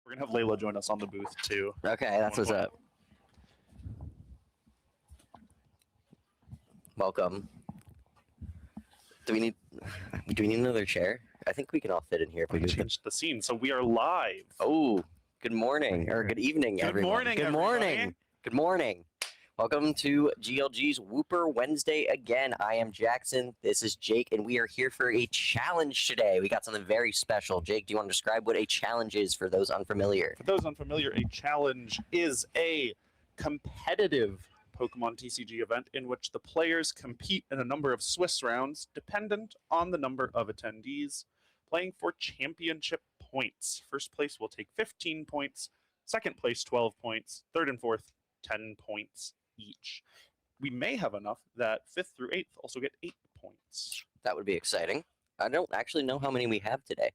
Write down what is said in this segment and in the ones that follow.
We're gonna have Layla join us on the booth too. Okay, that's what's up. Welcome. Do we need another chair? I think we can all fit in here if we Change the scene, so we are live. Oh, good morning or good evening, everyone. Good morning. Good morning. Welcome to GLG's Whooper Wednesday again. I am Jackson. This is Jake, and we are here for a challenge today. We got something very special. Jake, do you want to describe what a challenge is for those unfamiliar? For those unfamiliar, a challenge is a competitive Pokemon TCG event in which the players compete in a number of Swiss rounds dependent on the number of attendees playing for championship points. First place will take 15 points, second place 12 points, third and fourth 10 points each. We may have enough that 5th through 8th also get 8 points. That would be exciting. I don't actually know how many we have today.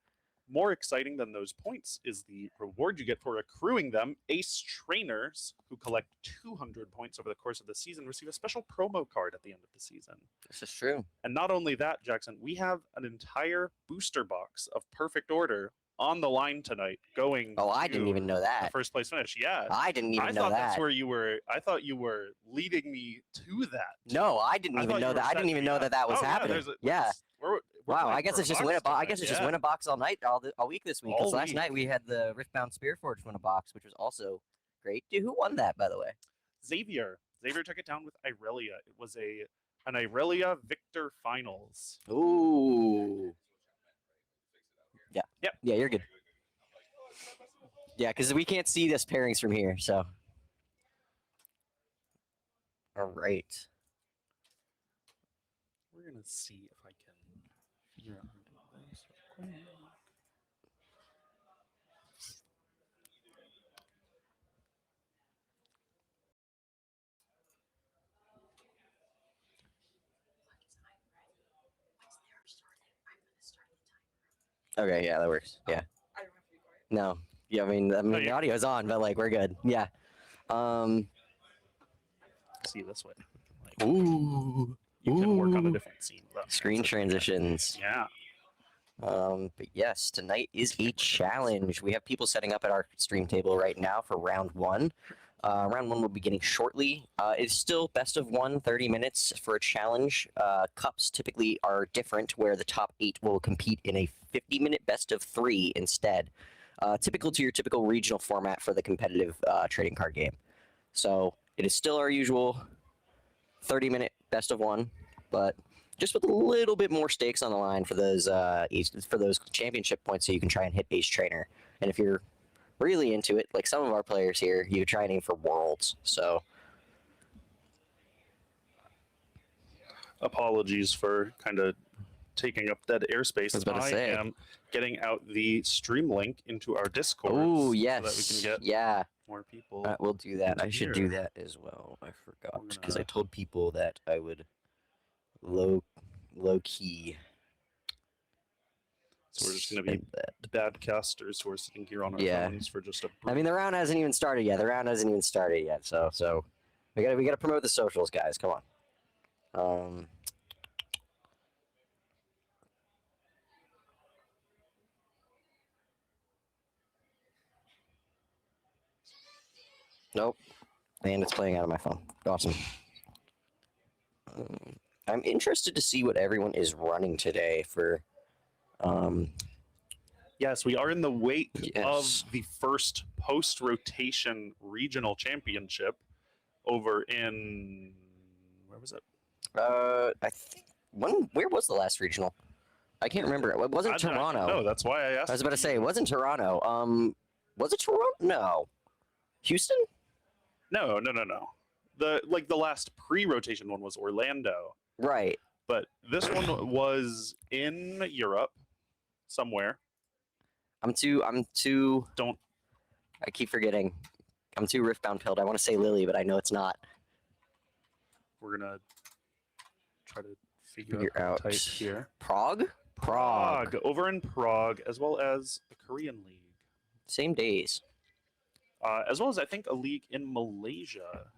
More exciting than those points is the reward you get for accruing them. Ace trainers who collect 200 points over the course of the season receive a special promo card at the end of the season. This is true. And not only that, Jackson, we have an entire booster box of Perfect Order on the line tonight going. Oh, I didn't even know that. First place finish. Yeah. I didn't even know that. I thought that's where you were. I thought you were leading me to that. No, I didn't even know that. I didn't even know that that was happening. Yeah. Wow, I guess it's just win a box. I guess it's just win a box all night, all week this week. Because last night we had the Riftbound Spearforge win a box, which was also great. Dude, who won that, by the way? Xavier. Xavier took it down with Irelia. It was an Irelia Victor Finals. Ooh. Yeah. Yep. Yeah, you're good. Yeah, because we can't see this pairings from here, so. All right. We're gonna see if I can figure out how to do this real quick. Okay, yeah, that works. Yeah. No. Yeah, I mean the audio's on, but like we're good. Yeah. See this way. Ooh. You can work on a different scene. Screen transitions. Yeah. But yes, tonight is a challenge. We have people setting up at our stream table right now for round one. Round one will be beginning shortly. It's still best of 1, 30 minutes for a challenge. Cups typically are different, where the top 8 will compete in a 50-minute best of 3 instead. Typical to your typical regional format for the competitive trading card game. So it is still our usual 30-minute best of 1, but just with a little bit more stakes on the line for those championship points, so you can try and hit Ace Trainer. And if you're really into it, like some of our players here, you try and aim for Worlds. So apologies for kind of taking up that airspace. I was about to say. Am getting out the stream link into our Discord. Oh yes, so that we can get more people. We'll do that. I should do that as well. I forgot because I told people that I would low key. So we're just going to be bad casters who are sitting here on our phones for just a brief. I mean, the round hasn't even started yet. So we gotta promote the socials, guys. Come on. Nope. And it's playing out of my phone. Awesome. I'm interested to see what everyone is running today for. Yes, we are in the wake of the first post-rotation regional championship over in where was it? I think where was the last regional? I can't remember. It wasn't Toronto. No, that's why I asked. I was about to say it wasn't Toronto. Was it Toronto? No. Houston? No. The last pre-rotation one was Orlando. Right. But this one was in Europe somewhere. I'm too Don't. I keep forgetting. I'm too Riftbound pilled. I want to say Lily, but I know it's not. We're gonna try to figure out type here. Prague. Over in Prague, as well as the Korean League. Same days. As well as I think a league in Malaysia.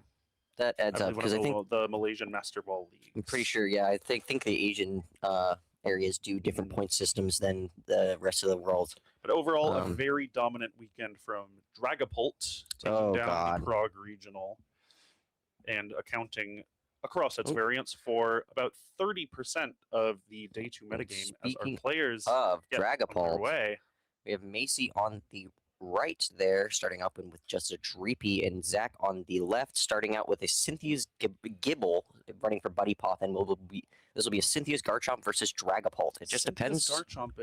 That adds up because I think the Malaysian Master Ball League. I'm pretty sure. Yeah, I think the Asian areas do different point systems than the rest of the world. But overall, a Um, very dominant weekend from Dragapult, taking Oh, down God. the Prague Regional and accounting across its Oop. variants for about 30% of the day 2 metagame as our Speaking players of get on their Dragapult, way. we have Macy on the right there, starting up with just a Dreepy, and Zach on the left, starting out with a Cynthia's Gibble, running for Buddy Poth, and this will be a Cynthia's Garchomp versus Dragapult. It just Cynthia's depends. Garchomp,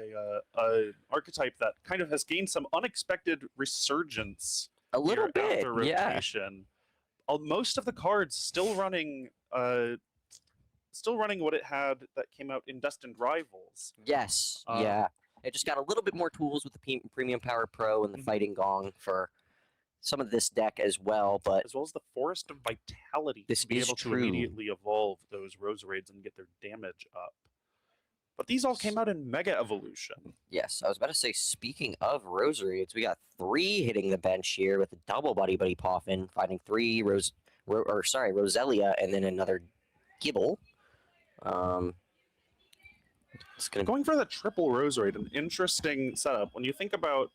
a archetype that kind of has gained some unexpected resurgence A little here bit, after yeah. rotation. Most of the cards still running what it had that came out in Destined Rivals. Yes, yeah. It just got a little bit more tools with the Premium Power Pro and the Fighting Gong for some of this deck as well, but as well as the Forest of Vitality this to be is able true. to immediately evolve those Roseraids and get their damage up. But these all came out in Mega Evolution. Yes, I was about to say, speaking of Roseraids, we got 3 hitting the bench here with a double Buddy Poffin, fighting 3 Roselia, and then another Gibble. Going for the triple Roserade, an interesting setup. When you think about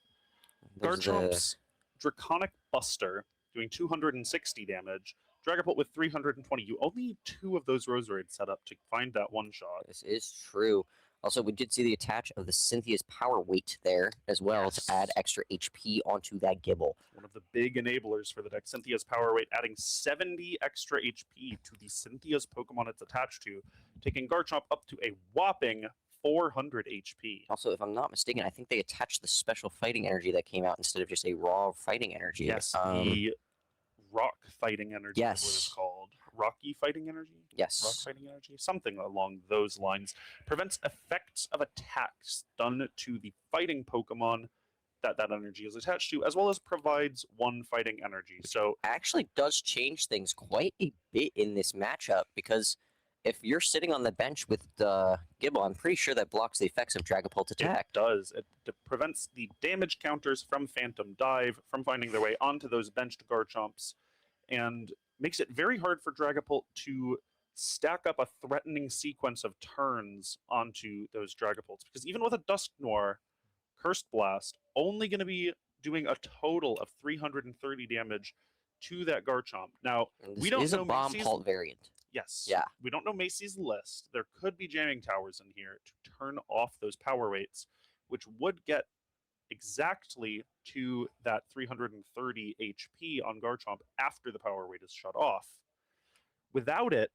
Garchomp's Draconic Buster doing 260 damage, Dragapult with 320, you only need 2 of those Roseraids set up to find that one shot. This is true. Also, we did see the attach of the Cynthia's Power Weight there as well to add extra HP onto that Gibble. One of the big enablers for the deck, Cynthia's Power Weight, adding 70 extra HP to the Cynthia's Pokemon it's attached to, taking Garchomp up to a whopping 400 HP. Also, if I'm not mistaken, I think they attached the special fighting energy that came out instead of just a raw fighting energy. Yes, the rock fighting energy is what it's called. Rocky fighting energy? Yes. Rock fighting energy? Something along those lines. Prevents effects of attacks done to the fighting Pokemon that energy is attached to, as well as provides 1 fighting energy. So actually does change things quite a bit in this matchup, because if you're sitting on the bench with the Gibble, I'm pretty sure that blocks the effects of Dragapult's attack. It does. It prevents the damage counters from Phantom Dive from finding their way onto those benched Garchomps, and makes it very hard for Dragapult to stack up a threatening sequence of turns onto those Dragapults. Because even with a Dusk Noir, Cursed Blast, only going to be doing a total of 330 damage to that Garchomp. Now, we don't know a Bomb Pult variant. Yes. Yeah. We don't know Macy's list. There could be jamming towers in here to turn off those power weights, which would get exactly to that 330 HP on Garchomp after the power weight is shut off. Without it,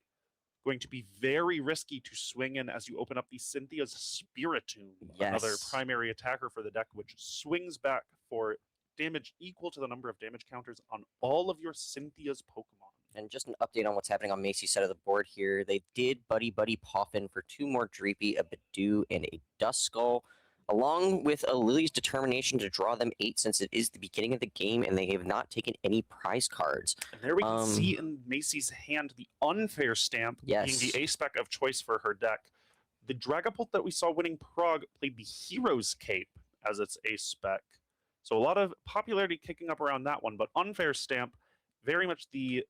going to be very risky to swing in as you open up the Cynthia's Spiritomb, another primary attacker for the deck, which swings back for damage equal to the number of damage counters on all of your Cynthia's Pokemon. And just an update on what's happening on Macy's side of the board here. They did Buddy Poffin for 2 more Dreepy, a Badoo, and a Duskull, along with a Lily's Determination to draw them 8 since it is the beginning of the game and they have not taken any prize cards. And there we can see in Macy's hand the Unfair Stamp being the A-spec of choice for her deck. The Dragapult that we saw winning Prague played the Hero's Cape as its A-spec. So a lot of popularity kicking up around that one, but Unfair Stamp, very much the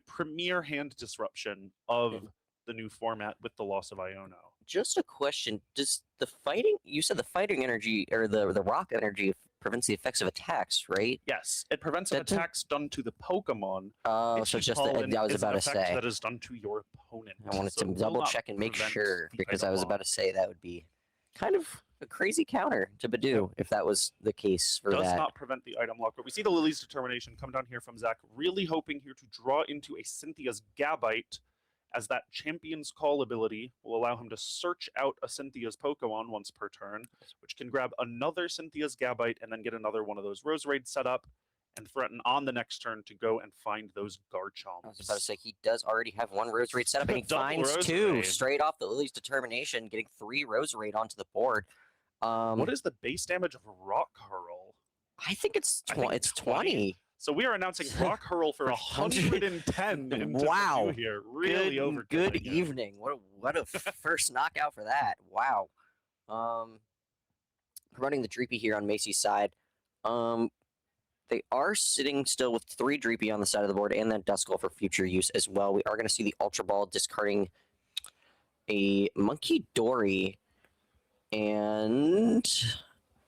premier hand disruption of the new format with the loss of Iono. Just a question: does the fighting? You said the fighting energy or the rock energy prevents the effects of attacks, right? Yes, it prevents attacks done to the Pokemon. Oh, so just I was about to say that is done to your opponent. I wanted to double check and make sure, because I was about to say that would be kind of a crazy counter to Badoo if that was the case for that. Does not prevent the item lock. But we see the Lily's Determination come down here from Zach, really hoping here to draw into a Cynthia's Gabite, as that Champion's Call ability will allow him to search out a Cynthia's Pokemon once per turn, which can grab another Cynthia's Gabite and then get another one of those Roseraids set up and threaten on the next turn to go and find those Garchomps. I was about to say, he does already have 1 Roserade set up, and he finds 2 straight off the Lily's Determination, getting 3 Roserade onto the board. What is the base damage of Rock Hurl? I think it's 20. So we are announcing Rock Hurl for 110 into wow. Here. Really good evening. What a first knockout for that. Wow. Running the Dreepy here on Macy's side. They are sitting still with 3 Dreepy on the side of the board and then Duskull for future use as well. We are going to see the Ultra Ball discarding a Monkey Dory, and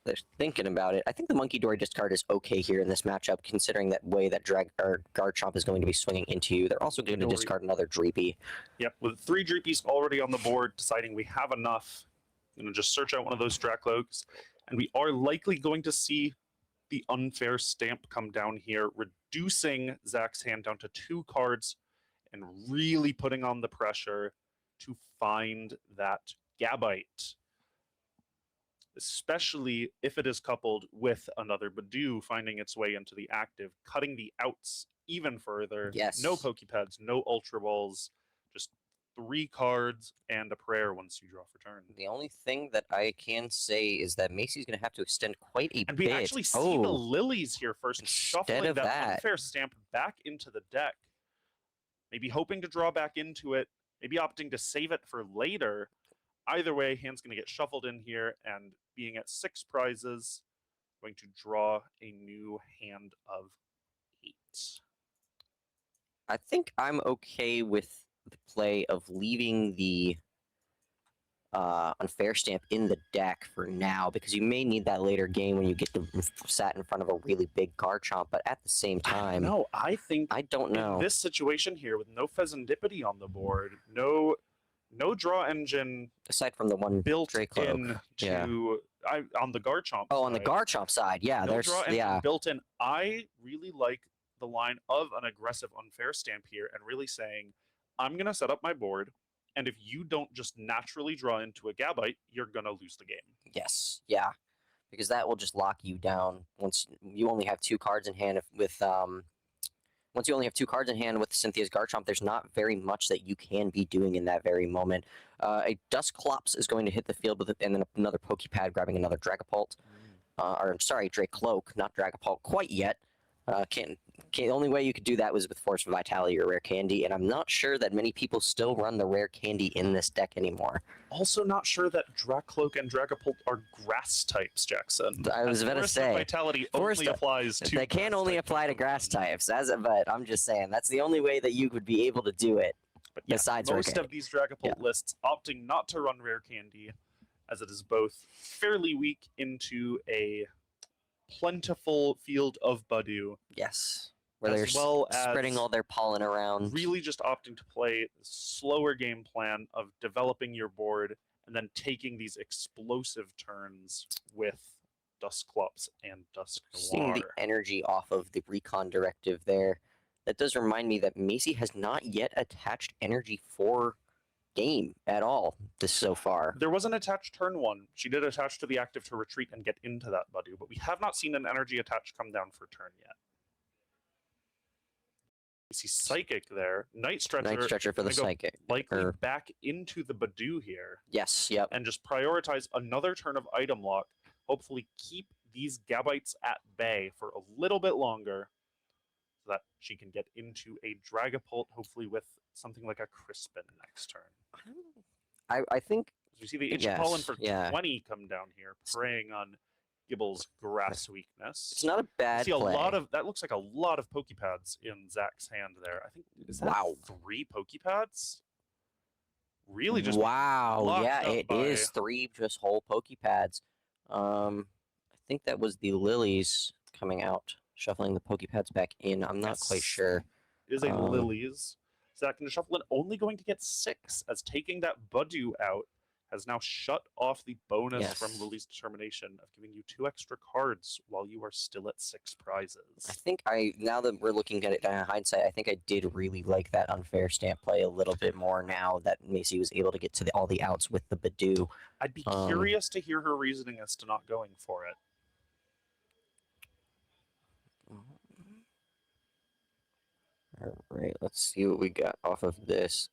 they're thinking about it. I think the Monkey Dory discard is okay here in this matchup, considering that way that Garchomp is going to be swinging into you. They're also going to discard another Dreepy. Yep, with 3 Dreepies already on the board, deciding we have enough, just search out one of those Dracloaks, and we are likely going to see the unfair stamp come down here, reducing Zach's hand down to 2 cards and really putting on the pressure to find that Gabite, especially if it is coupled with another Badoo finding its way into the active, cutting the outs even further. Yes. No Pokepads, no Ultra Balls, just 3 cards and a prayer once you draw for turn. The only thing that I can say is that Macy's going to have to extend quite a bit. And we actually see the Lilies here first, shuffling that unfair stamp back into the deck. Maybe hoping to draw back into it, maybe opting to save it for later. Either way, hand's going to get shuffled in here, and being at 6 prizes, going to draw a new hand of 8. I think I'm okay with the play of leaving the unfair stamp in the deck for now, because you may need that later game when you get to sat in front of a really big Garchomp. But at the same time, no, I don't know. In this situation here, with no Pheasantipity on the board, no draw engine aside from the one built Dracloak. in to on the Garchomp. Oh, on the Garchomp side, yeah. No there's draw engine built in. I really like the line of an aggressive unfair stamp here, and really saying, I'm gonna set up my board, and if you don't just naturally draw into a Gabite, you're gonna lose the game. Yes, yeah, because that will just lock you down once you only have 2 cards in hand. Once you only have 2 cards in hand with Cynthia's Garchomp, there's not very much that you can be doing in that very moment. A Dusclops is going to hit the field with it, and then another Pokepad grabbing another Dragapult. Or sorry, Dracloak, not Dragapult quite yet. The only way you could do that was with Force Vitality or Rare Candy, and I'm not sure that many people still run the Rare Candy in this deck anymore. Also not sure that Dracloak and Dragapult are grass types, Jackson. I was going to say, Vitality only applies to they can only apply to grass types, but I'm just saying, that's the only way that you would be able to do it. But yeah, besides most of these Dragapult lists opting not to run Rare Candy, as it is both fairly weak into a plentiful field of Badoo. Yes. Where they're spreading all their pollen around. Really just opting to play the slower game plan of developing your board and then taking these explosive turns with Dusclops and Dusk Noir. Seeing the energy off of the Recon Directive there, that does remind me that Macy has not yet attached energy for game at all so far. There was an attached turn 1. She did attach to the active to retreat and get into that Badoo, but we have not seen an energy attach come down for turn yet. You see Psychic there. Night Stretcher for the Psychic. Likely back into the Badoo here. Yes, yep. And just prioritize another turn of item lock. Hopefully keep these Gabites at bay for a little bit longer, so that she can get into a Dragapult, hopefully with something like a Crispin next turn. I think... We see the Ancient Pollen for 20 come down here, preying on Gibble's grass weakness. It's not a bad play. That looks like a lot of Pokepads in Zach's hand there. I think, is that 3 Pokepads? Really just it is 3 just whole Pokepads. I think that was the Lilies coming out, shuffling the Pokepads back in. I'm not quite sure. It is a Lilies. Zach can shuffle it, only going to get 6, as taking that Badoo out has now shut off the bonus from Lily's determination of giving you 2 extra cards while you are still at 6 prizes. I think now that we're looking at it in hindsight, I think I did really like that unfair stamp play a little bit more now that Macy was able to get to all the outs with the Badoo. I'd be curious to hear her reasoning as to not going for it. All right, let's see what we got off of this.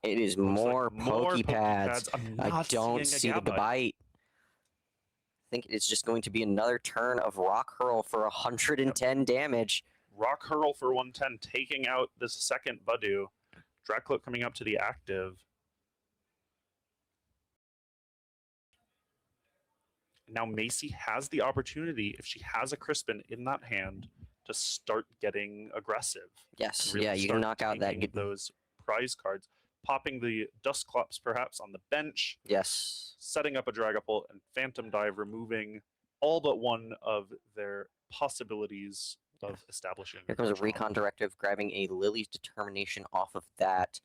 It is more Pokepads. I don't see the bite. I think it's just going to be another turn of Rock Hurl for 110 damage. Rock Hurl for 110, taking out the second Badoo. Dracloak coming up to the active. Now Macy has the opportunity, if she has a Crispin in that hand, to start getting aggressive. Yes, really you can knock out those prize cards. popping the Dusclops perhaps on the bench, Yes. setting up a Dragapult and Phantom Dive, removing all but one of their possibilities of establishing. Here comes a control. Recon Directive, grabbing a Lily's Determination off of that.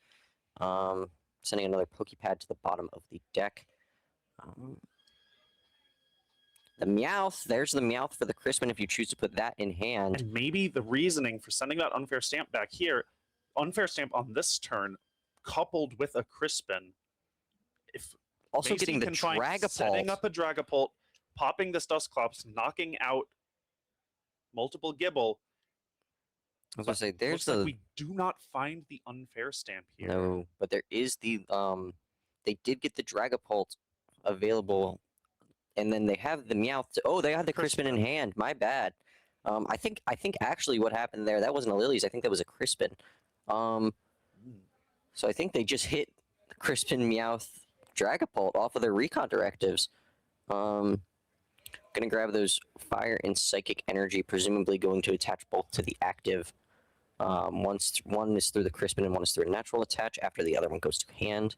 Sending another Pokepad to the bottom of the deck. The Meowth, there's the Meowth for the Crispin if you choose to put that in hand. And maybe the reasoning for sending that Unfair Stamp back here, Unfair Stamp on this turn, coupled with a Crispin, if Also Macy getting the can find setting Dragapult. up a Dragapult, popping this Dusclops, knocking out multiple Gibble. I was gonna say there's Looks the like we do not find the Unfair Stamp here. no, but there is the they did get the Dragapult available, and then they have the Meowth. Oh, they had the Crispin in hand. My bad. I think actually what happened there, that wasn't a Lily's. I think that was a Crispin. So I think they just hit the Crispin Meowth Dragapult off of their Recon Directives. Gonna grab those Fire and Psychic Energy, presumably going to attach both to the active. One is through the Crispin and one is through a natural attach after the other one goes to hand.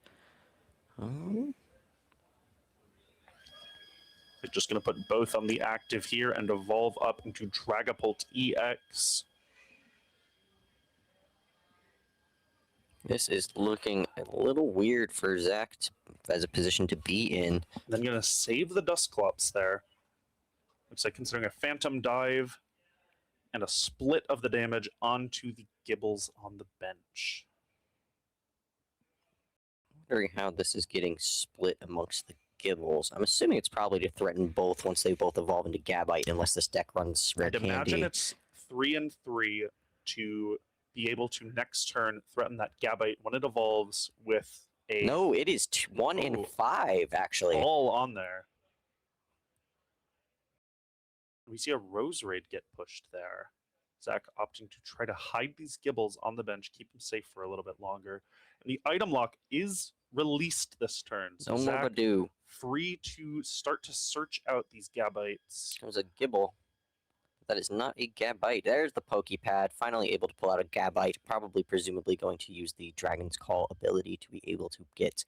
They're just going to put both on the active here and evolve up into Dragapult EX. This is looking a little weird for Zach as a position to be in. Then going to save the Dusclops there. Looks like considering a Phantom Dive and a split of the damage onto the Gibbles on the bench. Wondering how this is getting split amongst the Gibbles. I'm assuming it's probably to threaten both once they both evolve into Gabite, unless this deck runs Red I'd imagine Candy. it's 3 and 3 to be able to next turn threaten that Gabite when it evolves with a No, it is 1 and 5 actually. all on there. We see a Rose Raid get pushed there. Zach opting to try to hide these Gibbles on the bench, keep them safe for a little bit longer. And the item lock is released this turn. So No more Zach Badoo. free to start to search out these Gabites. There's a Gibble. That is not a Gabite. There's the Pokepad, finally able to pull out a Gabite, probably presumably going to use the Dragon's Call ability to be able to get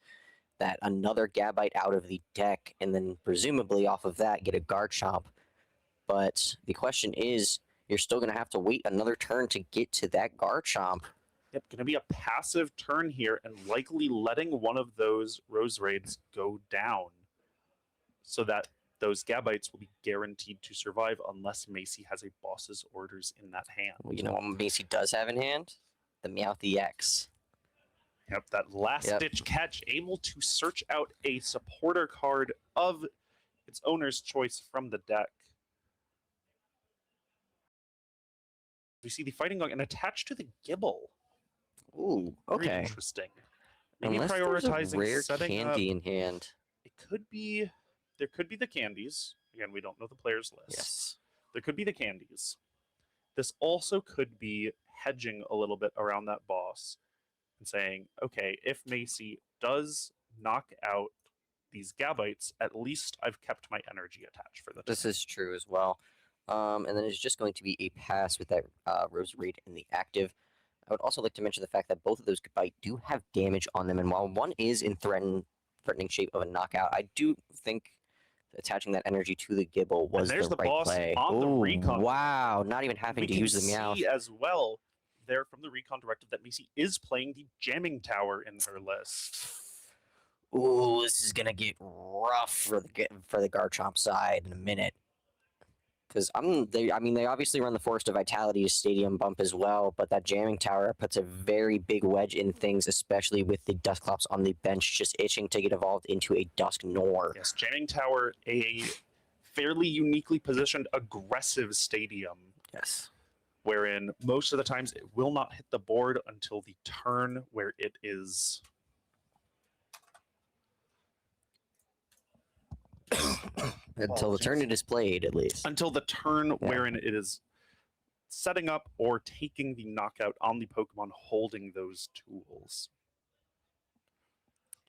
that another Gabite out of the deck, and then presumably off of that get a Garchomp. But the question is, you're still going to have to wait another turn to get to that Garchomp. Yep, going to be a passive turn here and likely letting one of those Rose Raids go down so that those Gabites will be guaranteed to survive unless Macy has a boss's orders in that hand. Well, you know what Macy does have in hand? The Meowth EX. Yep, that last-ditch catch, able to search out a supporter card of its owner's choice from the deck. We see the Fighting Dog and attached to the Gibble. Ooh, Very okay. interesting. Maybe Unless prioritizing there's a rare setting candy up, in hand. it could be, there could be the candies. Again, we don't know the player's list. Yes. There could be the candies. This also could be hedging a little bit around that boss and saying, okay, if Macy does knock out these Gabites, at least I've kept my energy attached for the This is true as well. And then it's just going to be a pass with that Rose Raid in the active. I would also like to mention the fact that both of those Gabite do have damage on them, and while one is in threatening shape of a knockout, I do think attaching that energy to the Gibble was there's the the right boss play. on the Ooh, recon. wow, not even having We to can use the Meowth. see as well there from the recon directive that Macy is playing the jamming tower in her list. Ooh, this is gonna get rough for the Garchomp side in a minute. Because they obviously run the Forest of Vitality Stadium bump as well, but that jamming tower puts a very big wedge in things, especially with the Dusclops on the bench just itching to get evolved into a Dusknoir. Yes, jamming tower, a fairly uniquely positioned aggressive stadium. Yes. Wherein most of the times it will not hit the board until the turn where it is Until the turn it is played, at least. until the turn wherein it is setting up or taking the knockout on the Pokemon holding those tools.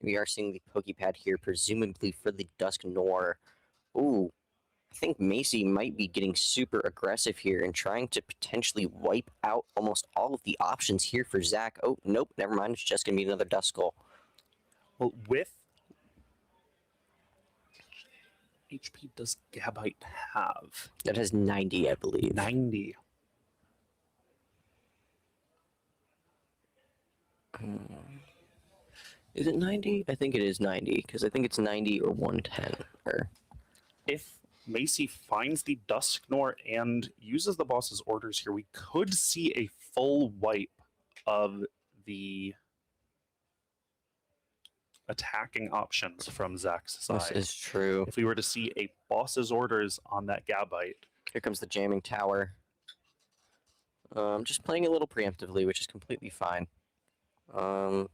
We are seeing the Pokepad here, presumably for the Dusknoir. Ooh. I think Macy might be getting super aggressive here and trying to potentially wipe out almost all of the options here for Zach. Oh, nope, never mind. It's just going to be another Duskull. Well, with HP does Gabite have? That has 90, I believe. 90. Is it 90? I think it is 90, because I think it's 90 or 110. Or If Macy finds the Dusknor and uses the boss's orders here, we could see a full wipe of the attacking options from Zach's this side. is true. If we were to see a boss's orders on that Gabite. Here comes the jamming tower. Just playing a little preemptively, which is completely fine. Oh,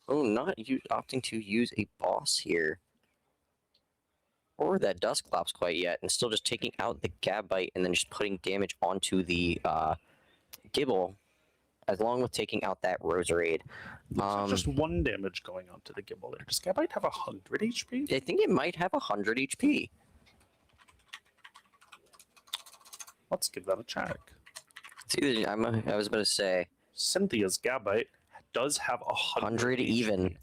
not opting to use a boss here. Or that Dusclops quite yet, and still just taking out the Gabite and then just putting damage onto the Gibble, along with taking out that Roserade. So just 1 damage going on to the Gibble there. Does Gabite have 100 HP? I think it might have 100 HP. Let's give that a check. It's either, I was about to say Cynthia's Gabite does have 100 even. HP.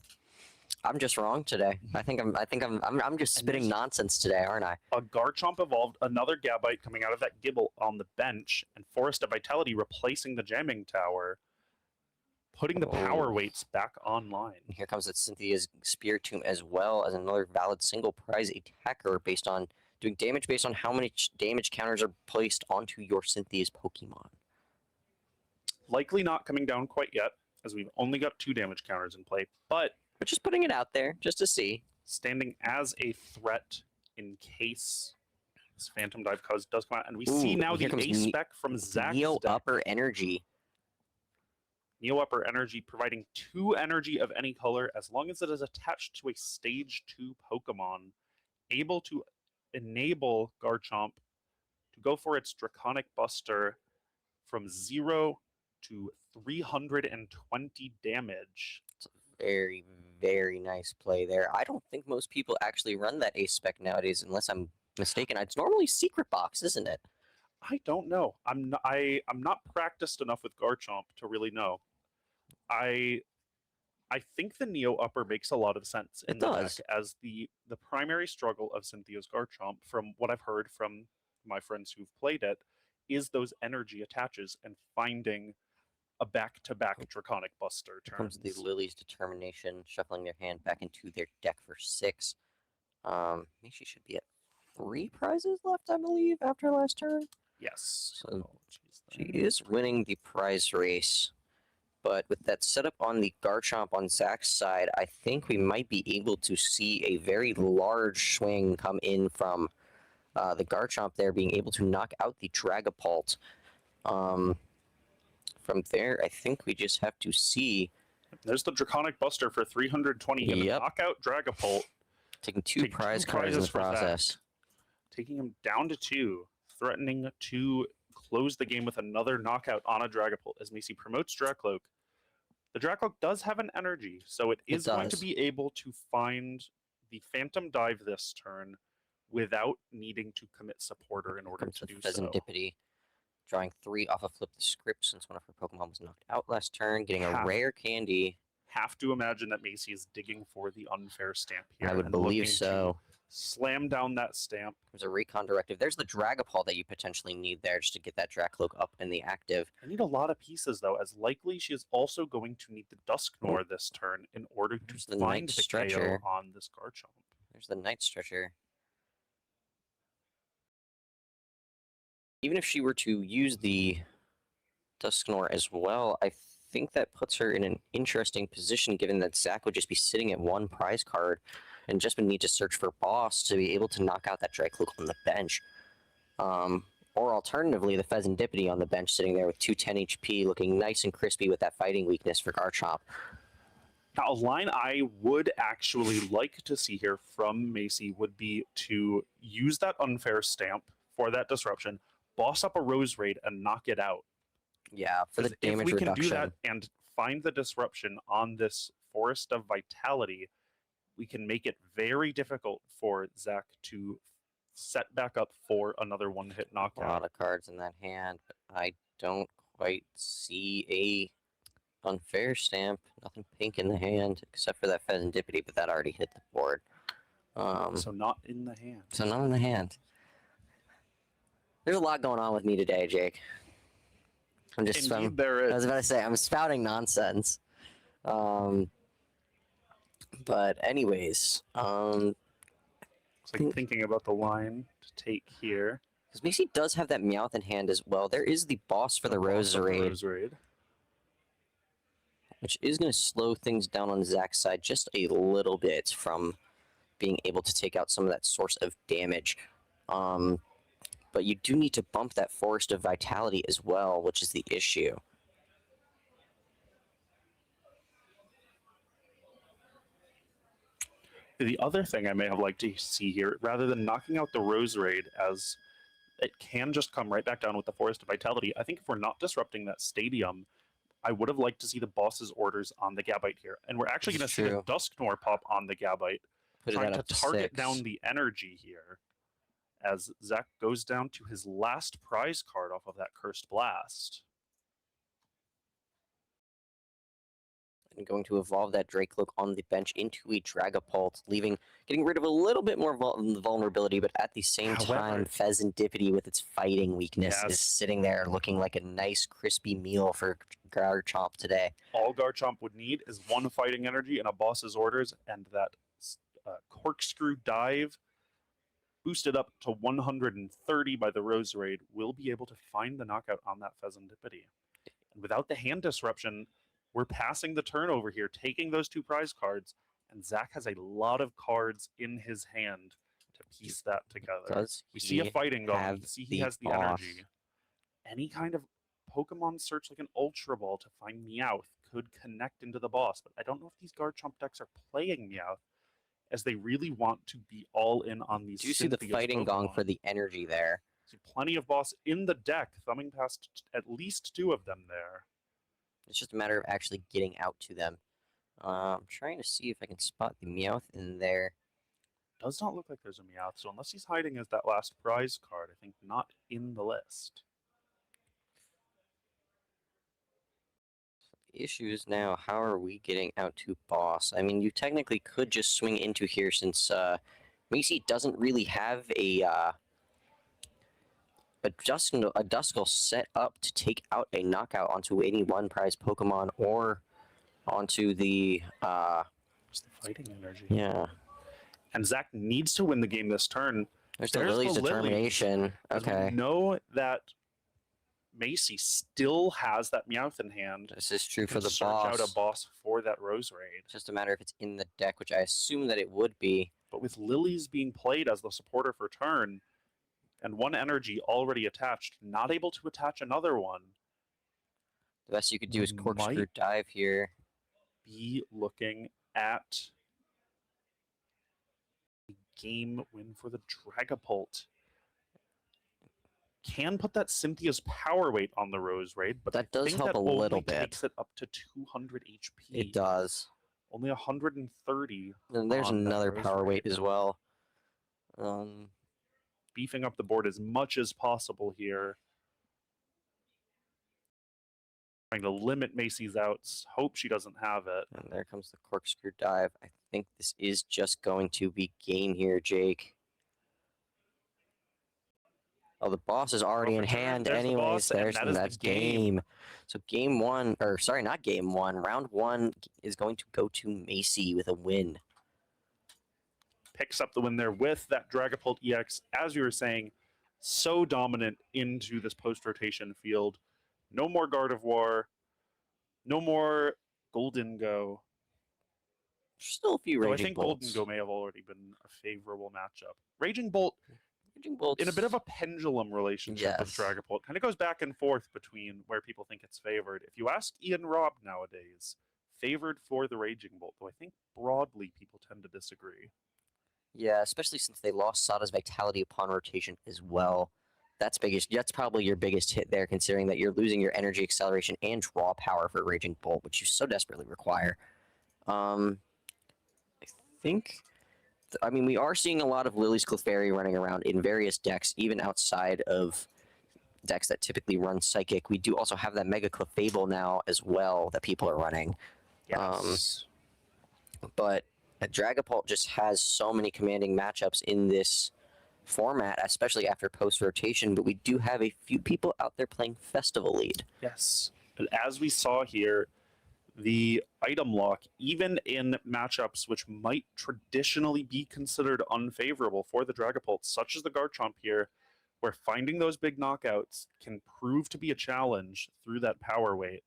I'm just wrong today. I think I'm just spitting nonsense today, aren't I? A Garchomp evolved, another Gabite coming out of that Gibble on the bench, and Forest of Vitality replacing the jamming tower, putting the power weights back online. And here comes Cynthia's Spirit Tomb as well as another valid single prize attacker based on doing damage based on how many damage counters are placed onto your Cynthia's Pokemon. Likely not coming down quite yet, as we've only got 2 damage counters in play, but We're just putting it out there just to see. standing as a threat in case this Phantom Dive does come out. And we see now the here comes A-Spec from Zach's Neo deck. Upper Energy. Neo Upper Energy providing 2 energy of any color as long as it is attached to a Stage 2 Pokemon, able to enable Garchomp to go for its Draconic Buster from 0 to 320 damage. Very, very nice play there. I don't think most people actually run that A-Spec nowadays, unless I'm mistaken. It's normally Secret Box, isn't it? I don't know. I'm not practiced enough with Garchomp to really know. I think the Neo Upper makes a lot of sense in the deck as the primary struggle of Cynthia's Garchomp, from what I've heard from my friends who've played it, is those energy attaches and finding a back-to-back Draconic Buster turns. Comes the Lily's Determination, shuffling their hand back into their deck for 6. Maybe she should be at 3 prizes left, I believe, after last turn. Yes. So she is winning the prize race. But with that setup on the Garchomp on Zach's side, I think we might be able to see a very large swing come in from the Garchomp there, being able to knock out the Dragapult. From there, I think we just have to see. There's the Draconic Buster for 320. Gonna knock out Dragapult. Taking 2 prize cards in the process. Zach, taking him down to 2, threatening to close the game with another knockout on a Dragapult as Macy promotes Dracloak. The Dracloak does have an energy, so it is going to be able to find the Phantom Dive this turn without needing to commit Supporter in order to do so. Pheasantipity, drawing 3 off a Flip the Script since one of her Pokemon was knocked out last turn, getting a rare candy. Have to imagine that Macy is digging for the unfair stamp here. I would believe so. Slam down that stamp. There's a Recon Directive. There's the Dragapult that you potentially need there just to get that Dracloak up in the active. I need a lot of pieces, though, as likely she is also going to need the Dusknor this turn in order to find the KO on this Garchomp. There's the Night Stretcher. Even if she were to use the Dusknor as well, I think that puts her in an interesting position, given that Zach would just be sitting at 1 prize card and just would need to search for boss to be able to knock out that Dracloak on the bench. Or alternatively, the Pheasantipity on the bench sitting there with 210 HP, looking nice and crispy with that fighting weakness for Garchomp. Now, a line I would actually like to see here from Macy would be to use that unfair stamp for that disruption, boss up a Roserade, and knock it out. Yeah, for the damage reduction. If we can do that and find the disruption on this Forest of Vitality, we can make it very difficult for Zach to set back up for another one-hit A lot knockout. of cards in that hand, but I don't quite see a unfair stamp. Nothing pink in the hand except for that Pheasantipity, but that already hit the board. So not in the hand. So none in the hand. There's a lot going on with me today, Jake. I'm just. Indeed, there I was is. about to say I'm spouting nonsense. But anyways, It's like thinking about the line to take here. because Macy does have that Meowth in hand as well. There is the boss for the boss of the Roserade, Roserade. which is going to slow things down on Zach's side just a little bit from being able to take out some of that source of damage. But you do need to bump that Forest of Vitality as well, which is the issue. The other thing I may have liked to see here, rather than knocking out the Roserade, as it can just come right back down with the Forest of Vitality, I think if we're not disrupting that stadium, I would have liked to see the boss's orders on the Gabite here. And we're actually going to see a Dusknoir pop on the Gabite, trying to target down the energy here, as Zach goes down to his last prize card off of that Cursed Blast. And going to evolve that Dracloak on the bench into a Dragapult, getting rid of a little bit more vulnerability, but at the same time, Pheasantipity with its fighting weakness is sitting there looking like a nice crispy meal for Garchomp today. All Garchomp would need is one fighting energy and a boss's orders, and that corkscrew dive boosted up to 130 by the Roserade will be able to find the knockout on that Pheasantipity. And without the hand disruption, we're passing the turn over here, taking those two prize cards, and Zach has a lot of cards in his hand to piece that together. We see a fighting Golem. We see he has the energy. Any kind of Pokemon search like an Ultra Ball to find Meowth could connect into the boss, but I don't know if these Garchomp decks are playing Meowth, as they really want to be all in on these. Do you see the fighting Gong for the energy there? See plenty of boss in the deck, thumbing past at least two of them there. It's just a matter of actually getting out to them. I'm trying to see if I can spot the Meowth in there. Does not look like there's a Meowth, so unless he's hiding as that last prize card, I think not in the list. The issue is now, how are we getting out to boss? I mean, you technically could just swing into here since Macy doesn't really have a Duskull set up to take out a knockout onto any one prize Pokemon or onto the It's the fighting energy. Yeah. And Zach needs to win the game this turn. There's the Lily's determination. Okay. We know that Macy still has that Meowth in hand. This is true for the search boss. out a boss for that Roserade. It's just a matter if it's in the deck, which I assume that it would be. But with Lily's being played as the supporter for turn, and one energy already attached, not able to attach another one. The best you could do is corkscrew dive here. Be looking at a game win for the Dragapult. Can put that Cynthia's power weight on the Roserade, but that does help a little bit. Takes it up to 200 HP. It does. Only 130. And there's another power weight as well. Beefing up the board as much as possible here. Trying to limit Macy's outs. Hope she doesn't have it. And there comes the corkscrew dive. I think this is just going to be game here, Jake. Oh, the boss is already in hand. Anyways, that's game. So game one, or sorry, not game one. Round one is going to go to Macy with a win. Picks up the win there with that Dragapult EX, as we were saying, so dominant into this post-rotation field. No more Gardevoir, no more Golden Go. Still a few Raging I think Bolts. Golden Go may have already been a favorable matchup. Raging Bolt, in a bit of a pendulum relationship with Dragapult. Kind of goes back and forth between where people think it's favored. If you ask Ian Robb nowadays, favored for the Raging Bolt, though I think broadly people tend to disagree. Yeah, especially since they lost Sada's Vitality upon rotation as well. That's probably your biggest hit there, considering that you're losing your energy acceleration and draw power for Raging Bolt, which you so desperately require. I think I mean, we are seeing a lot of Lily's Clefairy running around in various decks, even outside of decks that typically run Psychic. We do also have that Mega Clefable now as well that people are running. Yes. But Dragapult just has so many commanding matchups in this format, especially after post-rotation, but we do have a few people out there playing Festival Lead. Yes. But as we saw here, the item lock, even in matchups which might traditionally be considered unfavorable for the Dragapult, such as the Garchomp here, where finding those big knockouts can prove to be a challenge through that power weight,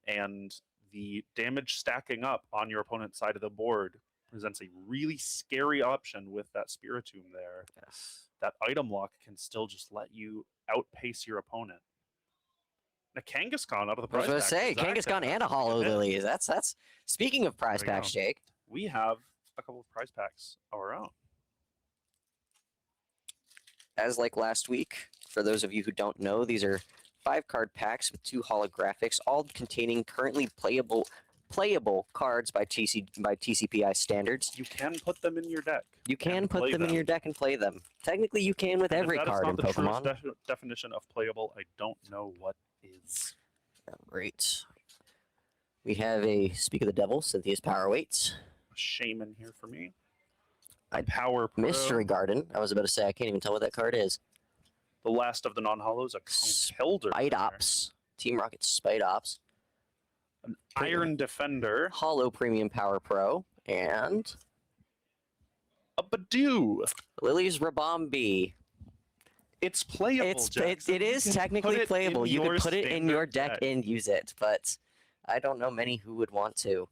and the damage stacking up on your opponent's side of the board presents a really scary option with that Spiritomb there. Yes. That item lock can still just let you outpace your opponent. A Kangaskhan out of the I was prize going to pack. say, Exactly. Kangaskhan and a Hollow Lily. That's speaking of prize There we packs, go. Jake. We have a couple of prize packs of our own. As like last week, for those of you who don't know, these are 5-card packs with 2 holographics, all containing currently playable cards by TCPI standards. You can put them in your deck. You can and put play them in your deck and play them. Technically, you can with And every if that is card not in the Pokemon. truest definition of playable, I don't know what is. Great. We have a Speak of the Devil, Cynthia's Power Weights. A Shaman here for me. I- Power Pro. Mystery Garden. I was about to say, I can't even tell what that card is. The last of the non-hollows, a Conkeldurr. Spite Ops. Team Rocket Spite Ops. An Iron Defender. Hollow Premium Power Pro. And A Badoo. Lily's Rabombi. It's playable, Jackson. It is You can technically put it playable. in You your can put it in your standard deck and use it, but I don't know many who would want to.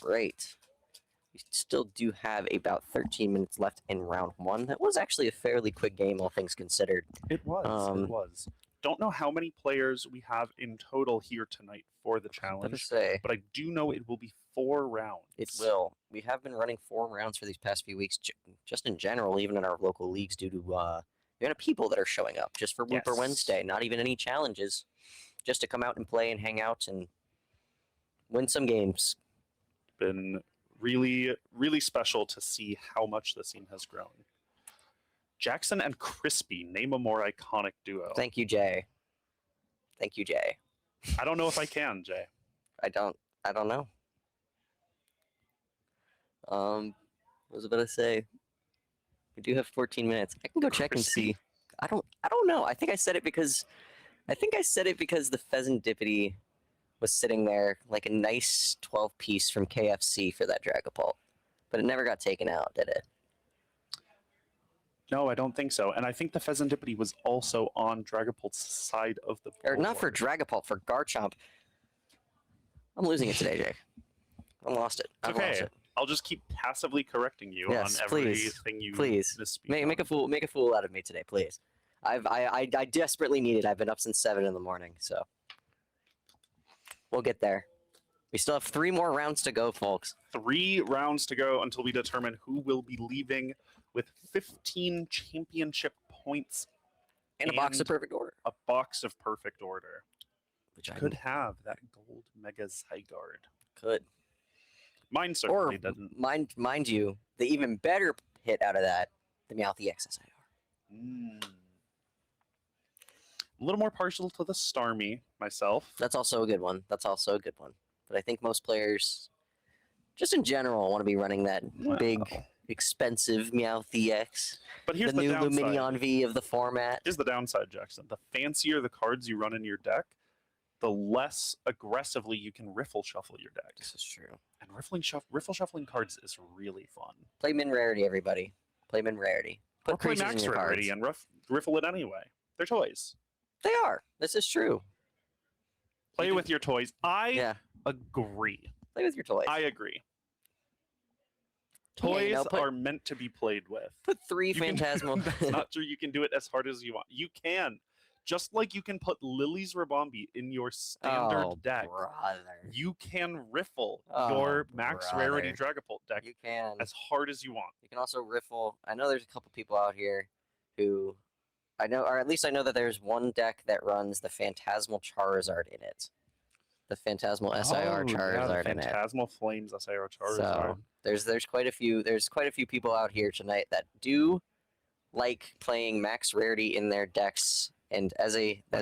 Great. We still do have about 13 minutes left in round 1. That was actually a fairly quick game, all things considered. It was. It was. Don't know how many players we have in total here tonight for the Let me challenge, say, but I do know it will be 4 rounds. it will. We have been running 4 rounds for these past few weeks, just in general, even in our local leagues, due to the amount of people that are showing up just for Whooper Yes. Wednesday. Not even any challenges, just to come out and play and hang out and win some games. Been really, really special to see how much the scene has grown. Jackson and Crispy, name a more iconic duo. Thank you, Jay. Thank you, Jay. I don't know if I can, Jay. I don't know. What was I about to say? We do have 14 minutes. I can go check and Crispy. see. I don't know. I think I said it because the Pheasant Dippity was sitting there like a nice 12-piece from KFC for that Dragapult. But it never got taken out, did it? No, I don't think so. And I think the Pheasantipity was also on Dragapult's side of the Or not for board. Dragapult, for Garchomp. I'm losing it today, Jake. I lost it. I lost Okay, it. I'll just keep passively correcting you Yes, on please. everything you Please. misspeak Make a fool out of me today, please. I desperately need it. I've been up since 7 in the morning, so we'll get there. We still have 3 more rounds to go, folks. 3 rounds to go until we determine who will be leaving with 15 championship points And a box of And- perfect order, a box of perfect order. which I Could have that gold Mega Zygarde. could. Mine Or certainly doesn't. mind you, the even better hit out of that, the Meowth XSIR. Mm. A little more partial to the Starmie myself. That's also a good one. But I think most players, just in general, want to be running that big, Well, expensive Meowth EX. but here's The the new downside. Luminion V of the format. Here's the downside, Jackson. The fancier the cards you run in your deck, the less aggressively you can riffle shuffle your deck. This is true. And riffle shuffling cards is really fun. Play min rarity, everybody. Play min rarity. Put Or play creases in max your cards. rarity and riffle it anyway. They're toys. They are. This is true. Play You with your toys. I Yeah. agree. Play with your toys. I agree. Yeah, Toys you know, put- are meant to be played with. Put 3 You can- Phantasmal. That's not true. You can do it as hard as you want. You can. Just like you can put Lily's Rabombi in your standard Oh, deck, brother. you can riffle Oh, your max rarity brother. Dragapult deck You can. as hard as you want. You can also riffle. I know there's a couple people out here who I know, or at least I know that there's one deck that runs the Phantasmal Charizard in it. the Phantasmal SIR Oh, yeah, Charizard the in it. Phantasmal Flames SIR Charizard. So there's quite a few people out here tonight that do like playing max rarity in their decks, and When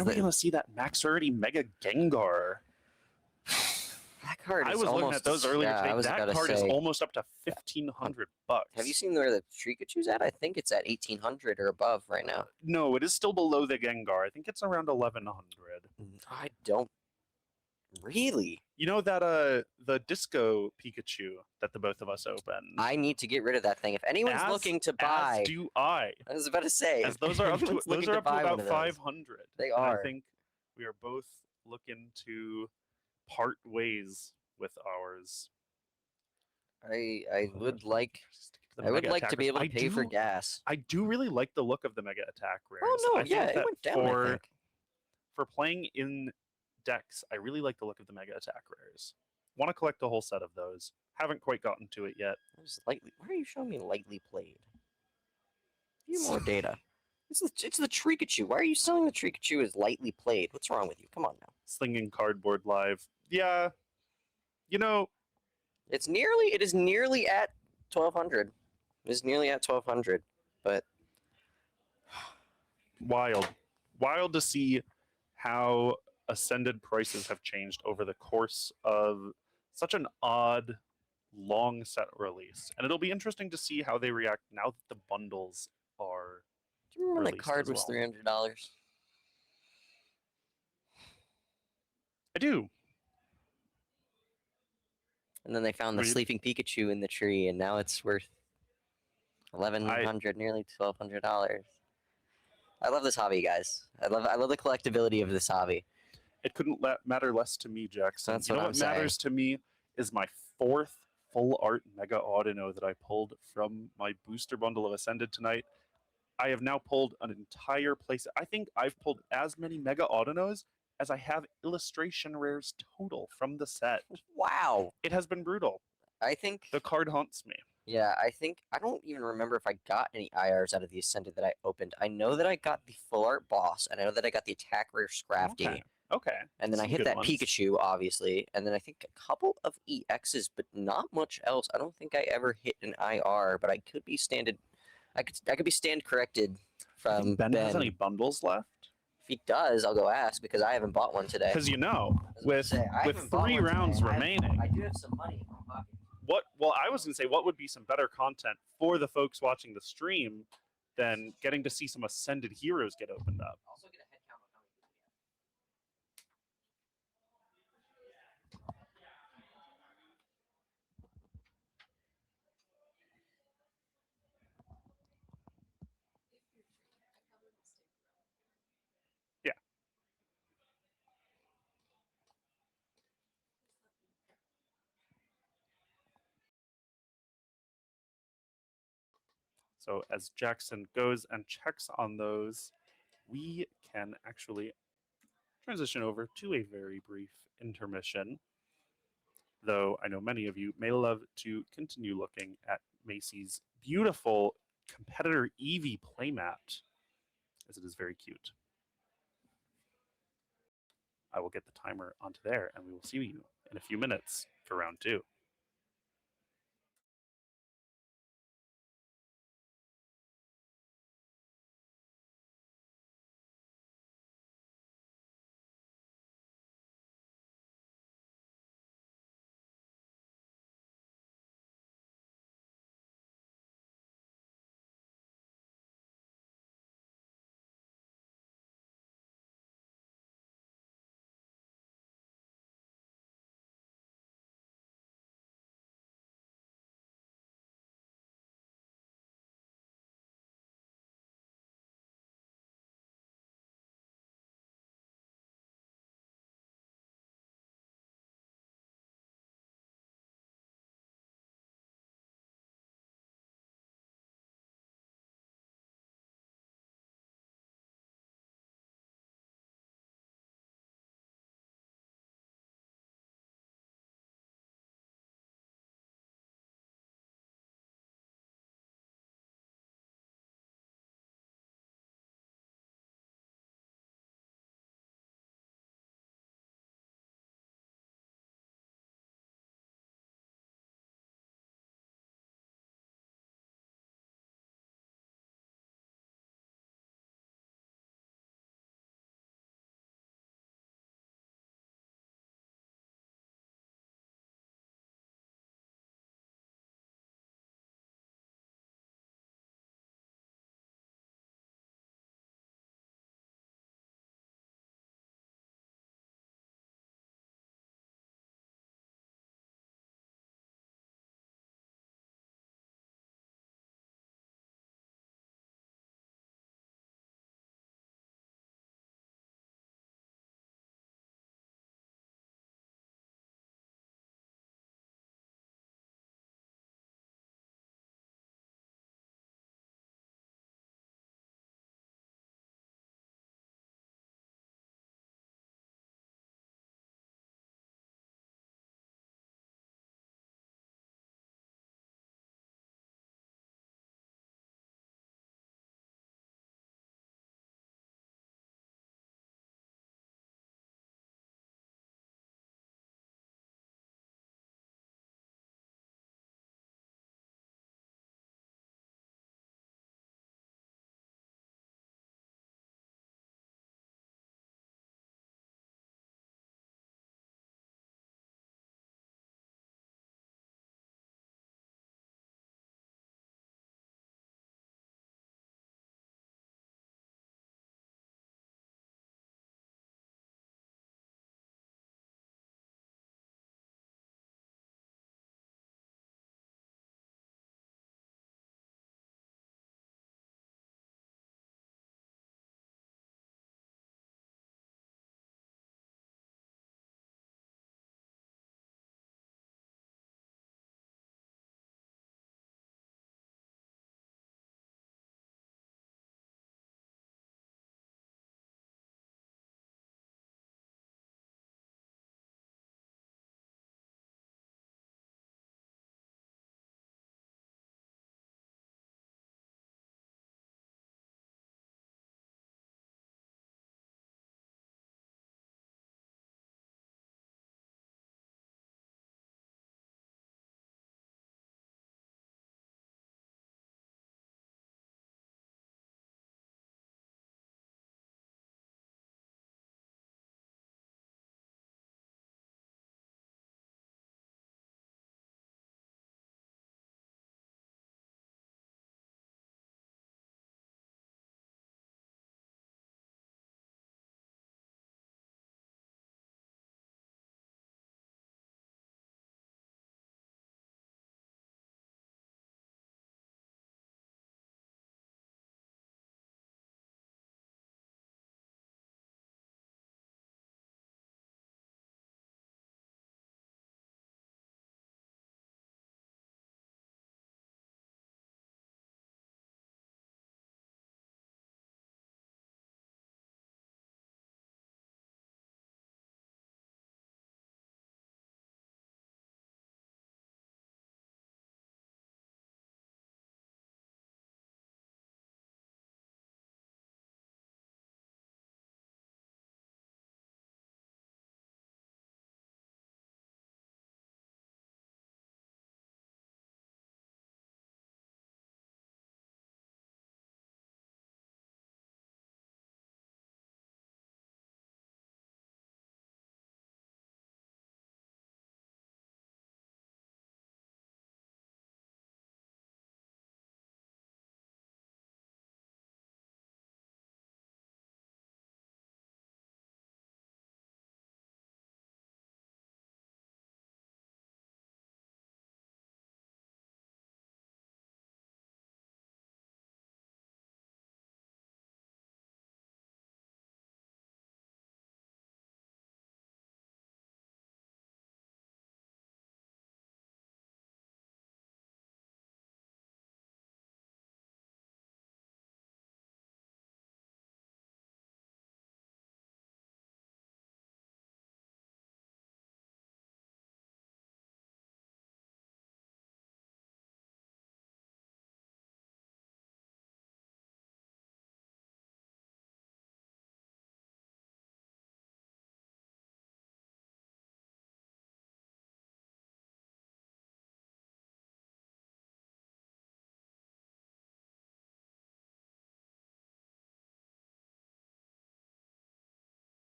are we going to see that max rarity Mega Gengar? that card I is was almost, looking at those earlier yeah, today. I was That about to card is say, almost up to $1,500. have you seen where the Pikachu's at? I think it's at 1,800 or above right now. No, it is still below the Gengar. I think it's around 1,100. I don't really. You know that the Disco Pikachu that the both of us opened. I need to get rid of that thing. If anyone's looking to buy, as do I. I was about to say, As those are up to anyone's looking to buy one about of those, 500. they And are. I think we are both looking to part ways with ours. I would like The I would Mega like to be Attackers. able to pay for gas. I do really like the look of the Mega Attack rares. Oh no, I think yeah, it that went down. I think. for playing in decks, I really like the look of the Mega Attack rares. Want to collect a whole set of those. Haven't quite gotten to it yet. Why are you showing me lightly played? Give me more data. It's the Trikachu. Why are you selling the Trikachu as lightly played? What's wrong with you? Come on now. Slinging Cardboard Live. Yeah. You know, It is nearly at 1,200. It is nearly at 1,200, but wild to see how Ascended prices have changed over the course of such an odd, long set release. And it'll be interesting to see how they react now that the bundles are. do you remember the released card as was well. $300? I do. And then they found the Really? sleeping Pikachu in the tree, and now it's worth $1,100, nearly $1,200. I love this hobby, guys. I love the collectability of this hobby. It couldn't matter less to me, Jackson. That's you know what what I'm matters to me is my 4th full art Mega Audino that I pulled from my booster bundle of Ascended tonight. I have now pulled an entire place. I think I've pulled as many Mega Audinos as I have illustration rares total from the set. Wow. It has been brutal. I think The card haunts me. Yeah, I don't even remember if I got any IRs out of the Ascended that I opened. I know that I got the full art boss, and I know that I got the attack rare Scrafty. Okay. And then I Some hit good that ones. Pikachu, obviously, and then I think a couple of EXs, but not much else. I don't think I ever hit an IR, but I could be I could be stand corrected I from think Ben has any bundles left? If he does, I'll go ask because I haven't bought one today. Because with I with haven't bought 3 one rounds today. remaining, I do have some money in my pocket. I was going to say, what would be some better content for the folks watching the stream than getting to see some Ascended heroes get opened up? Also get a head count on how many people we have. Yeah. So as Jackson goes and checks on those, we can actually transition over to a very brief intermission. Though I know many of you may love to continue looking at Macy's beautiful competitor Eevee playmat, as it is very cute. I will get the timer onto there, and we will see you in a few minutes for round 2.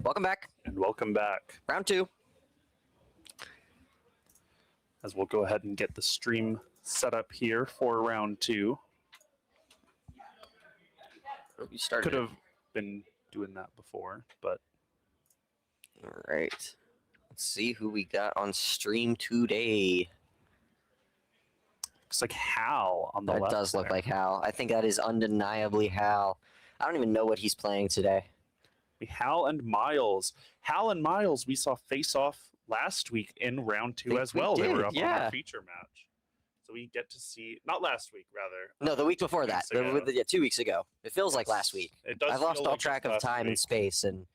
Welcome back. And welcome back. Round 2. As we'll go ahead and get the stream set up here for round 2. You started. Could have been doing that before, but All right. Let's see who we got on stream today. looks like Hal on the That left. does look there. like Hal. I think that is undeniably Hal. I don't even know what he's playing today. Hal and Miles. Hal and Miles, we saw face off last week in round 2 Think as we well. They were did, up on yeah. our feature match. So we get to see, not last week, rather. No, the week 2 before that. weeks ago. Yeah, 2 weeks ago. It feels like last week. It does I've lost feel all like track just of last time and week. space, and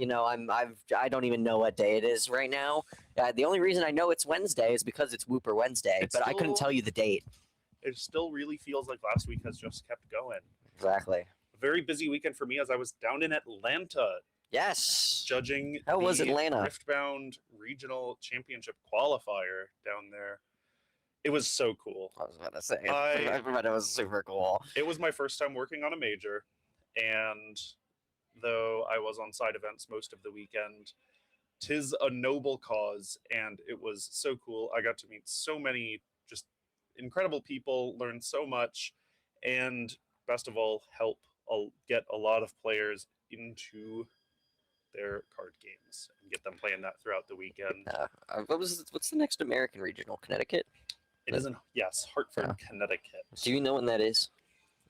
I don't even know what day it is right now. The only reason I know it's Wednesday is because it's Whooper Wednesday, It's but I couldn't still- tell you the date. It still really feels like last week has just kept going. Exactly. A very busy weekend for me as I was down in Atlanta Yes. judging How was the Atlanta? Riftbound Regional Championship qualifier down there. It was so cool. I was about to say. I- But it was super cool. It was my first time working on a major, and though I was on side events most of the weekend, 'tis a noble cause, and it was so cool. I got to meet so many just incredible people, learn so much, and best of all, help get a lot of players into their card games and get them playing that throughout the weekend. What's the next American regional? Connecticut? It isn't, yes, Hartford, Yeah. Connecticut. Do you know when that is?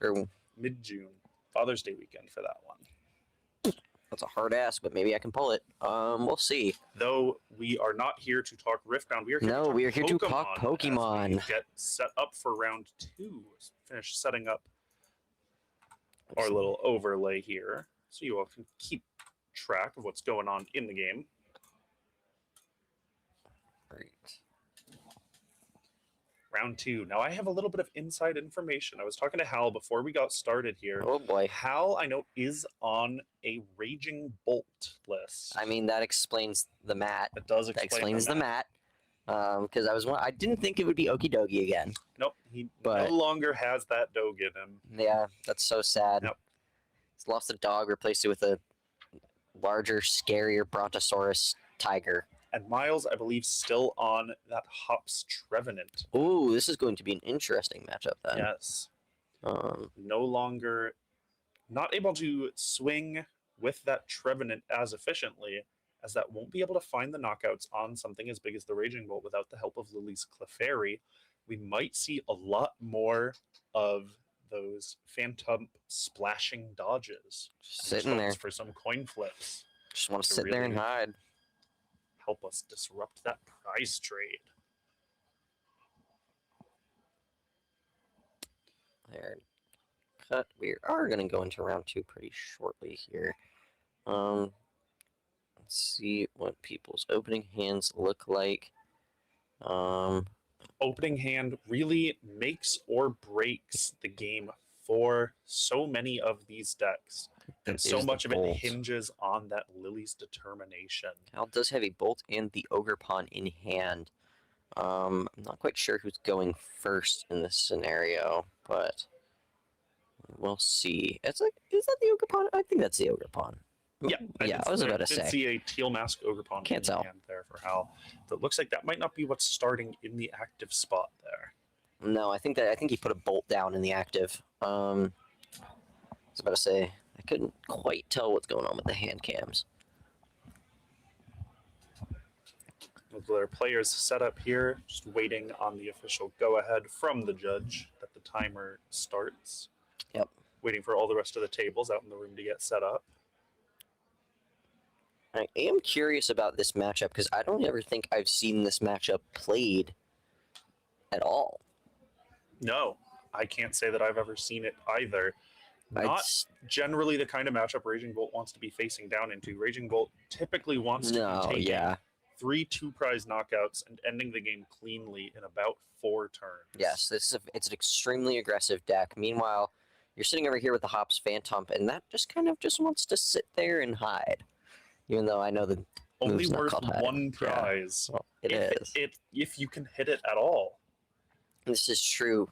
Or Mid-June, Father's Day weekend for that one. that's a hard ask, but maybe I can pull it. We'll see. Though we are not here to talk Riftbound, we are here No, to talk we are here to Pokemon talk as we Pokemon. get set up for round 2. Finish setting up our little overlay here, so you all can keep track of what's going on in the game. Great. Round 2. Now I have a little bit of inside information. I was talking to Hal before we got started here. Oh boy. Hal, I know, is on a Raging Bolt list. I mean, that explains the mat. that does That explain explains the mat. Because I didn't think it would be Okie Dokie again. Nope, he But- no longer has that dog in him. Yeah, that's so sad. Yep. He's lost a dog, replaced it with a larger, scarier Brontosaurus tiger. And Miles, I believe, still on that Hops Trevenant. Ooh, this is going to be an interesting matchup then. Yes. Um, No longer not able to swing with that Trevenant as efficiently, as that won't be able to find the knockouts on something as big as the Raging Bolt without the help of Lily's Clefairy. We might see a lot more of those Phantom splashing dodges. just and sitting there. chokes for some coin flips. Just want to to sit there and really- hide. Help us disrupt that prize trade. There. Cut. We are going to go into round 2 pretty shortly here. Let's see what people's opening hands look like. Opening hand really makes or breaks the game for so many of these decks. And so There's the much of it bolt. hinges on that Lily's determination. Hal does have a bolt and the ogre pawn in hand. I'm not quite sure who's going first in this scenario, but we'll see. Is that the ogre pawn? I think that's the ogre pawn. Yeah, Yeah, I was about to did say. see a teal mask ogre pawn Can't in tell. hand there for Hal. So it looks like that might not be what's starting in the active spot there. No, I think he put a bolt down in the active. I was about to say I couldn't quite tell what's going on with the hand cams. There are players set up here, just waiting on the official go-ahead from the judge that the timer starts. Yep. Waiting for all the rest of the tables out in the room to get set up. I am curious about this matchup because I don't ever think I've seen this matchup played at all. No, I can't say that I've ever seen it either. I'd Not s- generally the kind of matchup Raging Bolt wants to be facing down into. Raging Bolt typically wants to No, be taking yeah. 3 two-prize knockouts and ending the game cleanly in about 4 turns. Yes, it's an extremely aggressive deck. Meanwhile, you're sitting over here with the Hops Phantom, and that just kind of just wants to sit there and hide. Even though I know the Only move's not worth called hiding. 1 Yeah. prize. Well, it if is. if you can hit it at all. This is true.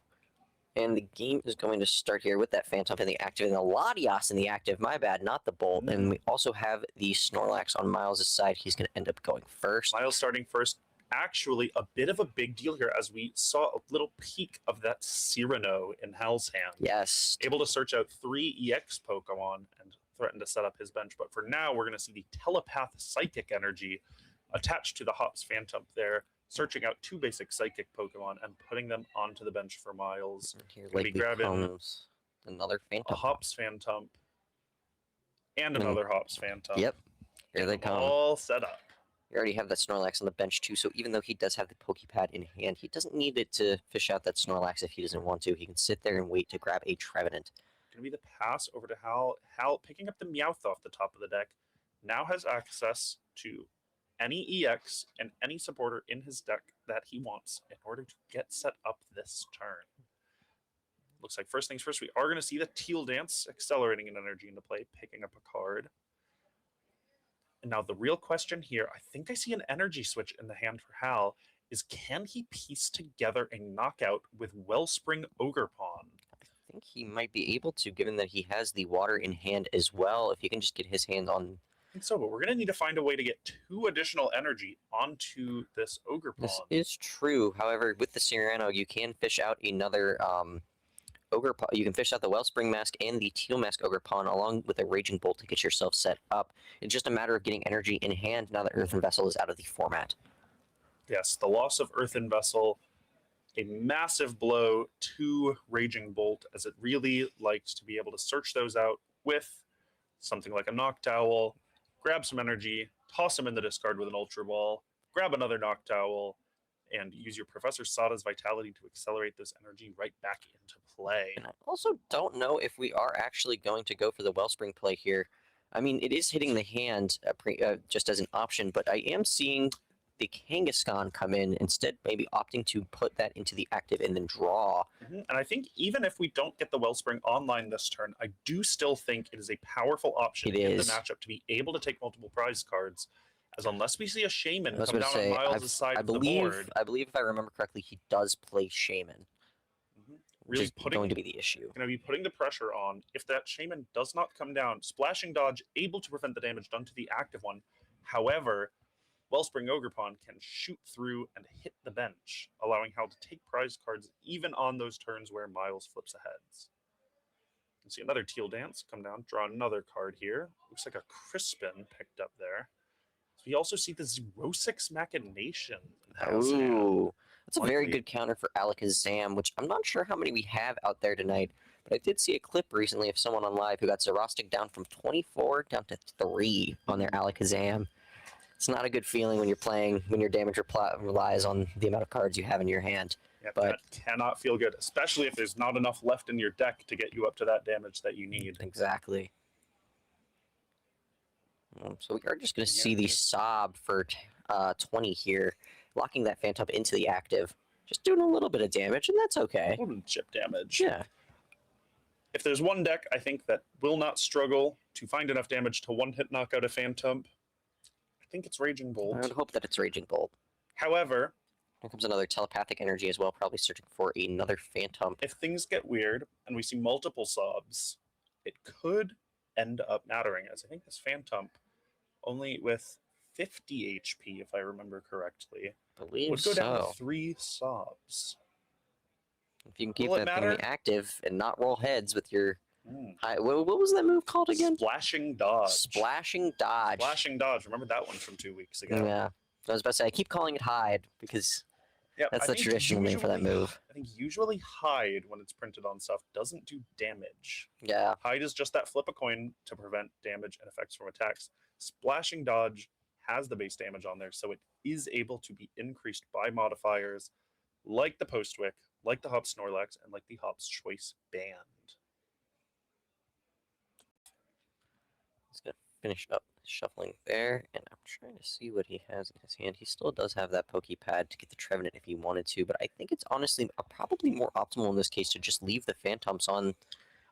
And the game is going to start here with that Phantom in the active and the Latias in the active. My bad, not the Bolt. And we also have the Snorlax on Miles' side. He's going to end up going first. Miles starting first. Actually, a bit of a big deal here as we saw a little peek of that Cyrano in Hal's hand. Yes. Able to search out 3 EX Pokemon and threaten to set up his bench. But for now, we're going to see the Telepath Psychic energy attached to the Hops Phantom there, searching out 2 basic Psychic Pokemon and putting them onto the bench for Miles. Here Likely grabbing comes another Phantom. A Hops Phantom and another Hops Phantom. Yep. Here they come. All set up. You already have that Snorlax on the bench too, so even though he does have the Pokepad in hand, he doesn't need it to fish out that Snorlax if he doesn't want to. He can sit there and wait to grab a Trevenant. Going to be the pass over to Hal. Hal picking up the Meowth off the top of the deck. Now has access to any EX and any supporter in his deck that he wants in order to get set up this turn. Looks like first things first, we are going to see the Teal Dance accelerating an energy into play, picking up a card. And now the real question here, I think I see an energy switch in the hand for Hal, is can he piece together a knockout with Wellspring Ogerpon? I think he might be able to, given that he has the water in hand as well, if he can just get his hand on... I think so, but we're going to need to find a way to get 2 additional energy onto this Ogerpon. This is true. However, with the Cyrano, you can fish out another... Ogerpon, you can fish out the Wellspring Mask and the Teal Mask Ogerpon along with a Raging Bolt to get yourself set up. It's just a matter of getting energy in hand now that Earthen Vessel is out of the format. Yes, the loss of Earthen Vessel, a massive blow to Raging Bolt, as it really likes to be able to search those out with something like a Noctowl, grab some energy, toss them in the discard with an Ultra Ball, grab another Noctowl, and use your Professor Sada's Vitality to accelerate this energy right back into play. And I also don't know if we are actually going to go for the Wellspring play here. I mean, it is hitting the hand just as an option, but I am seeing the Kangaskhan come in, instead maybe opting to put that into the active and then draw. And I think even if we don't get the Wellspring online this turn, I do still think it is a powerful option in the matchup to be able to take multiple prize cards. As unless we see a Shaman come down on Miles' side of the board. I believe, if I remember correctly, he does play Shaman. Really going to be the issue. Going to be putting the pressure on. If that Shaman does not come down, Splashing Dodge able to prevent the damage done to the active one. However, Wellspring Ogerpon can shoot through and hit the bench, allowing Hal to take prize cards even on those turns where Miles flips ahead. You see another Teal Dance come down, draw another card here. Looks like a Crispin picked up there. We also see the Xerosix Machination. Ooh, that's a very good counter for Alakazam, which I'm not sure how many we have out there tonight, but I did see a clip recently of someone on live who got Xerostic down from 24 down to 3 on their Alakazam. It's not a good feeling when you're playing, when your damage relies on the amount of cards you have in your hand. Yep, but that cannot feel good, especially if there's not enough left in your deck to get you up to that damage that you need. Exactly. So we are just going to see the Sob for 20 here, locking that Phantom into the active. Just doing a little bit of damage, and that's okay. A little chip damage. Yeah. If there's one deck, I think, that will not struggle to find enough damage to one-hit knock out a Phantom, I think it's Raging Bolt. I would hope that it's Raging Bolt. However... Here comes another Telepathic Energy as well, probably searching for another Phantom. If things get weird, and we see multiple Sobs, it could end up mattering, as I think this Phantom, only with 50 HP, if I remember correctly, would go down to 3 Sobs. If you can keep that thing active and not roll heads with your... what was that move called again? Splashing Dodge. Splashing Dodge. Splashing Dodge. Remember that one from 2 weeks ago? Yeah. I was about to say, I keep calling it Hide, because that's the traditional name for that move. I think usually Hide, when it's printed on stuff, doesn't do damage. Yeah. Hide is just that flip a coin to prevent damage and effects from attacks. Splashing Dodge has the base damage on there, so it is able to be increased by modifiers like the Postwick, like the Hops Snorlax, and like the Hops Choice Band. Let's go finish up shuffling there, and I'm trying to see what he has in his hand. He still does have that Pokepad to get the Trevenant if he wanted to, but I think it's honestly probably more optimal in this case to just leave the Phantoms on.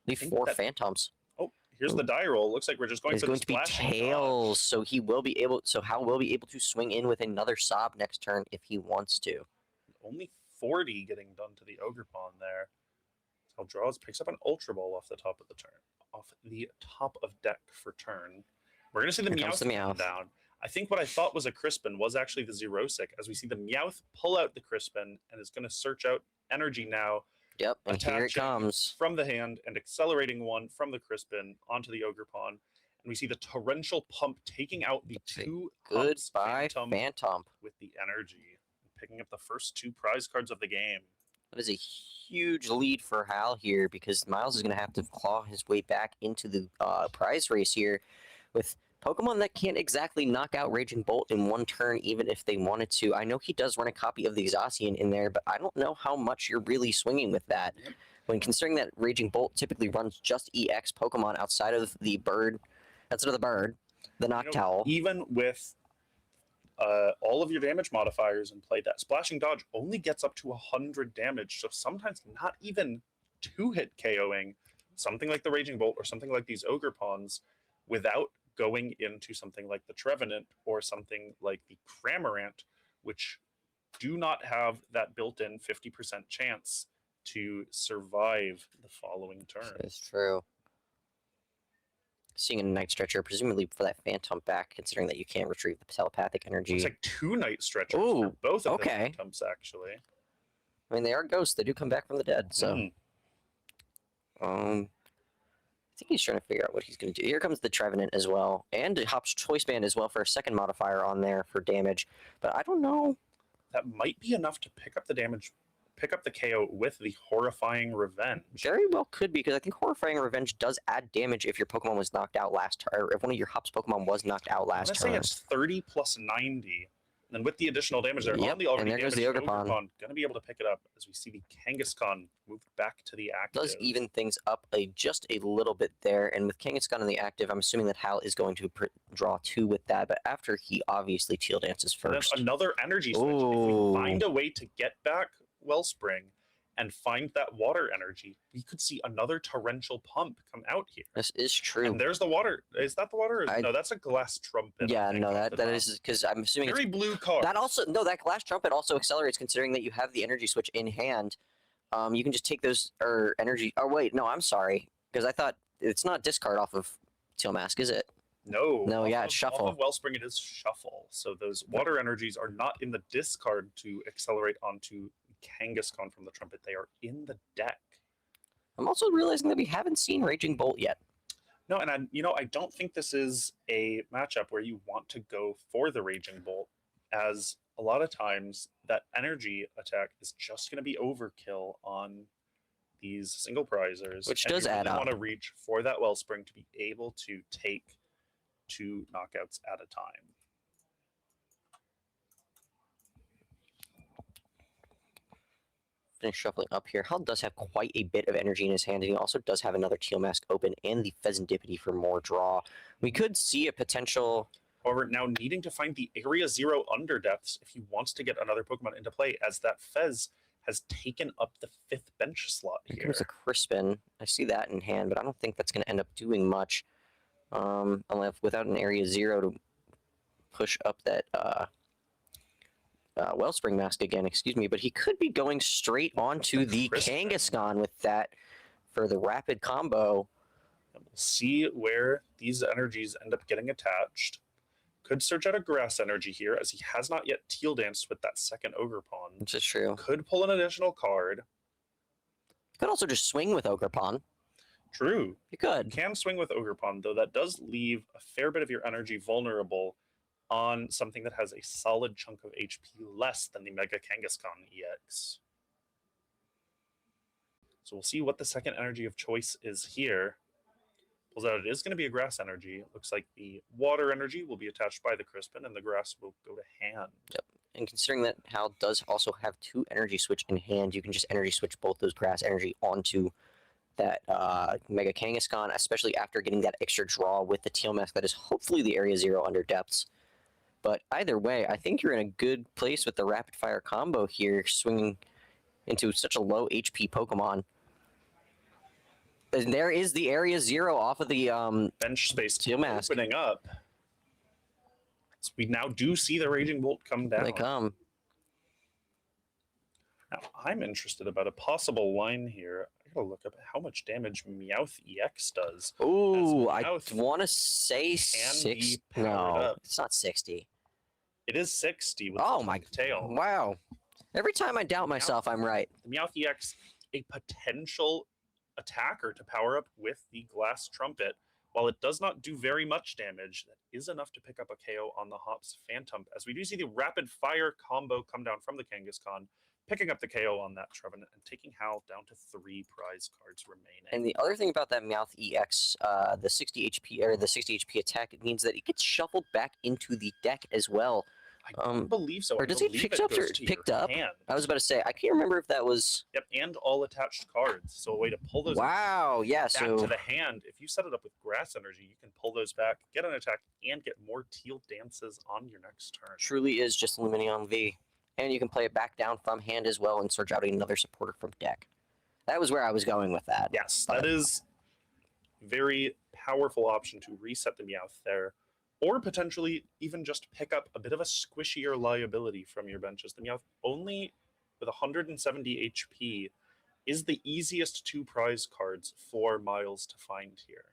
Leave 4 Phantoms. Oh, here's the die roll. Looks like we're just going for the Splashing Dodge. Tails, so he will be able. So Hal will be able to swing in with another Sob next turn if he wants to. Only 40 getting done to the Ogerpon there. Cal draws, picks up an Ultra Ball off the top of the turn, off the top of deck for turn. We're going to see the Here comes Meowth the come Meowth. down. I think what I thought was a Crispin was actually the Xerosic, as we see the Meowth pull out the Crispin and is going to search out energy now. Yep, and here it attaching comes. from the hand and accelerating one from the Crispin onto the Ogerpon. And we see the Torrential Pump taking out the two Humps Goodbye, Phantom. with the energy, picking up the first 2 prize cards of the game. That is a huge lead for Hal here because Miles is going to have to claw his way back into the prize race here with Pokemon that can't exactly knock out Raging Bolt in one turn, even if they wanted to. I know he does run a copy of the Exhaustion in there, but I don't know how much you're really swinging with that. When considering that Raging Bolt typically runs just EX Pokemon outside of the bird, the Noctowl. Even with all of your damage modifiers in play, that Splashing Dodge only gets up to 100 damage, so sometimes not even 2-hit KOing something like the Raging Bolt or something like these Ogerpons without going into something like the Trevenant or something like the Cramorant, which do not have that built-in 50% chance to survive the following turn. That's true. Seeing a Night Stretcher, presumably for that Phantom back, considering that you can't retrieve the telepathic energy. Looks like 2 Night Stretchers Ooh, for both of okay. the Phantoms, actually. I mean, they are ghosts. They do come back from the dead, so... I think he's trying to figure out what he's going to do. Here comes the Trevenant as well, and Hop's Choice Band as well for a second modifier on there for damage. But I don't know. That might be enough to pick up the damage, pick up the KO with the Horrifying Revenge. Very well could be, because I think Horrifying Revenge does add damage if your Pokemon was knocked out last turn, or if one of your Hop's Pokemon was knocked out last turn. I'm going to say it's 30 plus 90. And then with the additional damage there, Yep, on the already and there goes damaged the Ogerpon. going to be able to pick it up as we see the Kangaskhan moved back to the active. Does even things up just a little bit there, and with Kangaskhan in the active, I'm assuming that Hal is going to draw 2 with that, but after he obviously Teal Dances first. And then another energy switch. Ooh. If we find a way to get back Wellspring and find that water energy, we could see another Torrential Pump come out here. This is true. And there's the water. Is that the water? No, that's a Glass Trumpet. Yeah, no, that is because I'm assuming very blue card. That also that Glass Trumpet also accelerates considering that you have the energy switch in hand. You can just take those or energy. Oh wait, no, I'm sorry, because I thought it's not discard off of Teal Mask, is it? No, yeah, it's shuffle. Off of Wellspring, it is shuffle. So those water energies are not in the discard to accelerate onto Kangaskhan from the Trumpet. They are in the deck. I'm also realizing that we haven't seen Raging Bolt yet. No, and I don't think this is a matchup where you want to go for the Raging Bolt, as a lot of times that energy attack is just going to be overkill on these single prizers, which and does add up. You want to reach for that Wellspring to be able to take 2 knockouts at a time. Finish shuffling up here. Hal does have quite a bit of energy in his hand, and he also does have another Teal Mask open and the Pheasantipity for more draw. We could see a potential... However, now needing to find the Area 0 Underdepths if he wants to get another Pokemon into play, as that Fez has taken up the 5th bench slot here. Here comes a Crispin. I see that in hand, but I don't think that's going to end up doing much. Unless without an Area 0 to push up that... Wellspring Mask again, excuse me, but he could be going straight onto the Kangaskhan with that for the rapid combo. And we'll see where these energies end up getting attached. Could search out a Grass Energy here, as he has not yet Teal Danced with that second Ogerpon. Which is true. Could pull an additional card. Could also just swing with Ogerpon. True. You could. You can swing with Ogerpon, though that does leave a fair bit of your energy vulnerable on something that has a solid chunk of HP less than the Mega Kangaskhan EX. So we'll see what the second energy of choice is here. Pulls out, it is going to be a Grass Energy. It looks like the Water Energy will be attached by the Crispin, and the Grass will go to hand. Yep. And considering that Hal does also have 2 energy switch in hand, you can just energy switch both those Grass Energy onto that Mega Kangaskhan, especially after getting that extra draw with the Teal Mask that is hopefully the Area 0 Underdepths. But either way, I think you're in a good place with the rapid fire combo here, swinging into such a low HP Pokemon. And there is the Area 0 off of the bench space Teal Mask opening up. So we now do see the Raging Bolt come down. They come. Now, I'm interested about a possible line here. I gotta look up how much damage Meowth EX does. Ooh, I Meowth want to say can 6. be powered No, up. it's not 60. It is 60 with Oh the my tail. Wow. Every time I doubt myself, I'm right. The Meowth EX, a potential attacker to power up with the Glass Trumpet. While it does not do very much damage, that is enough to pick up a KO on the Hops Phantom, as we do see the rapid fire combo come down from the Kangaskhan, picking up the KO on that Trevenant and taking Hal down to 3 prize cards remaining. And the other thing about that Meowth EX, the 60 HP or the 60 HP attack, it means that it gets shuffled back into the deck as well. I don't believe so. Or does it get picked up or picked up? Hand. I was about to say, I can't remember if that was. Yep, and all attached cards. So a way to pull those Wow, yeah, back so to the hand. If you set it up with Grass Energy, you can pull those back, get an attack, and get more Teal Dances on your next turn. truly is just Lumineon V. And you can play it back down from hand as well and search out another supporter from deck. That was where I was going with that. Yes, that is very powerful option to reset the Meowth there, or potentially even just pick up a bit of a squishier liability from your benches. The Meowth, only with 170 HP, is the easiest 2 prize cards for Miles to find here.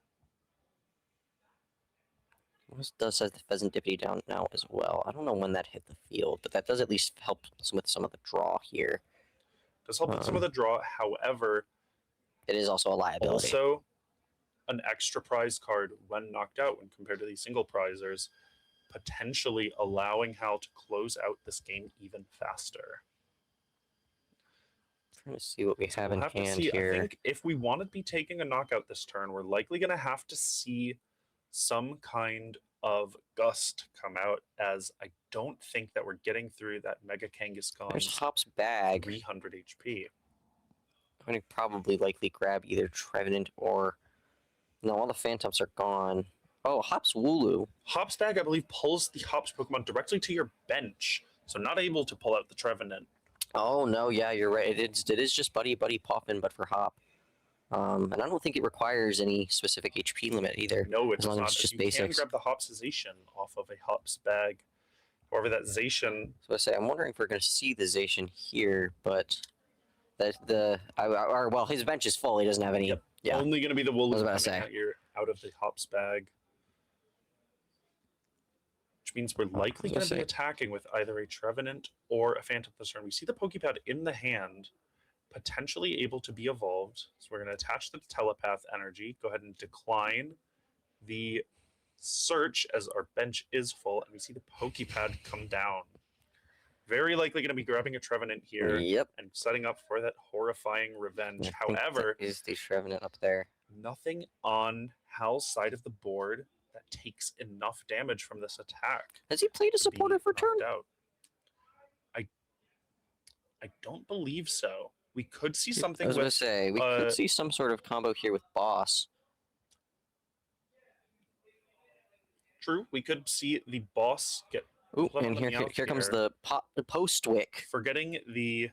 This does have the Pheasant Dippity down now as well. I don't know when that hit the field, but that does at least help with some of the draw here. Does help with some of the draw, however, it is also a liability. Also, an extra prize card when knocked out when compared to these single prizers, potentially allowing Hal to close out this game even faster. Trying to see what we have in hand here. I think if we want to be taking a knockout this turn, we're likely going to have to see some kind of gust come out, as I don't think that we're getting through that Mega Kangaskhan's There's Hop's bag. 300 HP. I'm going to probably likely grab either Trevenant or... No, all the Phantoms are gone. Oh, Hop's Wooloo. Hop's bag, I believe, pulls the Hops Pokemon directly to your bench, so not able to pull out the Trevenant. Oh, no, yeah, you're right. It is just Buddy Poppin', but for Hop. And I don't think it requires any specific HP limit either. No, it as does long not. as it's just You basics. can grab the Hopsization off of a Hops bag. However, that Zation... So I say, I'm wondering if we're going to see the Zation here, but... Well, his bench is full. He doesn't have any... Yep. Yeah. Only going to be the Wooloo about to coming say. at you out of the Hops bag. Which means we're likely going to be attacking with either a Trevenant or a Phantom this turn. We see the Pokepad in the hand, potentially able to be evolved. So we're going to attach the Telepath Energy. Go ahead and decline the search as our bench is full, and we see the Pokepad come down. Very likely going to be grabbing a Trevenant here. Yep. And setting up for that horrifying revenge. I think However, that is the Trevenant up there. nothing on Hal's side of the board that takes enough damage from this attack. Has he played a to be supporter for turn? knocked out. I don't believe so. We could see something I was going with to say, we could see some sort of combo here with Boss. True. We could see the boss get... Ooh, Flip and the here Meowth comes here. the Postwick. Forgetting the...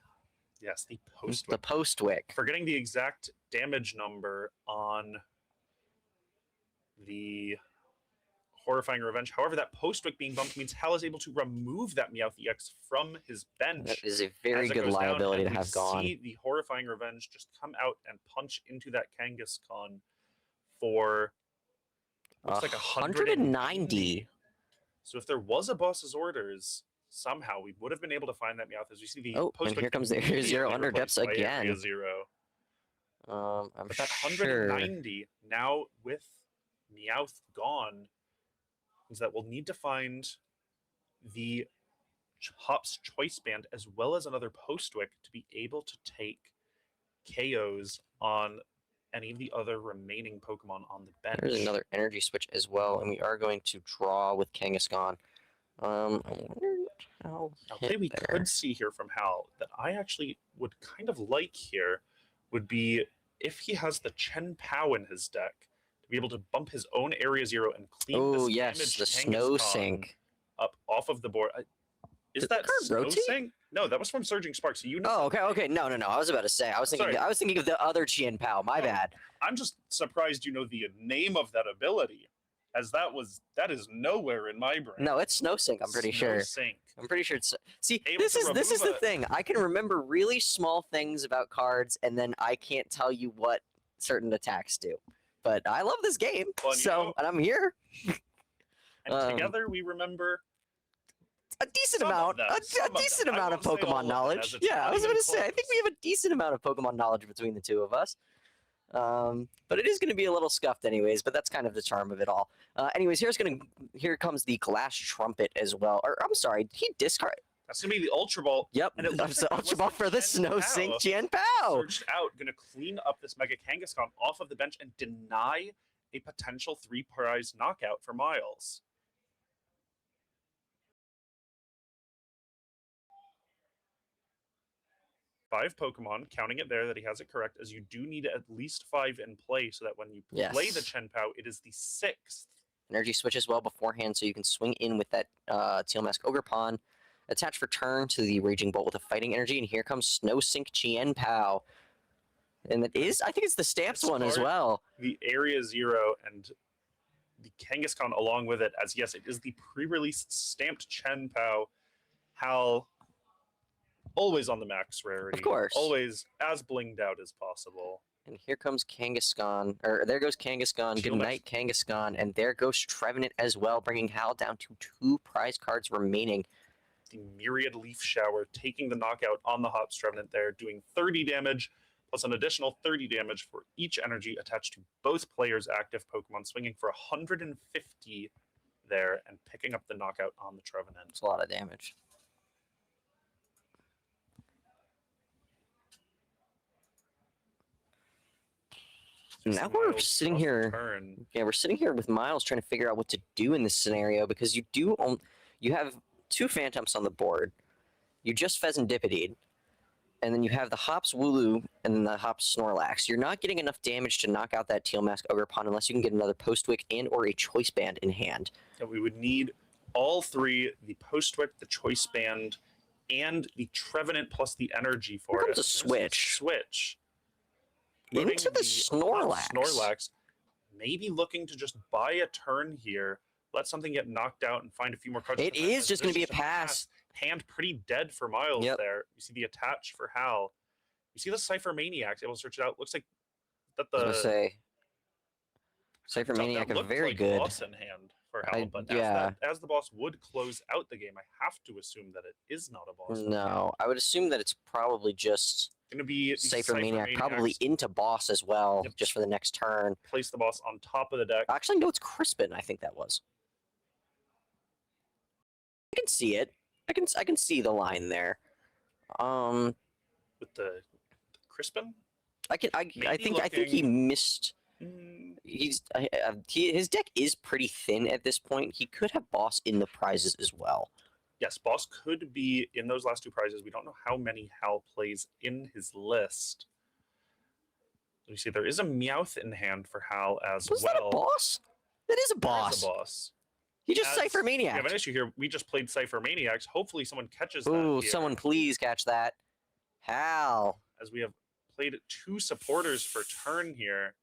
Yes, the post. The Postwick. Forgetting the exact damage number on the horrifying revenge. However, that Postwick being bumped means Hal is able to remove that Meowth EX from his bench. That is a very as it good goes down, liability to and have we gone. See the horrifying revenge just come out and punch into that Kangaskhan for looks like 190. So if there was a boss's orders, somehow we would have been able to find that Meowth as we see the And here comes the Area Zero under depths again. Area Zero. I'm But that sure. 190 now with Meowth gone is that we'll need to find the Hop's Choice Band as well as another Postwick to be able to take KOs on any of the other remaining Pokemon on the bench. There's another energy switch as well, and we are going to draw with Kangaskhan. I wonder how. I'll say we could see here from Hal that I actually would kind of like here would be if he has the Chen Pao in his deck to be able to bump his own Area Zero and clean Oh this yes, damaged the Snow Kangaskhan Sink. up off of the board. Is Did that the card Snow rotate? Sink? No, that was from Surging Spark. So you know. Oh, okay. No. I was about to say. I was thinking. Sorry. I was thinking of the other Chien Pao. My bad. I'm just surprised you know the name of that ability. as that is nowhere in my brain. No, it's Snow Sync, I'm pretty sure. Sync. I'm pretty sure it's... See, Able this to is the remove thing. I can remember really small things about cards, and then I can't tell you what certain attacks do. But I love this game, Well, and I'm here. And together we remember a decent some amount, of them, a decent amount of Pokemon knowledge. Yeah, I was going to say, I think we have a decent amount of Pokemon knowledge between the two of us. But it is going to be a little scuffed anyways, but that's kind of the charm of it all. Anyways, here comes the Glass Trumpet as well. Or, I'm sorry, he discard... That's going to be the Ultra Ball. Yep, and it looks like Ultra Ball for the Snow Sync Qian Pao. Surged out, going to clean up this Mega Kangaskhan off of the bench and deny a potential 3-prize knockout for Miles. Five Pokemon, counting it there that he has it correct, as you do need at least 5 in play so that when you play the Chen Pao, it is the 6th. Energy switch as well beforehand, so you can swing in with that Teal Mask Ogre Pawn. Attach for turn to the Raging Bolt with a Fighting Energy, and here comes Snow Sync Qian Pao. And it is, I think it's the Stamps one as well. The Area 0 and the Kangaskhan along with it, as yes, it is the pre-released stamped Chen Pao. Hal, always on the max rarity. Of course. Always as blinged out as possible. And here comes Kangaskhan, or there goes Kangaskhan. Good night, Kangaskhan. And there goes Trevenant as well, bringing Hal down to 2 prize cards remaining. The Myriad Leaf Shower taking the knockout on the Hops Trevenant there, doing 30 damage, plus an additional 30 damage for each energy attached to both players' active Pokemon, swinging for 150 there and picking up the knockout on the Trevenant. It's a lot of damage. Now we're sitting here. Yeah, we're sitting here with Miles trying to figure out what to do in this scenario, because you have 2 Phantoms on the board. You just Pheasantipede, and then you have the Hops Wooloo and then the Hops Snorlax. You're not getting enough damage to knock out that Teal Mask Ogre Pawn unless you can get another Postwick and or a Choice Band in hand. And we would need all 3, the Postwick, the Choice Band, and the Trevenant plus the energy for Here comes a switch. Into the Snorlax. Snorlax, maybe looking to just buy a turn here, let something get knocked out, and find a few more cards. It is just going to be a pass. Hand pretty dead for Miles there. You see the attach for Hal. You see the Cypher Maniacs able to search it out. Looks like that the... I was going to say, Cypher Maniac are very like good. Boss in hand for Hal, but as the boss would close out the game, I have to assume that it is not a boss. No, I would assume that it's probably just... Going to be Cypher Maniac, probably into boss as well, just for the next turn. Place the boss on top of the deck. Actually, no, it's Crispin, I think that was. I can see it. I can see the line there. With the Crispin? I think he missed. His deck is pretty thin at this point. He could have boss in the prizes as well. Yes, boss could be in those last 2 prizes. We don't know how many Hal plays in his list. You see, there is a Meowth in hand for Hal as well. Was that a boss? That is a boss. That is a boss. He just Cypher Maniac. We have an issue here. We just played Cypher Maniacs. Hopefully someone catches that. Ooh, someone please catch that. Hal. As we have played 2 supporters for turn here.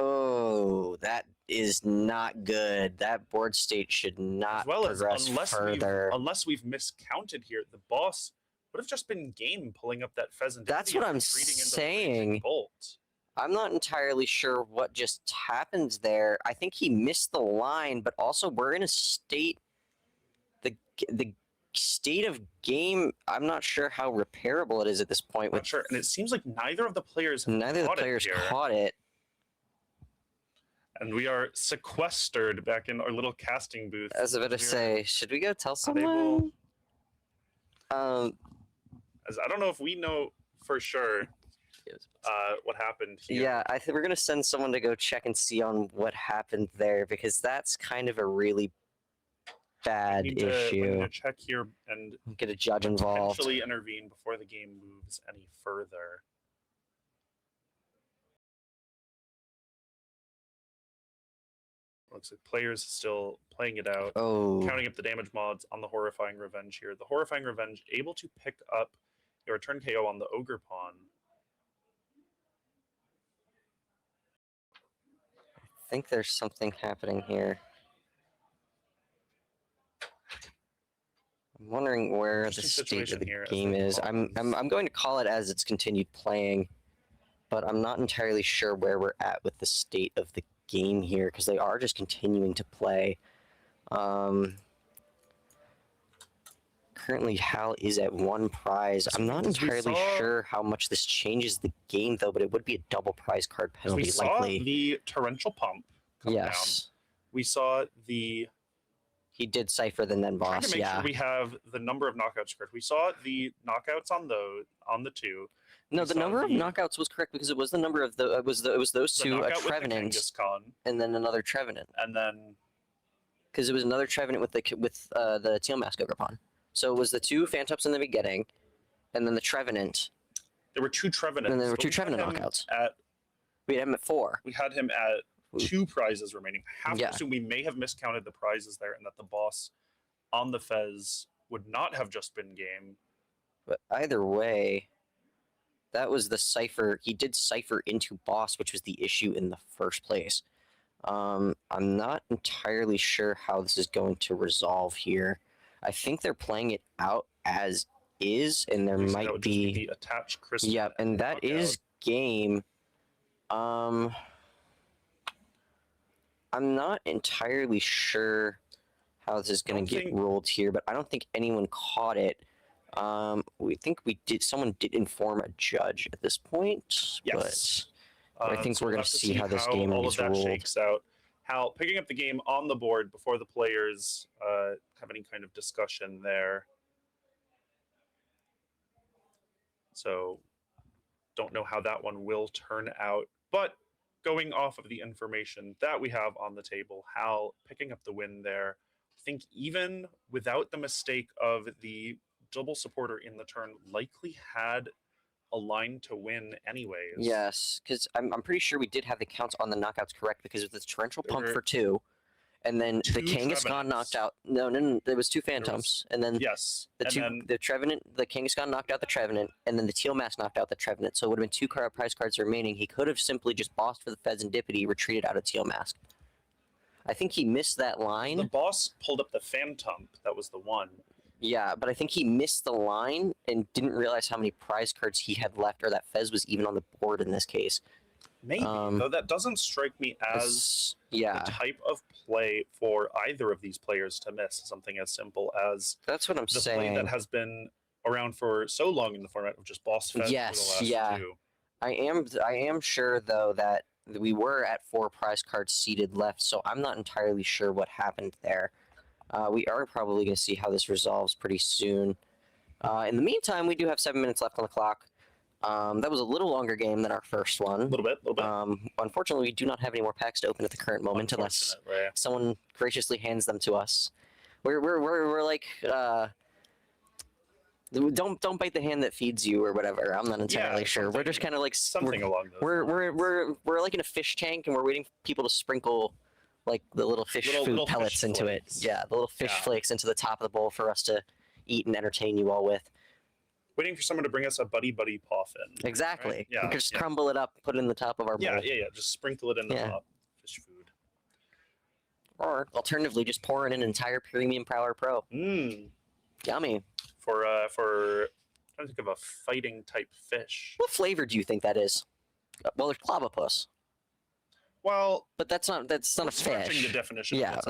Oh, that is not good. That board state should not progress further. Unless we've miscounted here, the boss would have just been game pulling up that pheasant. That's what I'm saying. Bolt. I'm not entirely sure what just happened there. I think he missed the line, but also we're in a state. The state of game, I'm not sure how repairable it is at this point. Not sure, and it seems like neither of the players caught it. And we are sequestered back in our little casting booth. I was about to say, should we go tell someone? As I don't know if we know for sure what happened here. Yeah, I think we're going to send someone to go check and see on what happened there, because that's kind of a really bad issue. We need to check here and get a judge involved. Potentially intervene before the game moves any further. Looks like players still playing it out. Oh. Counting up the damage mods on the Horrifying Revenge here. The Horrifying Revenge able to pick up a return KO on the Ogre Pawn. I think there's something happening here. I'm wondering where the Interesting state of situation the here as game they is. I'm pause. going to call it as it's continued playing, but I'm not entirely sure where we're at with the state of the game here because they are just continuing to play. Currently, Hal is at 1 prize. I'm not Because we entirely saw- sure how much this changes the game, though, but it would be a double prize card Because we penalty, saw likely. the torrential pump come down. Yes. We saw the He did Cypher the then trying to boss, make yeah. sure we have the number of knockouts correct. We saw the knockouts on the two. No, We the saw number of the- knockouts was correct because it was the number of the it was those The two, a knockout with the Trevenant, Kangaskhan, and then another Trevenant. and then Because it was another Trevenant with the Teal Mask Ogrepon. So it was the 2 Phantoms in the beginning, and then the Trevenant. there were 2 Trevenants. And there were but 2 we had Trevenant him knockouts. We had him at 4. had him at 2 prizes remaining. I have Yeah. to assume we may have miscounted the prizes there, and that the boss on the Fez would not have just been game. But either way, that was the Cypher. He did Cypher into boss, which was the issue in the first place. I'm not entirely sure how this is going to resolve here. I think they're playing it out as is, and there So that might would just be. the attached crystal. Yep, and that is game. I'm not entirely sure how this is going to get rolled here, but I don't think anyone caught it. We think we did. Someone did inform a judge at this point. Yes. But I think so we're we'll going have to see how this game all is of that rolled. shakes out. Hal picking up the game on the board before the players have any kind of discussion there. So don't know how that one will turn out. But going off of the information that we have on the table, Hal picking up the win there. I think even without the mistake of the double supporter in the turn, likely had a line to win anyways. Yes, because I'm pretty sure we did have the counts on the knockouts correct because it was the torrential There pump were for 2, and then the 2 Kangaskhan Trevenants. knocked out. No, there was 2 Phantoms, and then Yes. the Trevenant, the Kangaskhan knocked out the Trevenant, and then the Teal Mask knocked out the Trevenant. So it would have been 2 prize cards remaining. He could have simply just bossed for the Fez and Dippity, retreated out of Teal Mask. I think he missed that line. The boss pulled up the Phantom. That was the one. Yeah, but I think he missed the line and didn't realize how many prize cards he had left, or that Fez was even on the board in this case. Maybe, though that doesn't strike me as the type of play for either of these players to miss. Something as simple as that's what I'm the saying. play that has been around for so long in the format of just boss Fez Yes, for the last 2. I am sure though that we were at 4 prize cards seated left, so I'm not entirely sure what happened there. We are probably going to see how this resolves pretty soon. In the meantime, we do have 7 minutes left on the clock. That was a little longer game than our first one. A little bit. Unfortunately, we do not have any more packs to open at the current moment unless someone graciously hands them to us. We're like, don't bite the hand that feeds you or whatever. I'm not entirely sure. We're just kind of like something along those we're like in a fish tank and we're waiting for people to sprinkle like the little food pellets into it. Yeah, the little fish flakes into the top of the bowl for us to eat and entertain you all with. Waiting for someone to bring us a buddy poffin. Exactly. Right? Yeah. We could just crumble it up, put it in the top of our bowl. Yeah. Just sprinkle it in the top. Fish food. Or alternatively, just pour in an entire Premium Prowler Pro. Yummy. For I'm trying to think of a fighting type fish. What flavor do you think that is? Well, there's Clavopus. Well, but that's not a stretching fish. The definition. Yeah,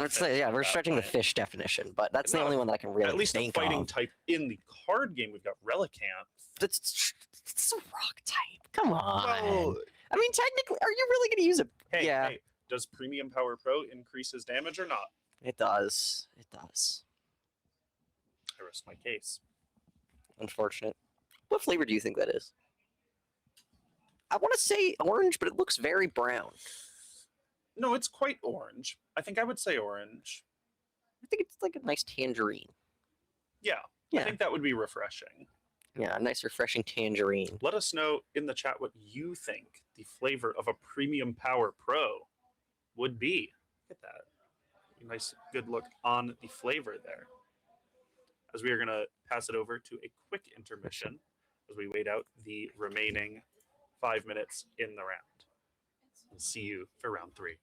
we're stretching the fish definition, but that's the only one that I can really think of. At least think a fighting of. type in the card game. We've got Relicanth. That's a rock type. Come on. Well, I mean, technically, are you really going to use a? Hey, does Premium Power Pro increase his damage or not? It does. It does. I rest my case. Unfortunate. What flavor do you think that is? I want to say orange, but it looks very brown. No, it's quite orange. I think I would say orange. I think it's like a nice tangerine. Yeah. I think that would be refreshing. Yeah, a nice refreshing tangerine. Let us know in the chat what you think the flavor of a Premium Power Pro would be. Look at that. Nice, good look on the flavor there. As we are going to pass it over to a quick intermission as we wait out the remaining 5 minutes in the round. We'll see you for round 3.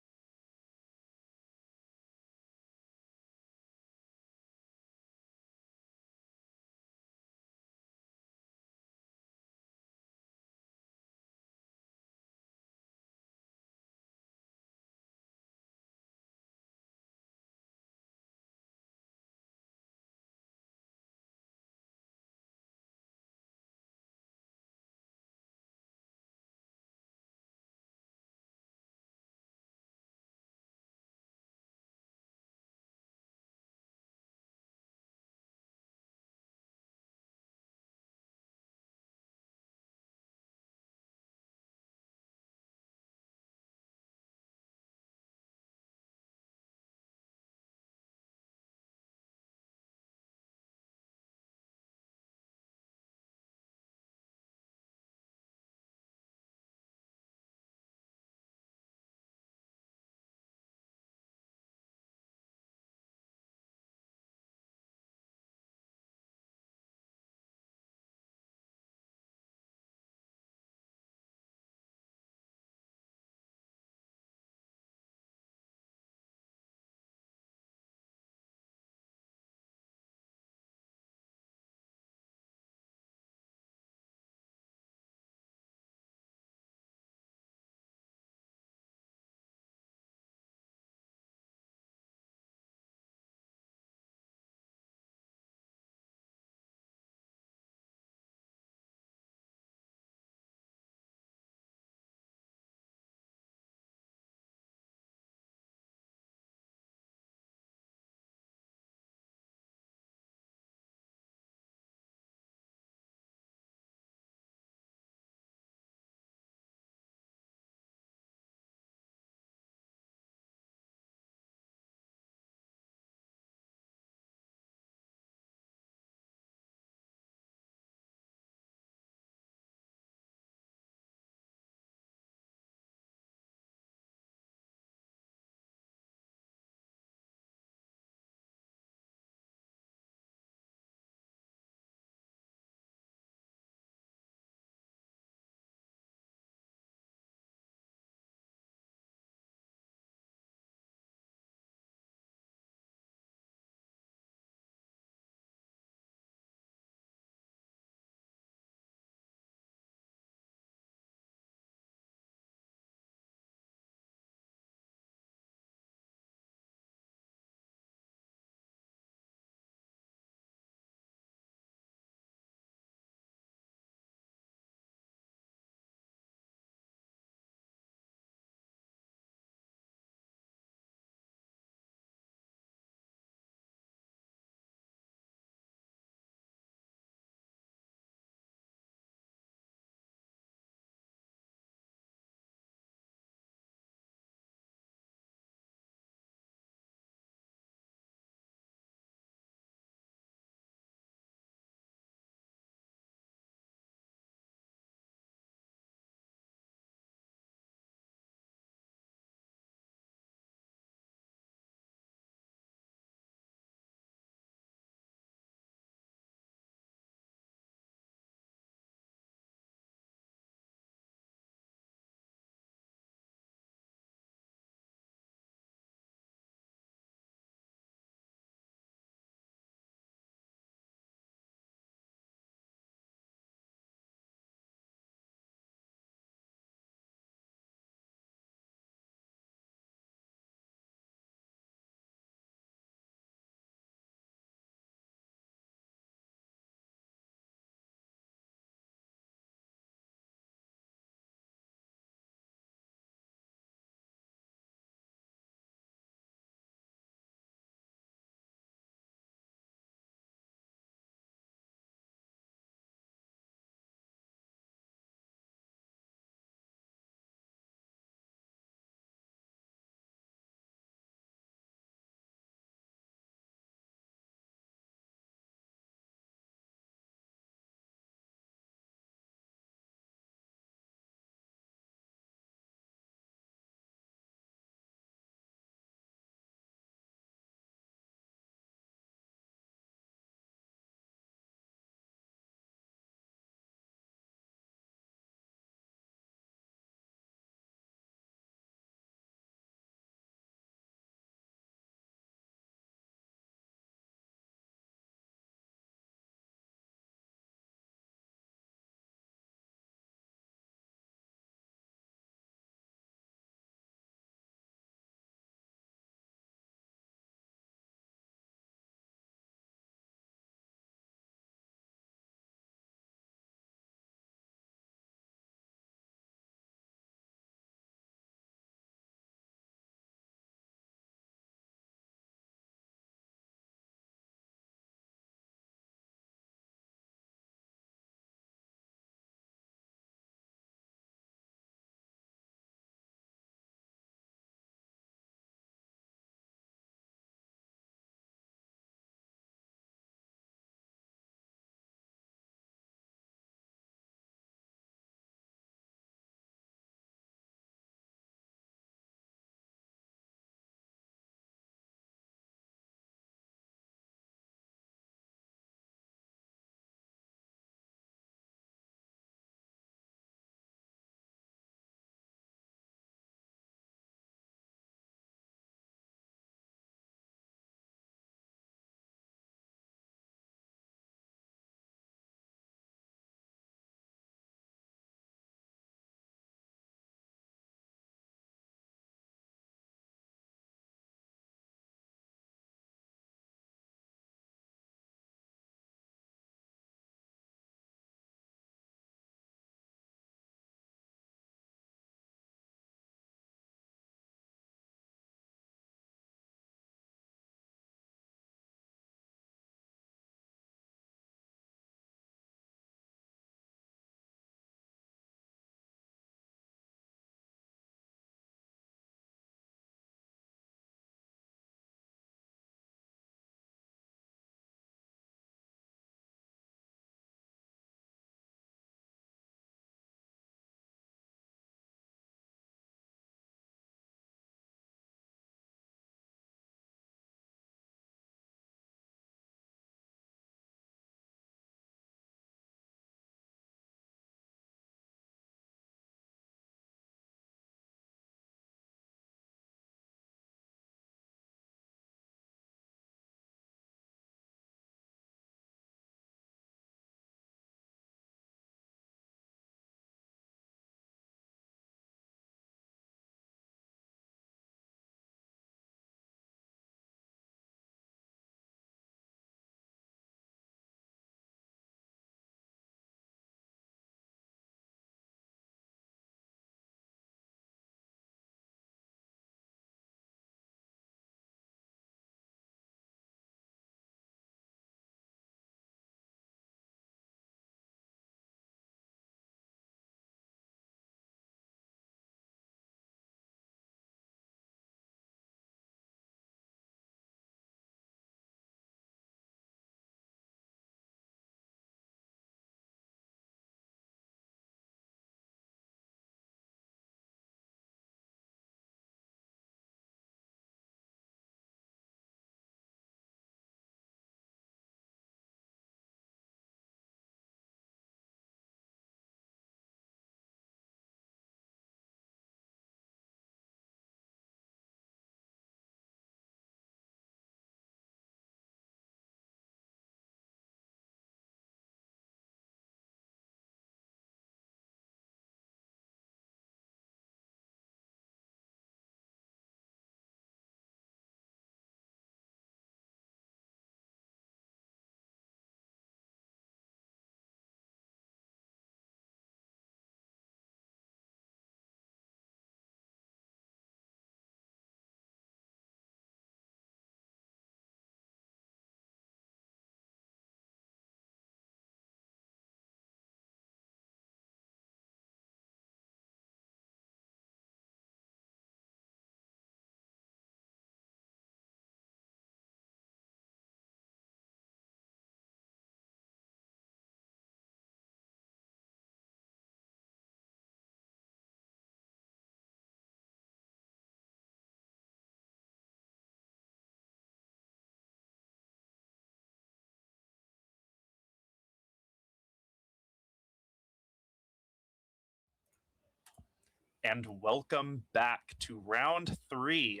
and welcome back to round 3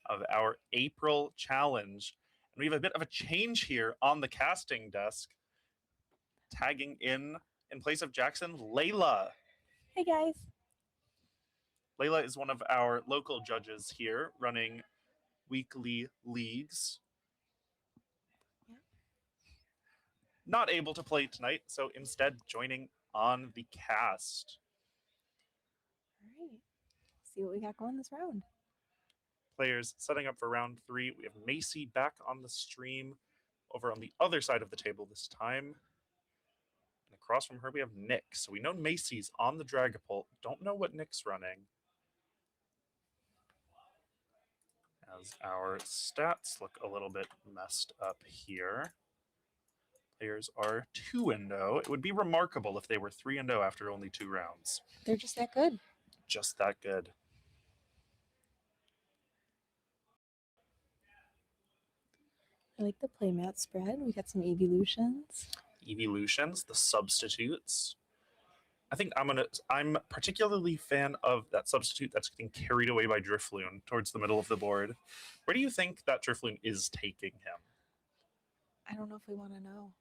of our April challenge. And we have a bit of a change here on the casting desk. Tagging in place of Jackson, Layla. Hey guys. Layla is one of our local judges here running weekly leagues. Yeah. Not able to play tonight, so instead joining on the cast. All right. See what we got going this round. Players setting up for round 3. We have Macy back on the stream over on the other side of the table this time. And across from her, we have Nick. So we know Macy's on the Dragapult. Don't know what Nick's running. As our stats look a little bit messed up here. Players are 2-0. It would be remarkable if they were 3-0 after only 2 rounds. They're just that good. Just that good. I like the playmat spread. We got some evolutions. Evolutions, the substitutes. I think I'm particularly fan of that substitute that's getting carried away by Drifloon towards the middle of the board. Where do you think that Drifloon is taking him? I don't know if we want to know.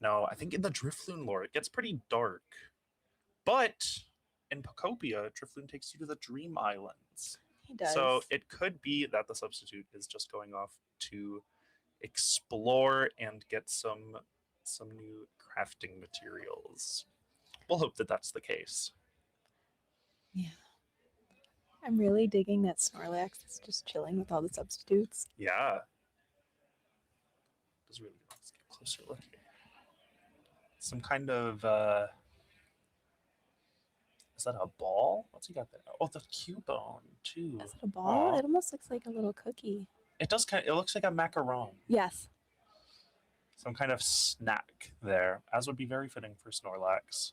No, I think in the Drifloon lore, it gets pretty dark. But in Pocopia, Drifloon takes you to the Dream Islands. He does. So it could be that the substitute is just going off to explore and get some new crafting materials. We'll hope that that's the case. Yeah. I'm really digging that Snorlax that's just chilling with all the substitutes. Yeah. Does really let's get a closer look here. Some kind of is that a ball? What's he got there? Oh, the Cubone too. Is it a ball? Aw. It almost looks like a little cookie. It does it looks like a macaron. Yes. Some kind of snack there, as would be very fitting for Snorlax.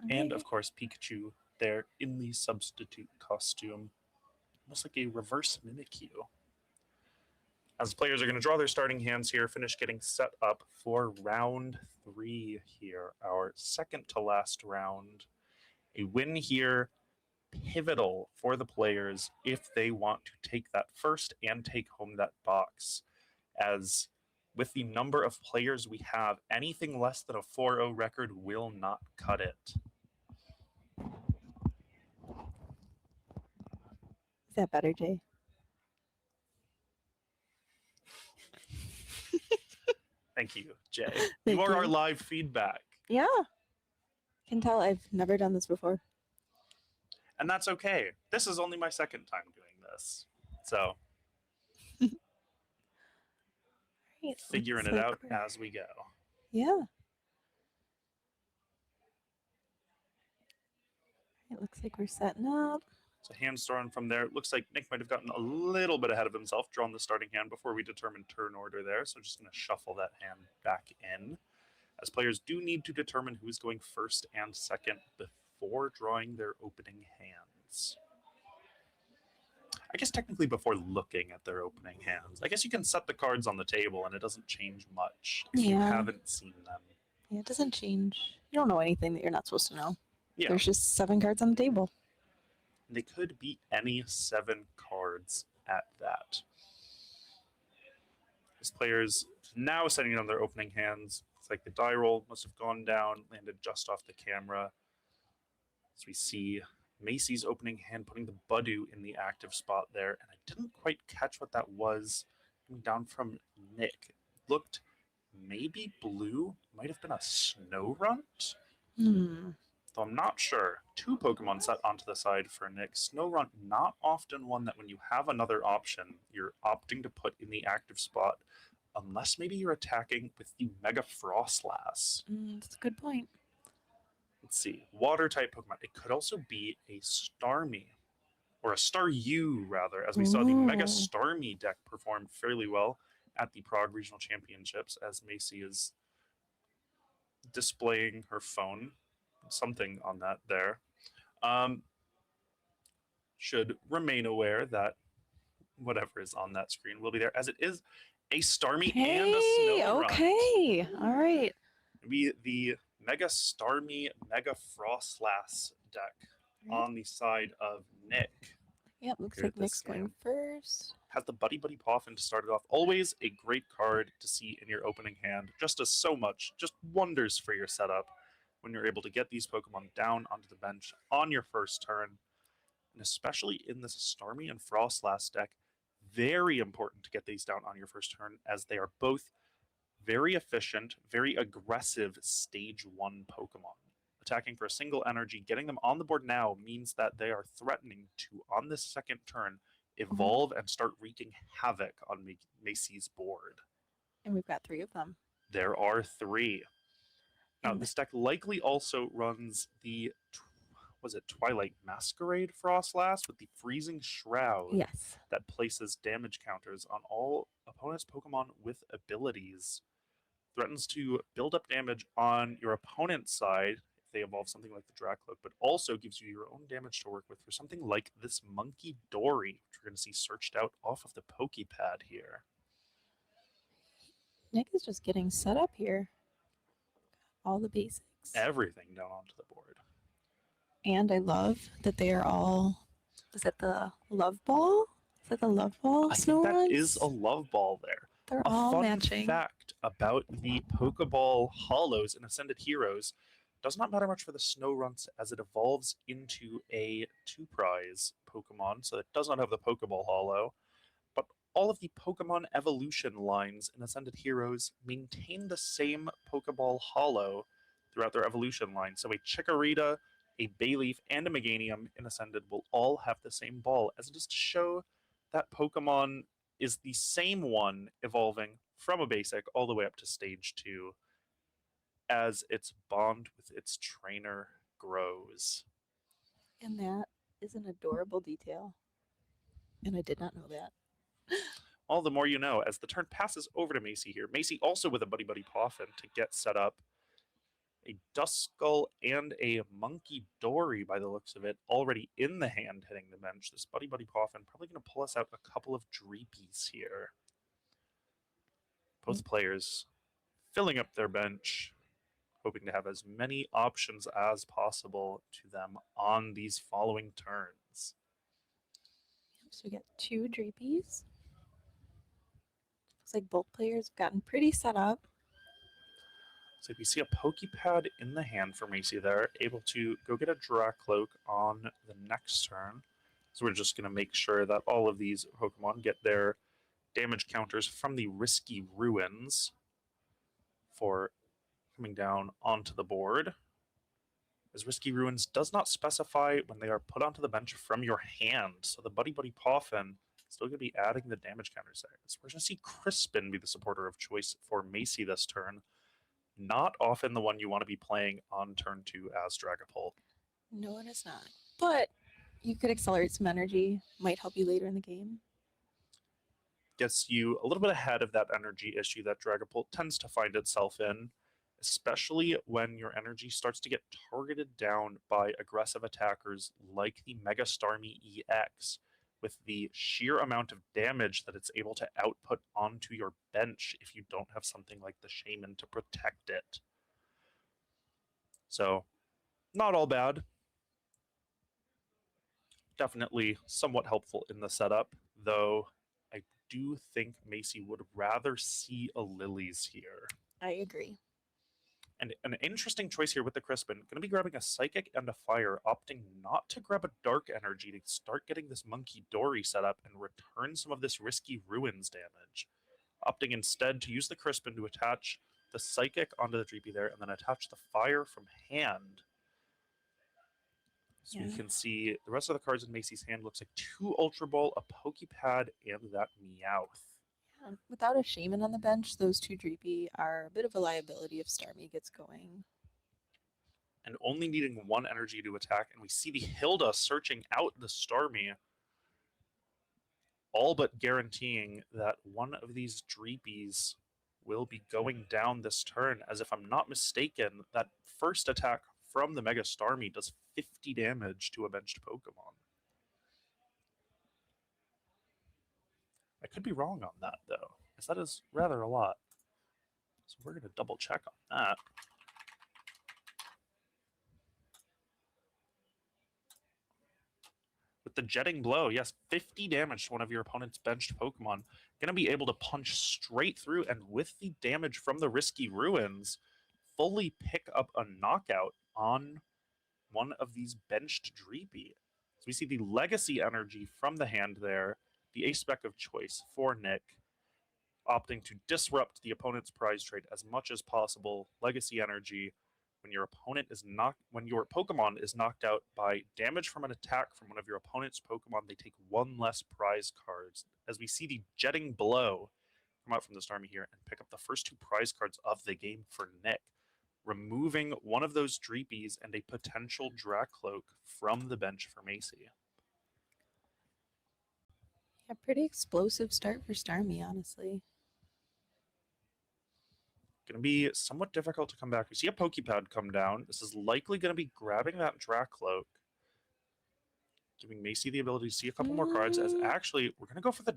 And of course, Pikachu there in the substitute costume. Almost like a reverse Mimikyu. As players are going to draw their starting hands here, finish getting set up for round 3 here, our second to last round. A win here, pivotal for the players if they want to take that first and take home that box. As with the number of players we have, anything less than a 4-0 record will not cut it. Is that better, Jay? Thank you, Jay. Thank you are you. our live feedback. Yeah. Can tell I've never done this before. And that's okay. This is only my second time doing this. So Right, figuring looks it like out we're- as we go. Yeah. It looks like we're setting up. So hand starting from there. It looks like Nick might have gotten a little bit ahead of himself, drawn the starting hand before we determined turn order there. So just going to shuffle that hand back in. As players do need to determine who's going first and second before drawing their opening hands. I guess technically before looking at their opening hands. I guess you can set the cards on the table and it doesn't change much if you Yeah. haven't seen them. Yeah, it doesn't change. You don't know anything that you're not supposed to know. Yeah. There's just 7 cards on the table. They could be any 7 cards at that. As players now setting on their opening hands, it's like the die roll must have gone down, landed just off the camera. As we see Macy's opening hand putting the Budu in the active spot there, and I didn't quite catch what that was coming down from Nick. It looked maybe blue, might have been a Snorunt. Though I'm not sure. 2 Pokemon set onto the side for Nick. Snorunt, not often one that when you have another option, you're opting to put in the active spot, unless maybe you're attacking with the Mega Frostlass. That's a good point. Let's see. Water-type Pokemon. It could also be a Starmie, or a Staryu, rather, as we saw the Mega Ooh. Starmie deck perform fairly well at the Prague Regional Championships, as Macy is displaying her phone. Something on that there. Should remain aware that whatever is on that screen will be there, as it is a Starmie and a Hey, Snorunt. okay. All right. Maybe the Mega Starmie, Mega Frostlass deck Right. on the side of Nick. Yep, looks Here like at this Nick's going game. first. Has the Buddy Buddy Poffin to start it off. Always a great card to see in your opening hand. Just does so much, just wonders for your setup when you're able to get these Pokemon down onto the bench on your first turn. And especially in this Starmie and Frostlass deck, very important to get these down on your first turn, as they are both very efficient, very aggressive stage 1 Pokemon. Attacking for a single energy, getting them on the board now means that they are threatening to, on this second turn, evolve and start wreaking havoc on Macy's board. And we've got 3 of them. There are 3. Now, And this deck likely also runs the, was it Twilight Masquerade Frostlass with the Freezing Shroud yes. that places damage counters on all opponent's Pokemon with abilities. Threatens to build up damage on your opponent's side if they evolve something like the Dracloak, but also gives you your own damage to work with for something like this Monkey Dory, which we're going to see searched out off of the Pokepad here. Nick is just getting set up here. All the basics. Everything down onto the board. And I love that they are all. Is that the love ball? Is that the love ball? I think that Snoruns? is a love ball there. They're A all fun matching. fact about the Pokeball Hollows in Ascended Heroes: does not matter much for the Snorunt as it evolves into a 2-prize Pokemon, so it does not have the Pokeball Hollow. But all of the Pokemon evolution lines in Ascended Heroes maintain the same Pokeball Hollow throughout their evolution line. So a Chikorita, a Bayleaf, and a Meganium in Ascended will all have the same ball, as it is to show that Pokemon is the same one evolving from a basic all the way up to stage 2 as its bond with its trainer grows. And that is an adorable detail. And I did not know that. All the more you know. As the turn passes over to Macy here, Macy also with a Buddy Buddy Poffin to get set up. A Duskull and a Monkey Dory, by the looks of it, already in the hand hitting the bench. This Buddy Buddy Poffin probably going to pull us out a couple of Dreepies here. Both players filling up their bench, hoping to have as many options as possible to them on these following turns. So we got 2 Dreepies. Looks like both players have gotten pretty set up. So we see a Pokepad in the hand for Macy there, able to go get a Dracloak on the next turn. So we're just going to make sure that all of these Pokemon get their damage counters from the Risky Ruins for coming down onto the board. As Risky Ruins does not specify when they are put onto the bench from your hand, so the Buddy Buddy Poffin still going to be adding the damage counters there. So we're going to see Crispin be the supporter of choice for Macy this turn. Not often the one you want to be playing on turn 2 as Dragapult. No, it is not. But you could accelerate some energy. Might help you later in the game. Gets you a little bit ahead of that energy issue that Dragapult tends to find itself in, especially when your energy starts to get targeted down by aggressive attackers like the Mega Starmie EX, with the sheer amount of damage that it's able to output onto your bench if you don't have something like the Shaman to protect it. So, not all bad. Definitely somewhat helpful in the setup, though I do think Macy would rather see a Lilies here. I agree. And an interesting choice here with the Crispin, going to be grabbing a Psychic and a Fire, opting not to grab a Dark Energy to start getting this Monkey Dory set up and return some of this Risky Ruins damage. Opting instead to use the Crispin to attach the Psychic onto the Dreepy there, and then attach the Fire from hand. So you can see the rest of the cards in Macy's hand looks like 2 Ultra Ball, a Pokepad, and that Meowth. Without a Shaman on the bench, those 2 Dreepy are a bit of a liability if Starmie gets going. And only needing 1 energy to attack, and we see the Hilda searching out the Starmie, all but guaranteeing that one of these Dreepies will be going down this turn, as if I'm not mistaken, that first attack from the Mega Starmie does 50 damage to a benched Pokemon. I could be wrong on that, though, because that is rather a lot. So we're going to double check on that. with the Jetting Blow. Yes, 50 damage to one of your opponent's benched Pokemon. Going to be able to punch straight through, and with the damage from the Risky Ruins, fully pick up a knockout on one of these benched Dreepy. So we see the Legacy Energy from the hand there, the Ace-Spec of choice for Nick, opting to disrupt the opponent's prize trade as much as possible. Legacy Energy, when your Pokemon is knocked out by damage from an attack from one of your opponent's Pokemon, they take one less prize cards. As we see the Jetting Blow come out from the Starmie here and pick up the first 2 prize cards of the game for Nick, removing one of those Dreepies and a potential Dracloak from the bench for Macy. Yeah, pretty explosive start for Starmie, honestly. Going to be somewhat difficult to come back. We see a Pokepad come down. This is likely going to be grabbing that Dracloak, giving Macy the ability to see a couple more cards, as actually we're going to go for the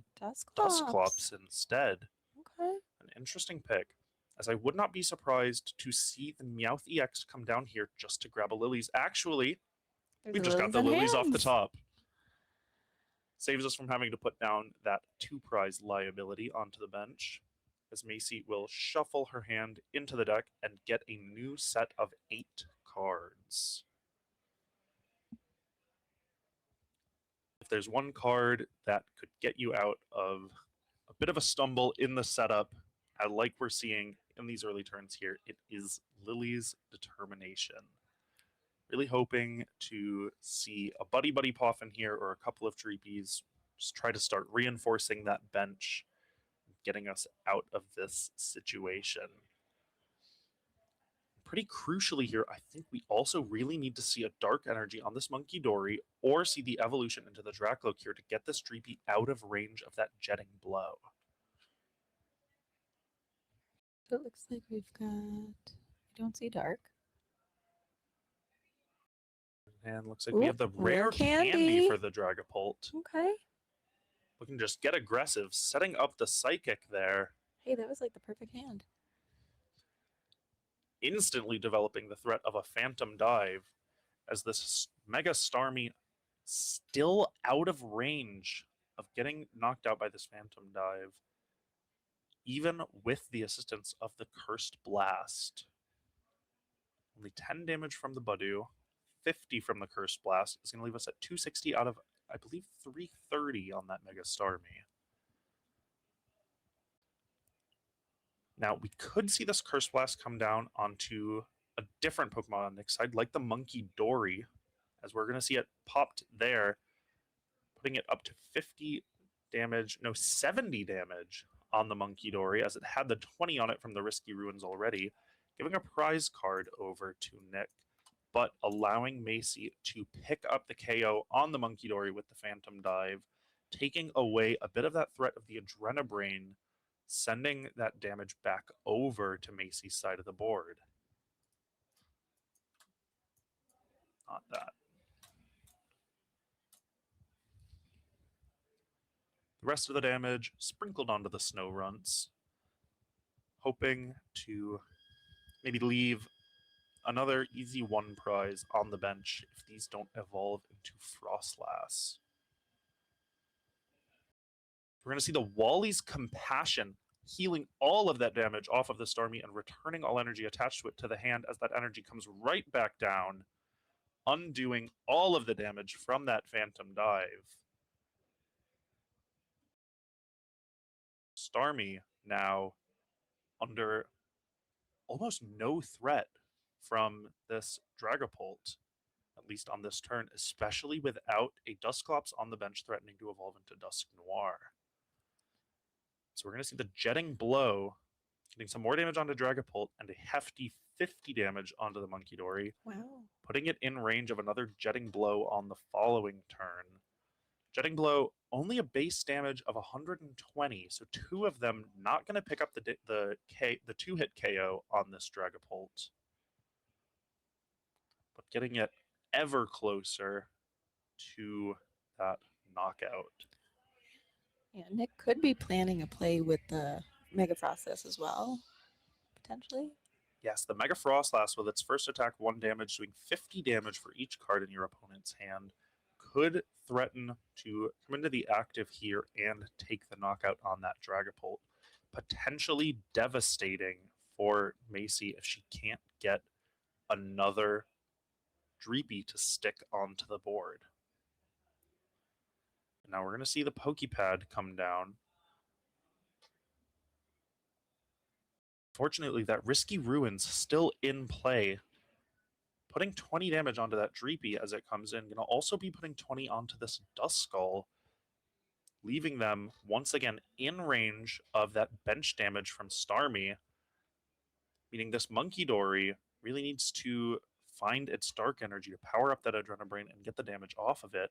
Dusclops instead. Okay. An interesting pick, as I would not be surprised to see the Meowth EX come down here just to grab a Lilies. Actually, we just got the Lilies off the top. Saves us from having to put down that 2 prize liability onto the bench, as Macy will shuffle her hand into the deck and get a new set of 8 cards. If there's one card that could get you out of a bit of a stumble in the setup, like we're seeing in these early turns here, it is Lily's Determination. Really hoping to see a Buddy Poffin here or a couple of Dreepies. Just try to start reinforcing that bench, getting us out of this situation. Pretty crucially here, I think we also really need to see a Dark Energy on this Monkey Dory, or see the evolution into the Dracloak here to get this Dreepy out of range of that Jetting Blow. So it looks like we've got... I don't see Dark. And looks like we have the rare candy for the Dragapult. Okay. Looking to just get aggressive, setting up the Psychic there. Hey, that was like the perfect hand. Instantly developing the threat of a Phantom Dive, as this Mega Starmie still out of range of getting knocked out by this Phantom Dive, even with the assistance of the Cursed Blast. Only 10 damage from the Budew, 50 from the Cursed Blast is going to leave us at 260 out of, I believe, 330 on that Mega Starmie. Now, we could see this Cursed Blast come down onto a different Pokemon on Nick's side, like the Monkey Dory, as we're going to see it popped there, putting it up to 50 damage, no, 70 damage on the Monkey Dory, as it had the 20 on it from the Risky Ruins already, giving a prize card over to Nick, but allowing Macy to pick up the KO on the Monkey Dory with the Phantom Dive, taking away a bit of that threat of the Adrenabrain, sending that damage back over to Macy's side of the board. Not that. The rest of the damage sprinkled onto the Snow Runts, hoping to maybe leave another easy 1 prize on the bench if these don't evolve into Frostlass. We're going to see the Wally's Compassion healing all of that damage off of the Starmie and returning all energy attached to it to the hand, as that energy comes right back down, undoing all of the damage from that Phantom Dive. Starmie now under almost no threat from this Dragapult, at least on this turn, especially without a Dusclops on the bench threatening to evolve into Dusk Noir. So we're going to see the Jetting Blow getting some more damage onto Dragapult and a hefty 50 damage onto the Monkey Dory. Wow. Putting it in range of another Jetting Blow on the following turn. Jetting Blow, only a base damage of 120, so 2 of them not going to pick up the 2-hit KO on this Dragapult, but getting it ever closer to that knockout. Yeah, Nick could be planning a play with the Mega Frostlass as well, potentially. Yes, the Mega Frostlass with its first attack 1 damage, doing 50 damage for each card in your opponent's hand, could threaten to come into the active here and take the knockout on that Dragapult. Potentially devastating for Macy if she can't get another Dreepy to stick onto the board. Now we're going to see the Pokepad come down. Fortunately, that Risky Ruin's still in play. Putting 20 damage onto that Dreepy as it comes in. Going to also be putting 20 onto this Duskull, leaving them once again in range of that bench damage from Starmie, meaning this Monkey Dory really needs to find its dark energy to power up that Adrenabrain and get the damage off of it.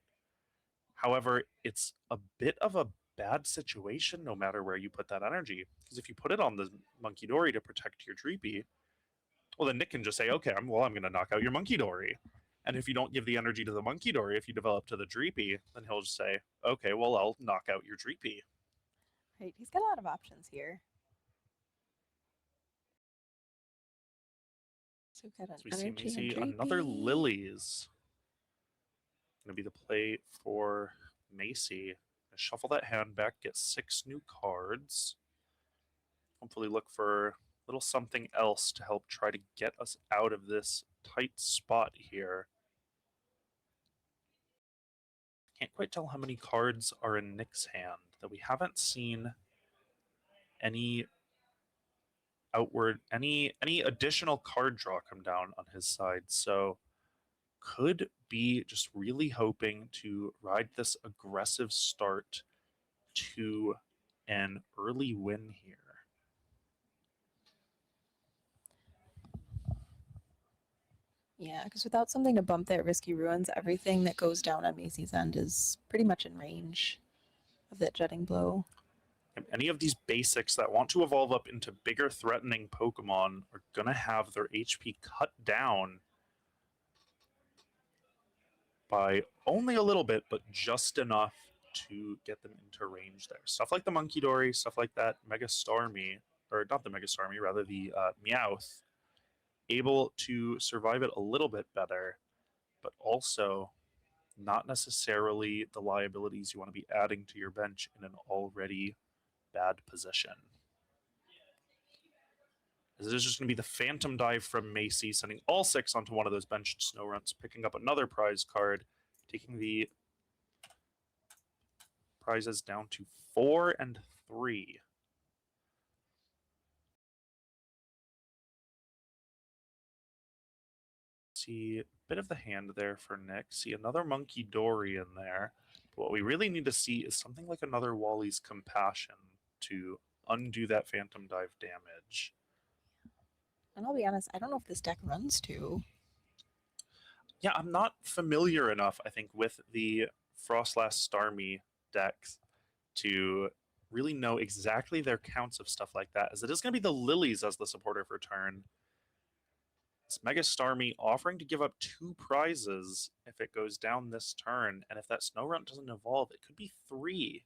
However, it's a bit of a bad situation no matter where you put that energy, because if you put it on the Monkey Dory to protect your Dreepy, well, then Nick can just say, okay, I'm going to knock out your Monkey Dory. And if you don't give the energy to the Monkey Dory, if you develop to the Dreepy, then he'll just say, okay, well, I'll knock out your Dreepy. Right, he's got a lot of options here. So we've got an So we see energy Macy, and another Dreepy. Lilies. Going to be the play for Macy. Shuffle that hand back, get 6 new cards. Hopefully look for a little something else to help try to get us out of this tight spot here. Can't quite tell how many cards are in Nick's hand, that we haven't seen any additional card draw come down on his side. So could be just really hoping to ride this aggressive start to an early win here. Yeah, because without something to bump that Risky Ruins, everything that goes down on Macy's end is pretty much in range of that Jetting Blow. And any of these basics that want to evolve up into bigger threatening Pokemon are going to have their HP cut down by only a little bit, but just enough to get them into range there. Stuff like the Monkey Dory, stuff like that Mega Starmie, or not the Mega Starmie, rather the Meowth, able to survive it a little bit better, but also not necessarily the liabilities you want to be adding to your bench in an already bad position. As it is just going to be the Phantom Dive from Macy, sending all 6 onto one of those benched snow runs, picking up another prize card, taking the prizes down to 4 and 3. See a bit of the hand there for Nick. See another Monkey Dory in there. But what we really need to see is something like another Wally's Compassion to undo that Phantom Dive damage. And I'll be honest, I don't know if this deck runs to. Yeah, I'm not familiar enough, I think, with the Frostlass Starmie decks to really know exactly their counts of stuff like that, as it is going to be the Lilies as the supporter for turn. It's Mega Starmie offering to give up 2 prizes if it goes down this turn, and if that Snow Run doesn't evolve, it could be 3.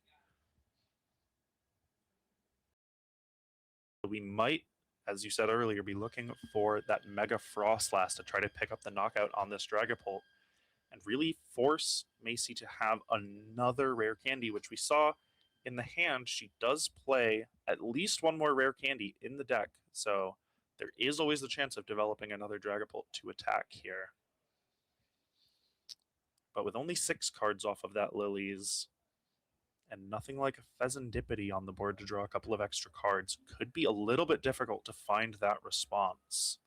We might, as you said earlier, be looking for that Mega Frostlass to try to pick up the knockout on this Dragapult and really force Macy to have another rare candy, which we saw in the hand. She does play at least one more rare candy in the deck, so there is always the chance of developing another Dragapult to attack here. But with only 6 cards off of that Lilies, and nothing like a Pheasantipity on the board to draw a couple of extra cards, could be a little bit difficult to find that response.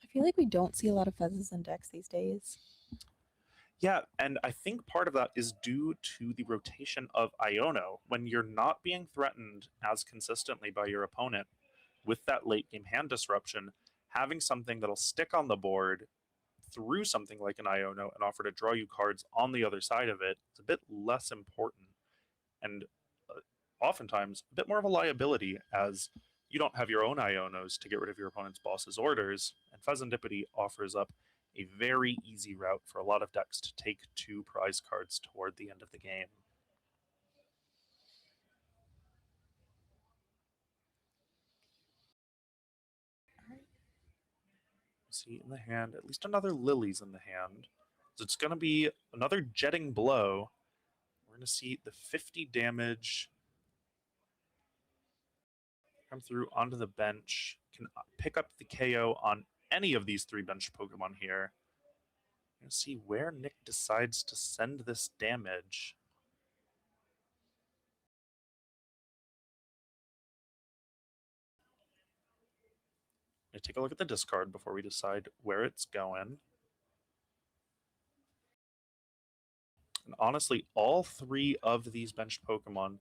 I feel like we don't see a lot of Fezzes in decks these days. Yeah, and I think part of that is due to the rotation of Iono. When you're not being threatened as consistently by your opponent with that late game hand disruption, having something that'll stick on the board through something like an Iono and offer to draw you cards on the other side of it is a bit less important, and oftentimes a bit more of a liability, as you don't have your own Ionos to get rid of your opponent's boss's orders, and Pheasantipity offers up a very easy route for a lot of decks to take 2 prize cards toward the end of the game. see in the hand, at least another Lily's in the hand. So it's going to be another jetting blow. We're going to see the 50 damage come through onto the bench. Can pick up the KO on any of these 3 bench Pokemon here. We're going to see where Nick decides to send this damage. Take a look at the discard before we decide where it's going. And honestly, all 3 of these benched Pokemon,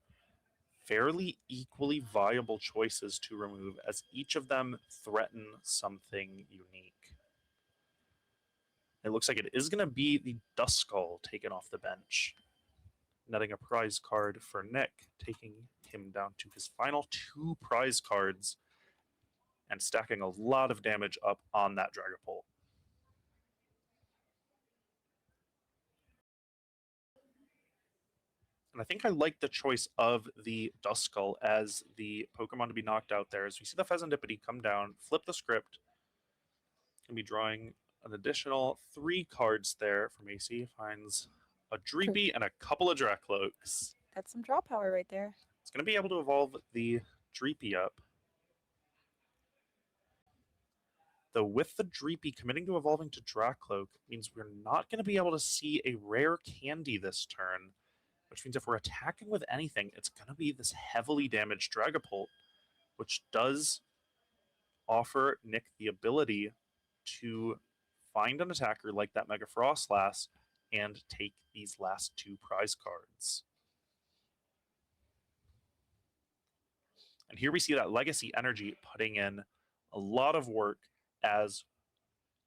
fairly equally viable choices to remove, as each of them threaten something unique. It looks like it is going to be the Duskull taken off the bench, netting a prize card for Nick, taking him down to his final 2 prize cards and stacking a lot of damage up on that Dragapult. And I think I like the choice of the Duskull as the Pokemon to be knocked out there. As we see the Pheasantipity come down, flip the script, and be drawing an additional 3 cards there from AC. Finds a Dreepy and a couple of Dracloaks. That's some draw power right there. It's going to be able to evolve the Dreepy up. Though with the Dreepy committing to evolving to Dracloak means we're not going to be able to see a rare candy this turn, which means if we're attacking with anything, it's going to be this heavily damaged Dragapult, which does offer Nick the ability to find an attacker like that Mega Frostlass and take these last 2 prize cards. And here we see that Legacy Energy putting in a lot of work, as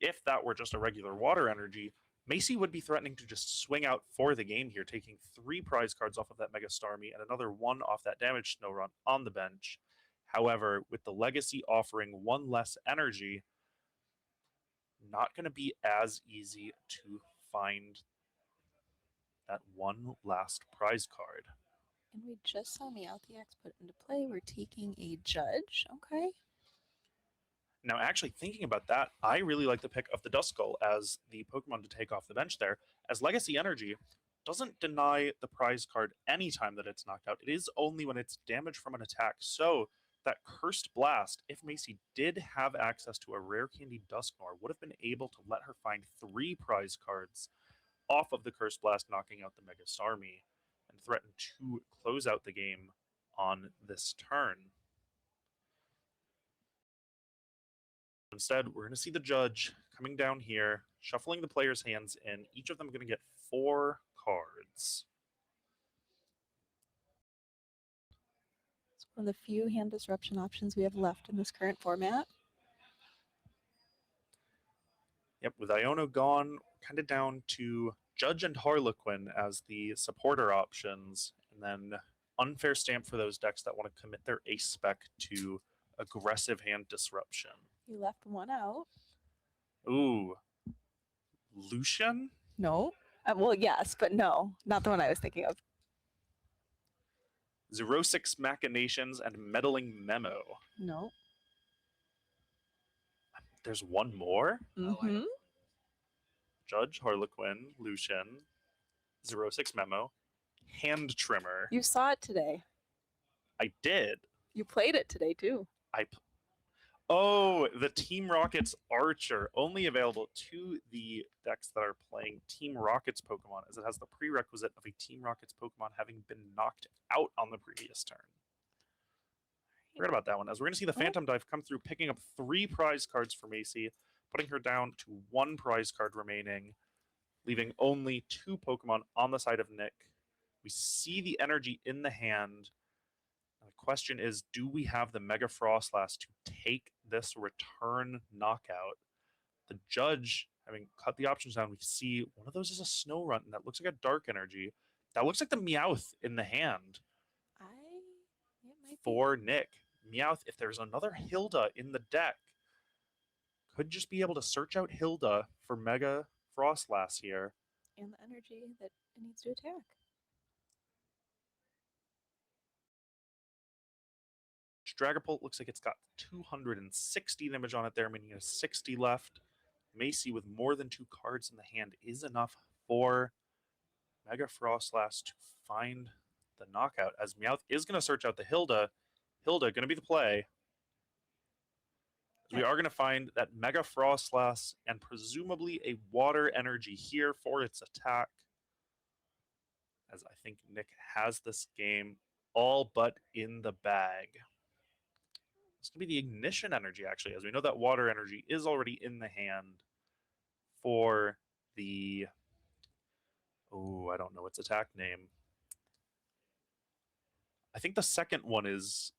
if that were just a regular Water Energy, Macy would be threatening to just swing out for the game here, taking 3 prize cards off of that Mega Starmie and another 1 off that Damage Snorunt on the bench. However, with the Legacy offering 1 less energy, not going to be as easy to find that 1 last prize card. And we just saw Meowth put into play. We're taking a Judge. Okay. Now, actually thinking about that, I really like the pick of the Duskull as the Pokemon to take off the bench there, as Legacy Energy doesn't deny the prize card anytime that it's knocked out. It is only when it's damaged from an attack. So that Cursed Blast, if Macy did have access to a Rare Candy Dusknoir, would have been able to let her find 3 prize cards off of the Cursed Blast, knocking out the Mega Starmie, and threaten to close out the game on this turn. Instead, we're going to see the Judge coming down here, shuffling the players' hands in. Each of them going to get 4 cards. It's one of the few hand disruption options we have left in this current format. Yep, with Iono gone, kind of down to Judge and Harlequin as the supporter options, and then Unfair Stamp for those decks that want to commit their ace spec to aggressive hand disruption. You left 1 out. Ooh. Lucian? No. Well, yes, but no. Not the one I was thinking of. 06 Machinations and Meddling Memo. No. There's 1 more? Mm-hmm. Judge, Harlequin, Lucian, 06 Memo, Hand Trimmer. You saw it today. I did. You played it today, too. Oh, the Team Rockets Archer, only available to the decks that are playing Team Rockets Pokemon, as it has the prerequisite of a Team Rockets Pokemon having been knocked out on the previous turn. Forget about that one, as we're going to see the Phantom Dive come through, picking up 3 prize cards for Macy, putting her down to 1 prize card remaining, leaving only 2 Pokemon on the side of Nick. We see the energy in the hand. The question is, do we have the Mega Frostlass to take this return knockout? The Judge, having cut the options down, we see one of those is a Snorunt, and that looks like a Dark Energy. That looks like the Meowth in the hand for Nick. Meowth, if there's another Hilda in the deck, could just be able to search out Hilda for Mega Frostlass here. And the energy that it needs to attack. Dragapult looks like it's got 260 damage on it there, meaning it has 60 left. Macy with more than 2 cards in the hand is enough for Mega Frostlass to find the knockout, as Meowth is going to search out the Hilda. Hilda going to be the play. We are going to find that Mega Frostlass and presumably a Water Energy here for its attack, as I think Nick has this game all but in the bag. It's going to be the Ignition Energy, actually, as we know that Water Energy is already in the hand for the... Oh, I don't know its attack name. I think the second one is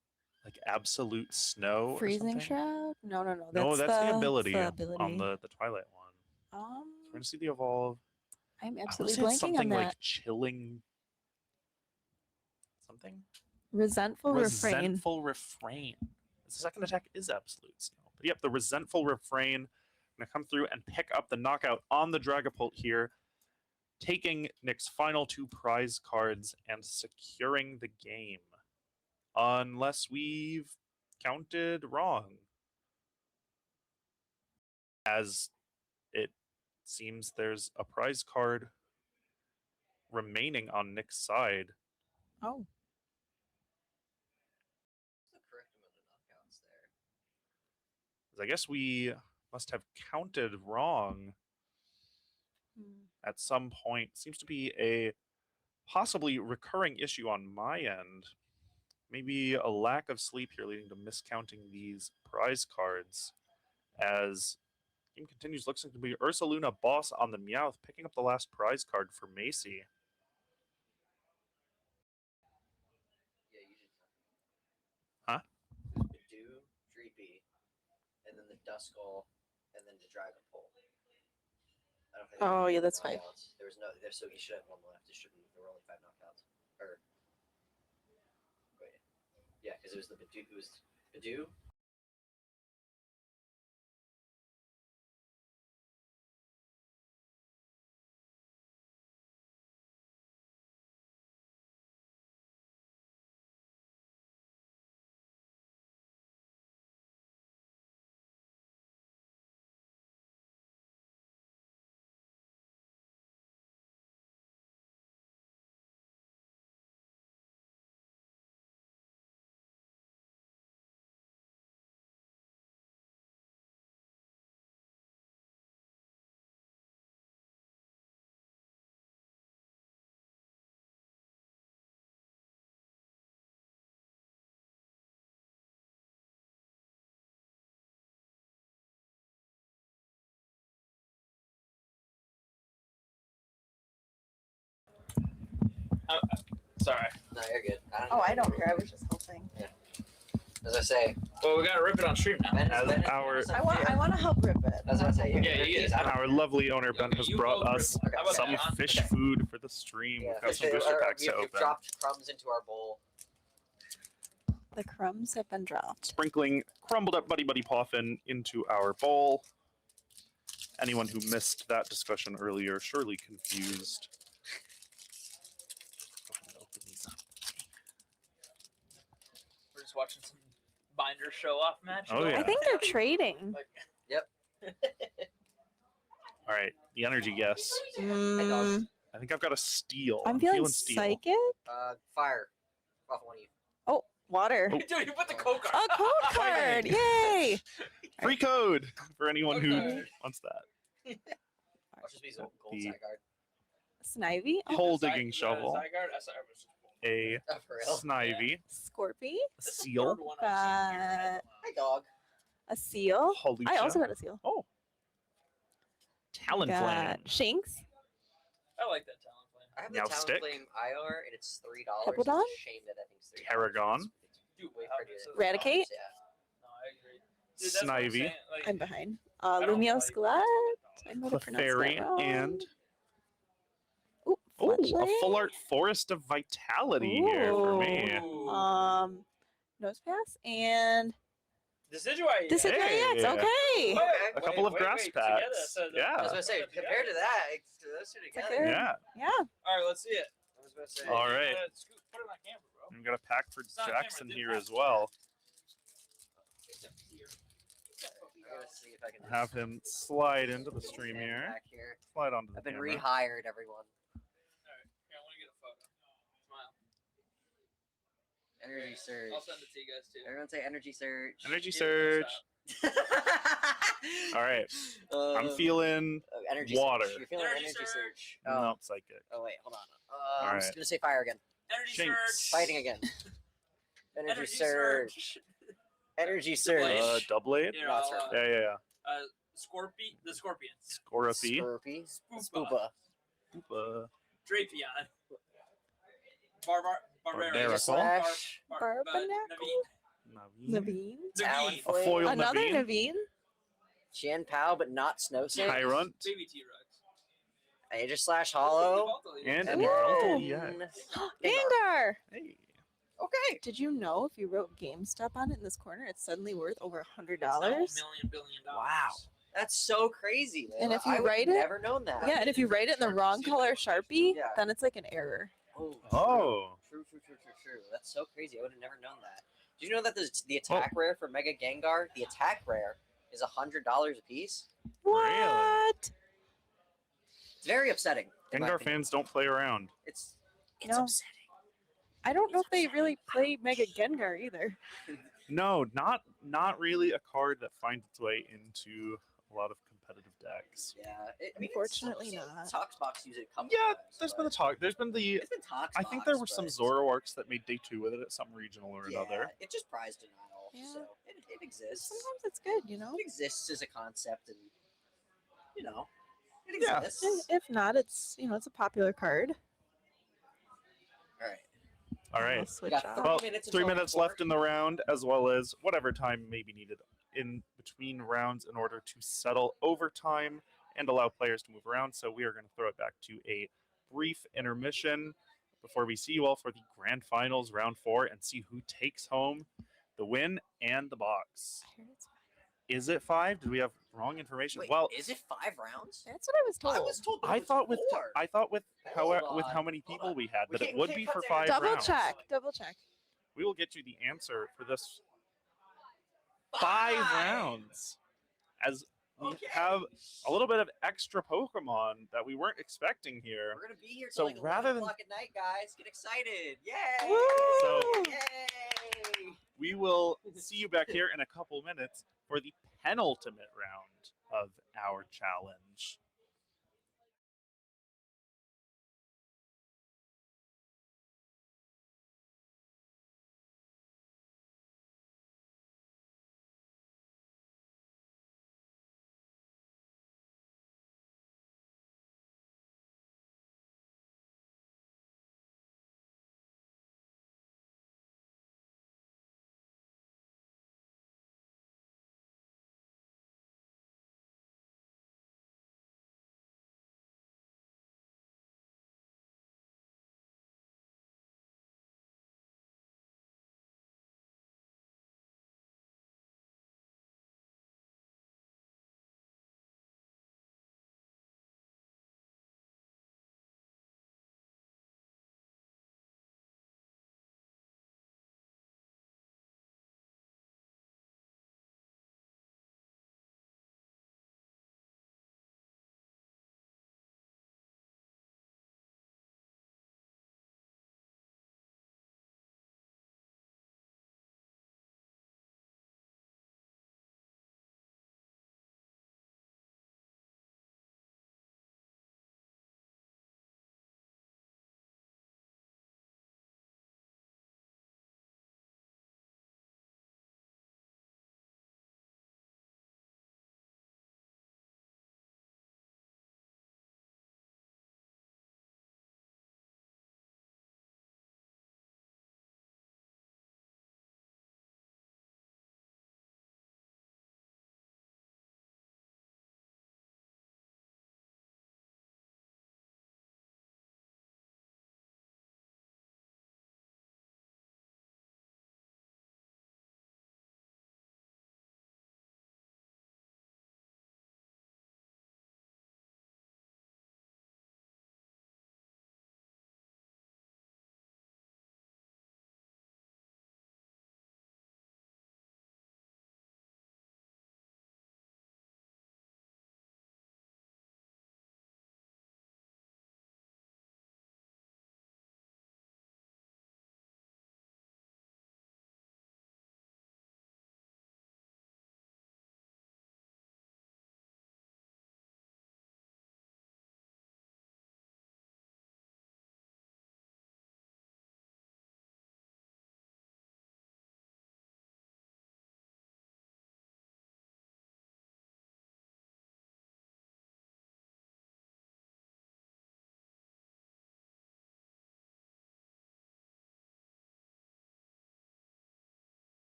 like Absolute Snow. Freezing or Shroud? No. No, that's the ability, the ability. on the Twilight one. We're going to see the evolve. I'm I wanna absolutely say it's blanking something on like that. chilling. Something? Resentful Refrain. Resentful Refrain. The second attack is Absolute Snow. But yep, the Resentful Refrain going to come through and pick up the knockout on the Dragapult here, taking Nick's final 2 prize cards and securing the game. Unless we've counted wrong. As it seems there's a prize card remaining on Nick's side. Oh. The correct amount of knockouts there. 'Cause I guess we must have counted wrong at some point. Seems to be a possibly recurring issue on my end. Maybe a lack of sleep here leading to miscounting these prize cards. As game continues, looks like to be Ursaluna Boss on the Meowth, picking up the last prize card for Macy. Yeah, you should. Huh? Bidoo, Dreepy, and then the Duskull, and then the Dragapult. I don't think Oh, yeah, that's fine. fine. There was no there, so he should have 1 left. It shouldn't. There were only 5 knockouts. Or wait, yeah, because it was the Bidoo. It was Bidoo. Sorry. No, you're good. I don't care. I was just hoping. As I say, Well, we gotta rip it on stream now. As I want to help rip it. That's what I say. Yeah, you get it. Our lovely owner Ben has You brought both us rip it. How about some that? fish food for the stream. Yeah, We've got some fish- booster packs we to have open. dropped crumbs into our bowl. The crumbs have been dropped. Sprinkling crumbled up Buddy Buddy Poffin into our bowl. Anyone who missed that discussion earlier, surely confused. Go ahead and open these up. We're just watching some binder show off match. Oh, yeah. I think they're trading. Like, All right, the energy guess. Mm, I think I've got a steal. I'm feeling steel. psychic. Fire. Off one of you. Oh, water. Oh. dude, you put the code card. A code card! Yay! Free code for anyone who Okay. wants that. Watch this be gold The- side guard. Snivy. Oh, Hole digging shovel. Zygarde, SR was A Oh, for real. Snivy. Scorpy. A seal. Hi, dog. A seal. Holy I also got a seal. Oh. Talonflame. Got Shinx. I like that Talonflame. I have the Now stick. Talonflame IR, and it's $3. Hippowdon? It's a shame that I think it's $3. Tarragon. Dude, Way how prettier is than it? Eradicate? Yeah. No, I agree. Dude, that's what I'm Snivy. saying, like, I'm behind. I don't know Lumio how you Skelet. pronounce I might have pronounced Clefairy that wrong. and Ooh, oh, a Fletchling. full art Forest of Vitality here for me. it. Ooh. Ooh. Nose pass and Decidueye. Decidueye Hey. X. Okay. A couple of grass together, packs. so the- I was Yeah. gonna say, compared to that, those two together. Okay. Yeah. Yeah. All right, let's see it. I was gonna say. All right. Put it on camera, bro. We've got a pack for It's not on camera, Jackson dude. here as well. gonna see if I can have him slide into the stream stand here. back here. Slide onto the I've been camera. rehired, everyone. Alright, here, I want to get a photo. Smile. Energy surge. I'll send it to you guys too. Everyone say energy surge. Energy Yeah, surge. stop. All right. I'm feeling energy water. Surge. You're feeling Energy energy surge. surge. no psychic. Oh wait, hold on. I'm just right. gonna say fire again. Energy Jinx. surge. Fighting again. Energy, Energy surge. surge. Energy surge. Blade. Double eight? Here, No, it's I'll, Yeah, yeah, yeah. The Scorpions. Scorapy. Scurpy. Spoopa. Spoopa. Drapion. Barbarian. Miracle. Slash. Naveen. Naveen. Talon Naveen. A foil Another Naveen. Naveen. Qian Pao, but not Snow Six. Tyrunt. Baby T-Rex. Aegis slash Hollow. And Ooh. Emerald Then- EX. Gengar. Hey. Okay. Did you know if you wrote GameStop on it in this corner, it's suddenly worth over $100? $100 billion. Wow. That's so crazy, man. And if you I would write it- never known that. Yeah, and if you write it in the wrong color Sharpie, Yeah. then it's like an error. Oh. Oh. True. That's so crazy. I would have never known that. Did you know that the attack rare for Mega Gengar, the attack rare, is $100 a piece? What? It's very upsetting. in my Gengar opinion. fans don't play around. It's No. upsetting. I don't know if they really play Mega Gengar either. No, not really a card that finds its way into a lot of competitive decks. Yeah. Unfortunately not. Toxbox use it a couple Yeah, times, there's but been the talk. There's been the. It's been Toxbox. I think there were some but- Zoroarks that made day 2 with it at some regional or Yeah, another. it's just prize denial. Yeah. So it exists. Sometimes it's good, you know? It exists as a concept, and it Yeah. exists. If not, it's it's a popular card. All right. All I'll right. switch Got off. 30 Well, minutes 3 until minutes report. left in the round, as well as whatever time may be needed in between rounds in order to settle overtime and allow players to move around. So we are going to throw it back to a brief intermission before we see you all for the grand finals, round 4, and see who takes home the win and the box. I heard it's- Is it 5? Did we have wrong information? Wait, Well, is it 5 rounds? That's what I was told. I was told. That I it was thought with 4. with how many Hold people on. we had We that it can't- would we be can't for cut 5 that. Double rounds. check. Double check. We will get you the answer for this 5 rounds, as we Okay. have a little bit of extra Pokemon that we weren't expecting here. We're gonna be here So till like rather 11 than- o'clock at night, guys. Get excited! Yay! Woo! Yay! We will see you back here in a couple minutes for the penultimate round of our challenge.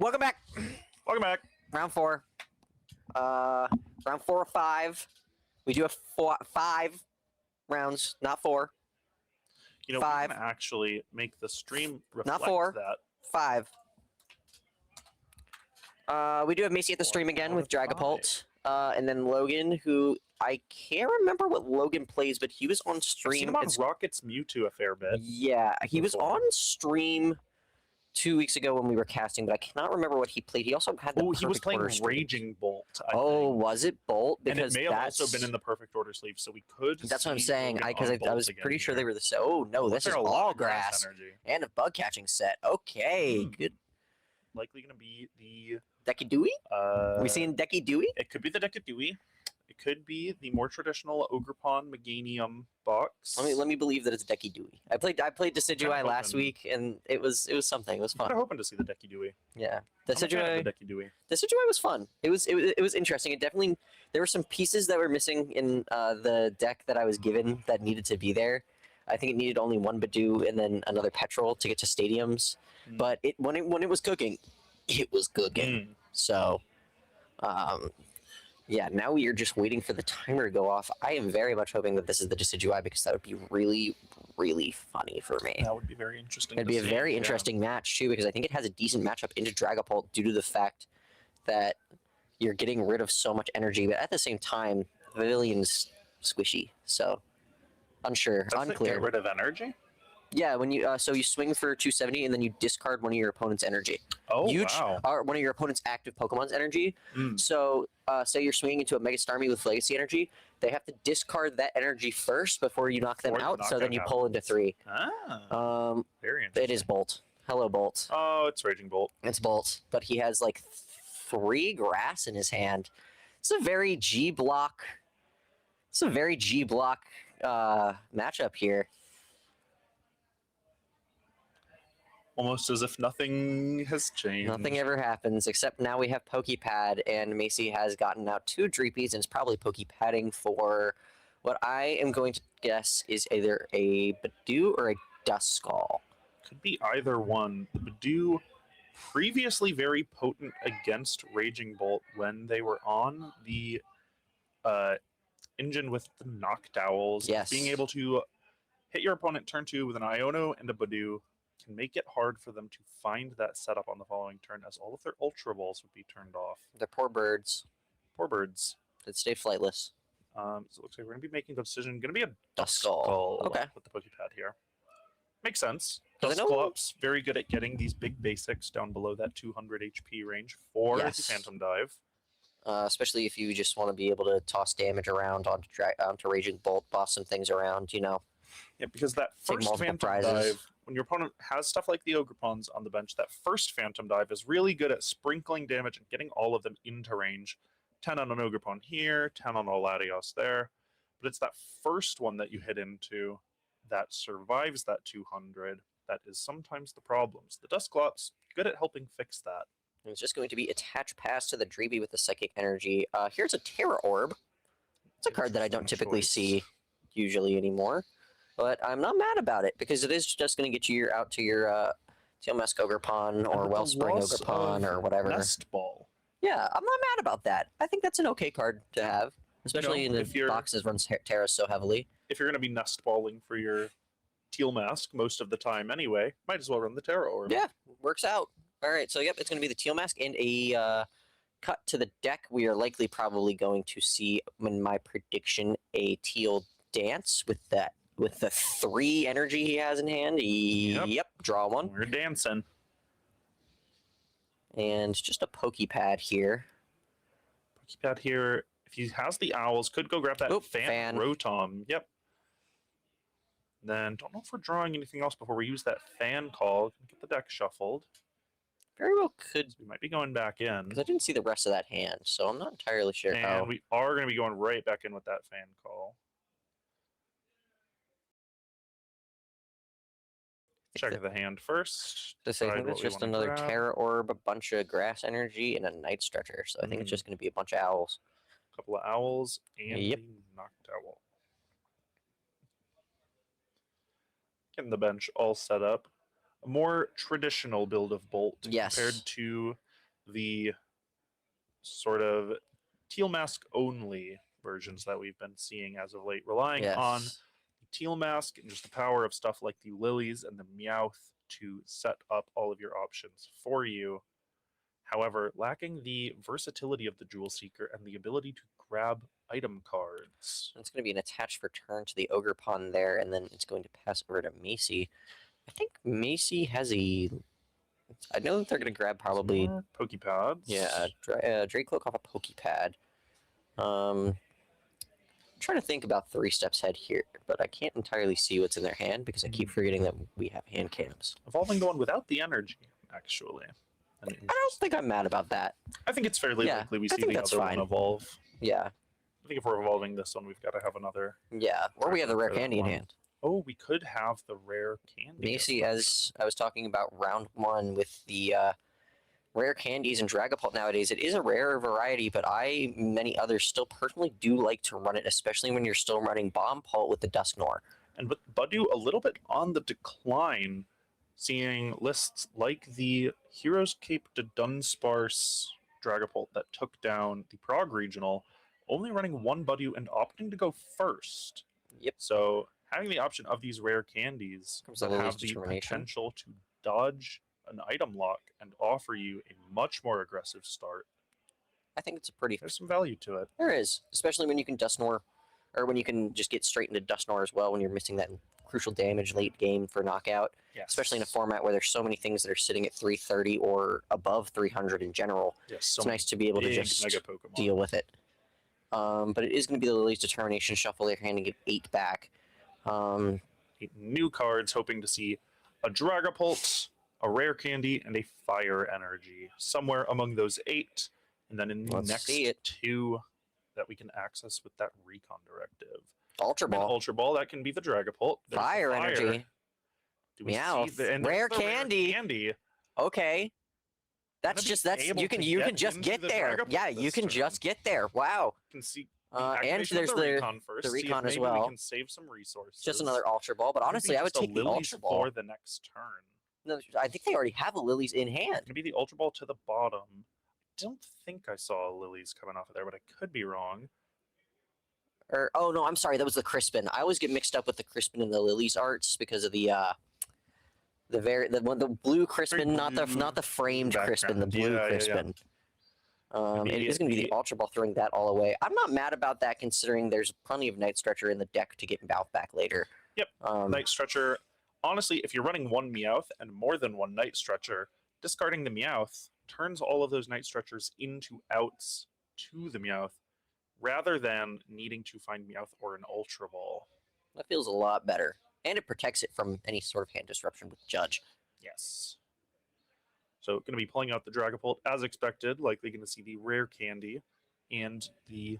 Welcome back. Welcome back. Round 4. Round 4 of 5. We do have 5 rounds, not 4. You know, 5. we can actually make the stream reflect 4. that. 5. We do have Macy at the 4 stream again out with of 5. Dragapult. And then Logan, who I can't remember what Logan plays, but he was on I've seen stream. him on Rocket's Mewtwo a fair bit. Yeah, he was before. on stream 2 weeks ago when we were casting, but I cannot remember what he played. He also had the Oh, he was perfect playing order sleeve. Raging Bolt. I Oh, think. was it Bolt? And Because it may have that's, also been in the perfect order sleeve, so we could. that's what I'm see saying. Logan Because on I Bolt was again pretty sure here. they were the same. Oh no, Looks this is like a lot all of grass energy. and a bug catching set. Okay, good. Likely going to be the. Decky Dewey? Uh, We seeing Decky Dewey? It could be the Decadewey. It could be the more traditional Ogrepon Meganium box. Let me believe that it's Decky Dewey. I played Decidueye last hoping. week, and it was something. It was I'm fun. kind of hoping to see the Decadewey. Yeah, I'm a fan Decidueye. of the Decadewey. Decidueye was fun. It was interesting. It definitely there were some pieces that were missing in the deck that I was given that needed to be there. I think it needed only one Badoo and then another Petrol to get to stadiums. Mm. But when it was cooking, it was cooking. So, yeah. Now we are just waiting for the timer to go off. I am very much hoping that this is the Decidueye because that would be really, really funny for me. That would be very interesting. It'd to be a see, very yeah. interesting match too, because I think it has a decent matchup into Dragapult due to the fact that you're getting rid of so much energy, but at the same time, Pavilion's squishy, so unsure, Does it unclear. get rid of energy? Yeah, when you so you swing for 270 and then you discard one of your opponent's energy. Oh, Huge, wow. or one of your opponent's active Pokemon's energy. Mm. So, say you're swinging into a Mega Starmie with Legacy energy, they have to discard that energy first before you knock them Before the out. So then knockout you pull into 3. Ah, very interesting. It is Bolt. Hello, Bolt. Oh, it's Raging Bolt. It's Bolt, but he has like 3 grass in his hand. It's a very G block. It's a very G block matchup here. Almost as if nothing has changed. Nothing ever happens, except now we have Pokepad, and Macy has gotten out 2 Dreepies and is probably Pokepadding for what I am going to guess is either a Badoo or a Duskull. Could be either one. The Badoo, previously very potent against Raging Bolt when they were on the engine with the Noctowls. Yes. Being able to hit your opponent turn 2 with an Iono and a Badoo can make it hard for them to find that setup on the following turn, as all of their Ultra Balls would be turned off. They're poor birds Poor birds. that stay flightless. So it looks like we're going to be making the decision. Going to be a Duskull. Duskull Okay. with the Pokepad here. Makes sense. 'Cause I know- Dusclops very good at getting these big basics down below that 200 HP range for Yes. the Phantom Dive. Especially if you just want to be able to toss damage around onto Raging Bolt, boss some things around, you know. Yeah, because that Take first multiple Phantom prizes. Dive, when your opponent has stuff like the Ogrepons on the bench, that first Phantom Dive is really good at sprinkling damage and getting all of them into range. 10 on an Ogrepon here, 10 on a Latios there. But it's that first one that you hit into that survives that 200 that is sometimes the problems. The Dusclops, good at helping fix that. It's just going to be attach pass to the Dreeby with the Psychic Energy. Here's a Terra Orb. It's a card that I don't Interesting typically choice. see usually anymore. But I'm not mad about it, because it is just going to get you out to your Tealmask Ogrepon or And with the Wellspring loss Ogrepon of or whatever. Nest Ball. Yeah, I'm not mad about that. I think that's an okay card to have, especially know, in if the you're- boxes runs Terra so heavily. If you're going to be Nest Balling for your Teal Mask most of the time anyway, might as well run the Terra Orb. Yeah, works out. All right, so yep, it's going to be the Tealmask and a cut to the deck. We are likely probably going to see, in my prediction, a Teal Dance with the 3 energy he has in hand. Yep, draw 1. We're dancing. And just a Pokepad here. Pokepad here, if he has the owls, could go grab that Oop, fan, fan. Rotom. Yep. Then don't know if we're drawing anything else before we use that fan call. Get the deck shuffled. Very well could, We might be going back in. because I didn't see the rest of that hand, so I'm not entirely sure And how. we are going to be going right back in with that fan call. Check the hand first. I decide think what it's we just wanna another grab. Terra Orb, a bunch of Grass Energy, and a Night Stretcher. So I think it's just going to be a bunch of owls. Couple of owls and Yep. the Noctowl. Getting the bench all set up. A more traditional build of Bolt Yes. compared to the sort of teal mask only versions that we've been seeing as of late, relying on Yes. the teal mask and just the power of stuff like the lilies and the meowth to set up all of your options for you. However, lacking the versatility of the Jewel Seeker and the ability to grab item cards. It's going to be an attach for turn to the Ogre Pawn there, and then it's going to pass over to Macy. I think Macy has a. I know that they're going to grab probably. Some more Pokepods. Yeah, Drake Cloak off a Pokepad. I'm trying to think about 3 steps ahead here, but I can't entirely see what's in their hand because I keep forgetting that we have hand cams. Evolving the one without the energy, actually. I don't think I'm mad about that. I think it's fairly Yeah, likely we I see think the that's other fine. one evolve. Yeah, I think if we're evolving this one, we've got to have another. yeah. Or we have the rare For that candy in one. hand. Oh, we could have the rare candy. Macy, option. as I was talking about round 1 with the rare candies and Dragapult nowadays, it is a rare variety, but many others, still personally do like to run it, especially when you're still running Bombpult with the Dusknoir. And with Budew a little bit on the decline, seeing lists like the Heroes Cape to Dunsparce Dragapult that took down the Prague Regional, only running 1 Budew and opting to go first. Yep. So having the option of these rare candies Comes the that Lily's have the Determination. potential to dodge an item lock and offer you a much more aggressive start. I think it's a pretty. There's some value to it. There is, especially when you can Dusknoir, or when you can just get straight into Dusknoir as well when you're missing that crucial damage late game for knockout. Yes. Especially in a format where there's so many things that are sitting at 330 or above 300 in general. Yes, so It's nice to be able to big just mega Pokemon. deal with it. But it is going to be the Lily's Determination, shuffle their hand and get 8 back. 8 new cards, hoping to see a Dragapult, a rare candy, and a fire energy somewhere among those 8. And then in the Let's next see it. 2 that we can access with that Recon Directive. Ultra And Ball, Ultra Ball, that can be the Dragapult. There's the Fire Energy. Do we see Meowth. and Rare there's the candy. candy. Okay. That's Gonna be just that's able you can to you get can just into get the there. Dragapult Yeah, you this can turn. just get there. Wow. You can see And activation of there's the the Recon first. see if Recon as maybe well. We can save some resources. just another Ultra Ball, but Could be honestly, I would just a take the Lilies Ultra Ball. for the next turn. No, I think they already have a Lily's in hand. Maybe the Ultra Ball to the bottom. I don't think I saw Lilies coming off of there, but I could be wrong. Or oh no, I'm sorry, that was the Crispin. I always get mixed up with the Crispin and the Lily's arts because of the blue Crispin, not the blue framed Crispin, the background. blue Yeah. Crispin. It Maybe is going to be the the- Ultra Ball throwing that all away. I'm not mad about that considering there's plenty of Night Stretcher in the deck to get Meowth back later. Yep. Night Stretcher. Honestly, if you're running 1 Meowth and more than 1 Night Stretcher, discarding the Meowth turns all of those Night Stretchers into outs to the Meowth, rather than needing to find Meowth or an Ultra Ball. That feels a lot better. And it protects it from any sort of hand disruption with Judge. Yes. So going to be pulling out the Dragapult as expected, likely going to see the rare candy and the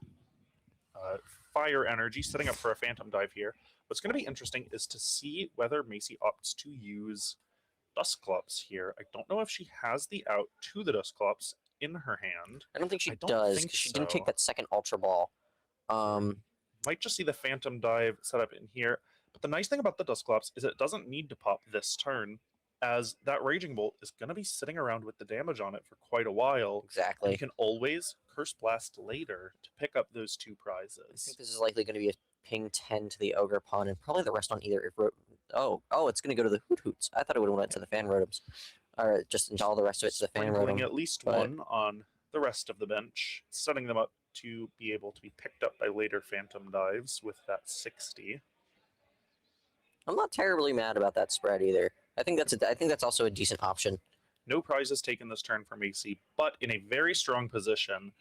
fire energy, setting up for a Phantom Dive here. What's going to be interesting is to see whether Macy opts to use Dusclops here. I don't know if she has the out to the Dusclops in her hand. I don't think she I don't does think because she didn't take so. that second Ultra Ball. Might just see the Phantom Dive set up in here. But the nice thing about the Dusclops is it doesn't need to pop this turn, as that Raging Bolt is going to be sitting around with the damage on it for quite a while. And Exactly. you can always Curse Blast later to pick up those 2 I prizes. think this is likely going to be a ping 10 to the Ogre Pawn and probably the rest on either. Oh, it's going to go to the Hoot Hoots. I thought it would have went to the Fan Rotoms. Or just all the rest of it to the Fan Sprinkling Rotom. at least but- 1 on the rest of the bench, setting them up to be able to be picked up by later Phantom Dives with that 60. I'm not terribly mad about that spread either. I think that's also a decent option. No prizes taken this turn for Macy, but in a very strong position,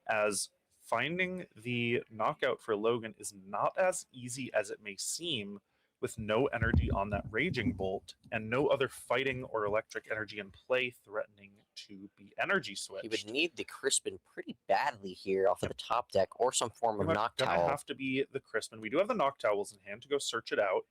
as finding the knockout for Logan is not as easy as it may seem, with no energy on that Raging Bolt and no other fighting or electric energy in play threatening to be energy switched. He would need the Crispin pretty badly here off of the top deck or some form of Pretty much gonna Noctowl. have to be the Crispin. We do have the Noctowls in hand to go search it out.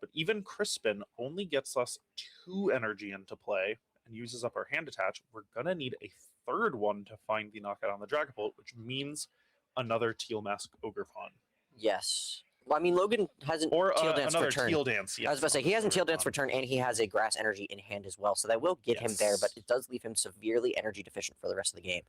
But even Crispin only gets us 2 energy into play and uses up our hand attach. We're going to need a third one to find the knockout on the Dragapult, which means another Teal Mask Ogre Pawn. Yes. Well, I mean, Logan hasn't Or Teal Dance another for turn. Teal Dance. Yes, I was about to say, on he the hasn't Teal third Dance for one. turn, and he has a Grass Energy in hand as well, so that will get him there, but Yes. it does leave him severely energy deficient for the rest of the game.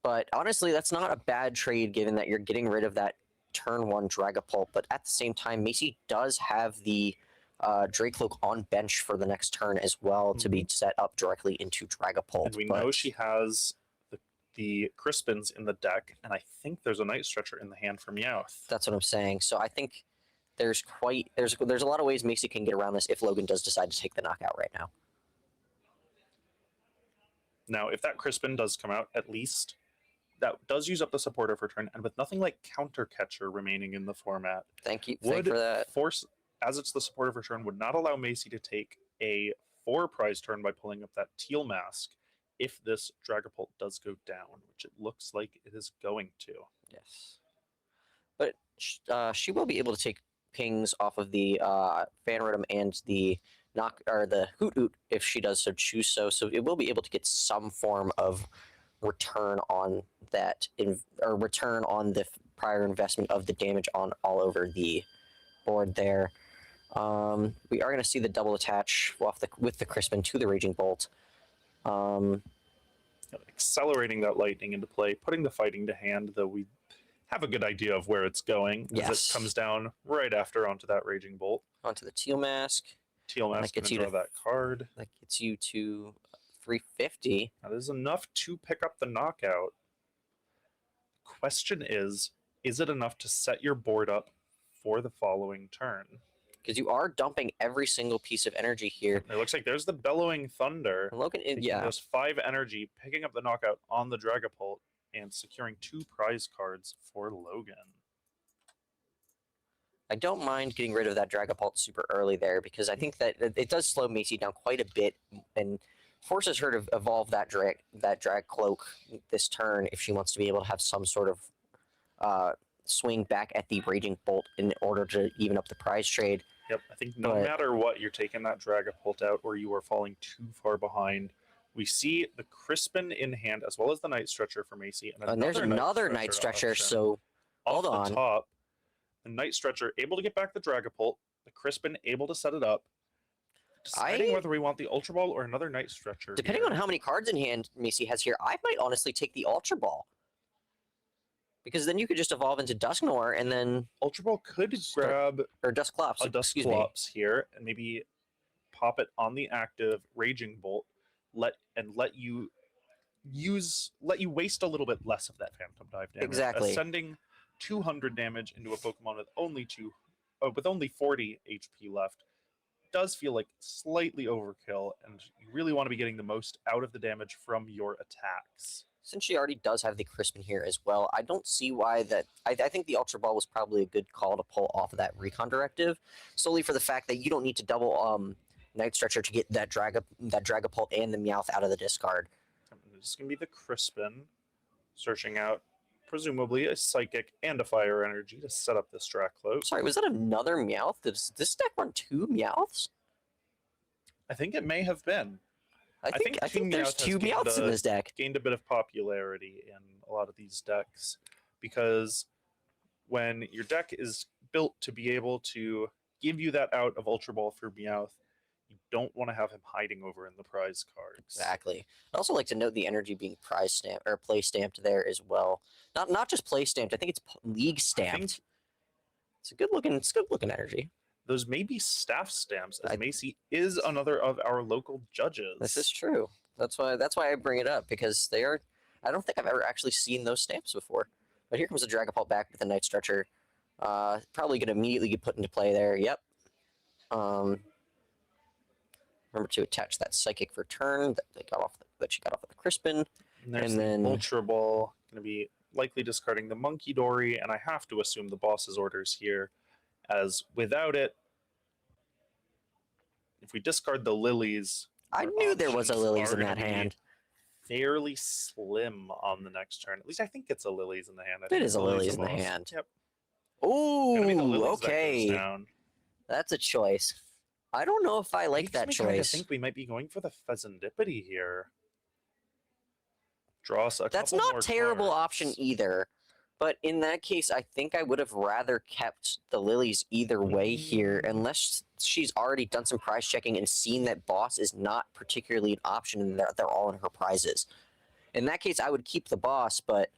But honestly, that's not a bad trade given that you're getting rid of that turn 1 Dragapult, but at the same time, Macy does have the Dracloak on bench for the next turn as well to be set up directly into Dragapult. And we but know she has the Crispins in the deck, and I think there's a Night Stretcher in the hand for Meowth. That's what I'm saying. So I think there's a lot of ways Macy can get around this if Logan does decide to take the knockout right now. Now, if that Crispin does come out, at least that does use up the supporter for turn, and with nothing like Counter Catcher remaining in the format, Thank you would for that. force, as it's the supporter for turn, would not allow Macy to take a 4 prize turn by pulling up that Teal Mask if this Dragapult does go down, which it looks like it is going to. Yes. But she will be able to take pings off of the Phantom and the Hoot Hoot if she does so choose so. So it will be able to get some form of return on that or return on the prior investment of the damage on all over the board there. We are going to see the double attach with the Crispin to the Raging Bolt. Accelerating that lightning into play, putting the fighting to hand, though we have a good idea of where it's going. Yes. As it comes down right after onto that Raging Bolt. Onto the Teal Mask. Teal Mask gets gonna you draw that card. That gets you to 350. That is enough to pick up the knockout. Question is it enough to set your board up for the following turn? Because you are dumping every single piece of energy here. It looks like there's the Bellowing Thunder. And Logan, Taking those 5 energy, picking up the knockout on the Dragapult, and securing 2 prize cards for Logan. I don't mind getting rid of that Dragapult super early there because I think that it does slow Macy down quite a bit and forces her to evolve that drag cloak this turn if she wants to be able to have some sort of swing back at the Raging Bolt in order to even up the prize trade. Yep, I think no matter what, you're taking that Dragapult out or you are falling too far behind. We see the Crispin in hand as well as the Night Stretcher for Macy. And there's another Night Stretcher, so hold on. Top, the Night Stretcher able to get back the Dragapult, the Crispin able to set it up. Deciding whether we want the Ultra Ball or another Night Stretcher. Depending on how many cards in hand Macy has here, I might honestly take the Ultra Ball. Because then you could just evolve into Dusknoir and then Ultra Ball could grab or Dusclops, a Dusclops here and maybe pop it on the active Raging Bolt, let you waste a little bit less of that Phantom Dive damage. Exactly. Sending 200 damage into a Pokemon with only 40 HP left does feel like slightly overkill, and you really want to be getting the most out of the damage from your attacks. Since she already does have the Crispin here as well, I don't see why that. I think the Ultra Ball was probably a good call to pull off of that Recon Directive, solely for the fact that you don't need to double Night Stretcher to get that Dragapult and the Meowth out of the discard. This is going to be the Crispin, searching out presumably a Psychic and a Fire Energy to set up this Dracloak. Sorry, was that another Meowth? Does this deck run 2 Meowths? I think it may have been. I think there's 2 Meowths in this deck. Gained a bit of popularity in a lot of these decks because when your deck is built to be able to give you that out of Ultra Ball for Meowth, you don't want to have him hiding over in the prize cards. Exactly. I'd also like to note the energy being prize stamped or play stamped there as well. Not just play stamped. I think it's league stamped. It's good looking energy. Those may be staff stamps, as Macy is another of our local judges. This is true. That's why I bring it up, because they are. I don't think I've ever actually seen those stamps before. But here comes the Dragapult back with the Night Stretcher. Probably going to immediately get put into play there. Yep. Remember to attach that Psychic for turn that she got off of the Crispin. And then Ultra Ball, going to be likely discarding the Monkey Dory, and I have to assume the boss's orders here, as without it, if we discard the Lilies, I knew there was a Lilies in that hand. Fairly slim on the next turn. At least I think it's a Lilies in the hand. It is a Lilies in the hand. Yep. Ooh, okay. That that's a choice. I don't know if I like that choice. I think we might be going for the Pheasantipity here. Draw us a That's couple not more terrible cards. option either. But in that case, I think I would have rather kept the lilies either way here, unless she's already done some prize checking and seen that boss is not particularly an option and they're all in her prizes. In that case, I would keep the boss, but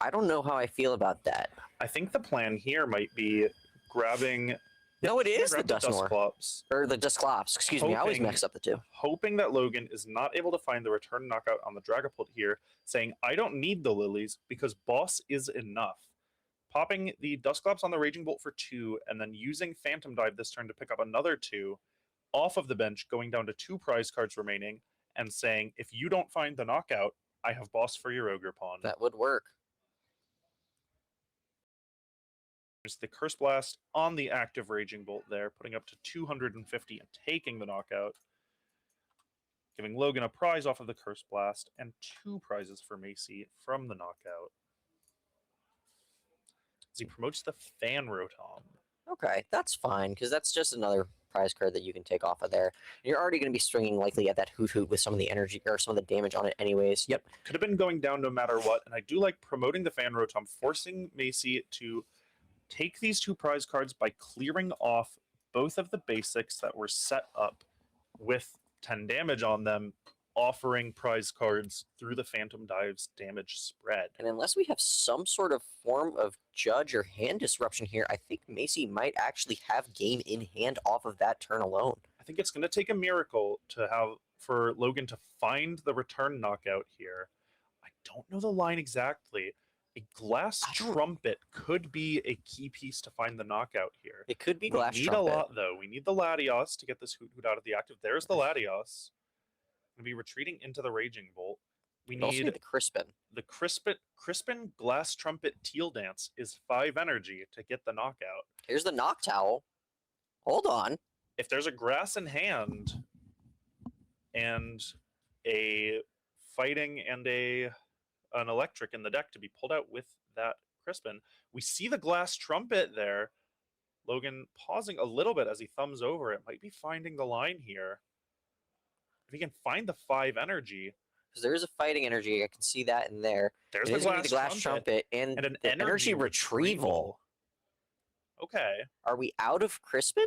I don't know how I feel about that. I think the plan here might be grabbing. No, it is the grab Dustmore. Dusclops, Or the Dusclops. Excuse me, I always Hoping- mix up the two. hoping that Logan is not able to find the return knockout on the Dragapult here, saying, I don't need the lilies because boss is enough. Popping the Dusclops on the Raging Bolt for 2, and then using Phantom Dive this turn to pick up another 2 off of the bench, going down to 2 prize cards remaining, and saying, if you don't find the knockout, I have boss for your Ogre Pawn. That would work. There's the Curse Blast on the active Raging Bolt there, putting up to 250 and taking the knockout. Giving Logan a prize off of the Curse Blast and 2 prizes for Macy from the knockout. As he promotes the Fan Rotom. Okay, that's fine, because that's just another prize card that you can take off of there. You're already going to be stringing likely at that Hoot Hoot with some of the energy or some of the damage on it anyways. Yep. Could have been going down no matter what, and I do like promoting the Fan Rotom, forcing Macy to take these 2 prize cards by clearing off both of the basics that were set up with 10 damage on them, offering prize cards through the Phantom Dive's damage spread. And unless we have some sort of form of judge or hand disruption here, I think Macy might actually have game in hand off of that turn alone. I think it's going to take a miracle to have for Logan to find the return knockout here. I don't know the line exactly. A Glass Trumpet could be a key piece to find the knockout here. It could be We Glass need Trumpet. a lot, though. We need the Latios to get this Hoot Hoot out of the active. There's the Latios. Going to be retreating into the Raging Bolt. We Also need need the Crispin. the Crispin Glass Trumpet Teal Dance is 5 energy to get the knockout. Here's the Knock Towel. Hold on. If there's a grass in hand and a fighting and an electric in the deck to be pulled out with that Crispin, we see the Glass Trumpet there. Logan pausing a little bit as he thumbs over it. Might be finding the line here. If he can find the 5 energy, Because there is a fighting energy. I can see that in there. there's It the is gonna be Glass, the Glass Trumpet, Trumpet and and an the energy retrieval. Okay, Are we out of Crispin?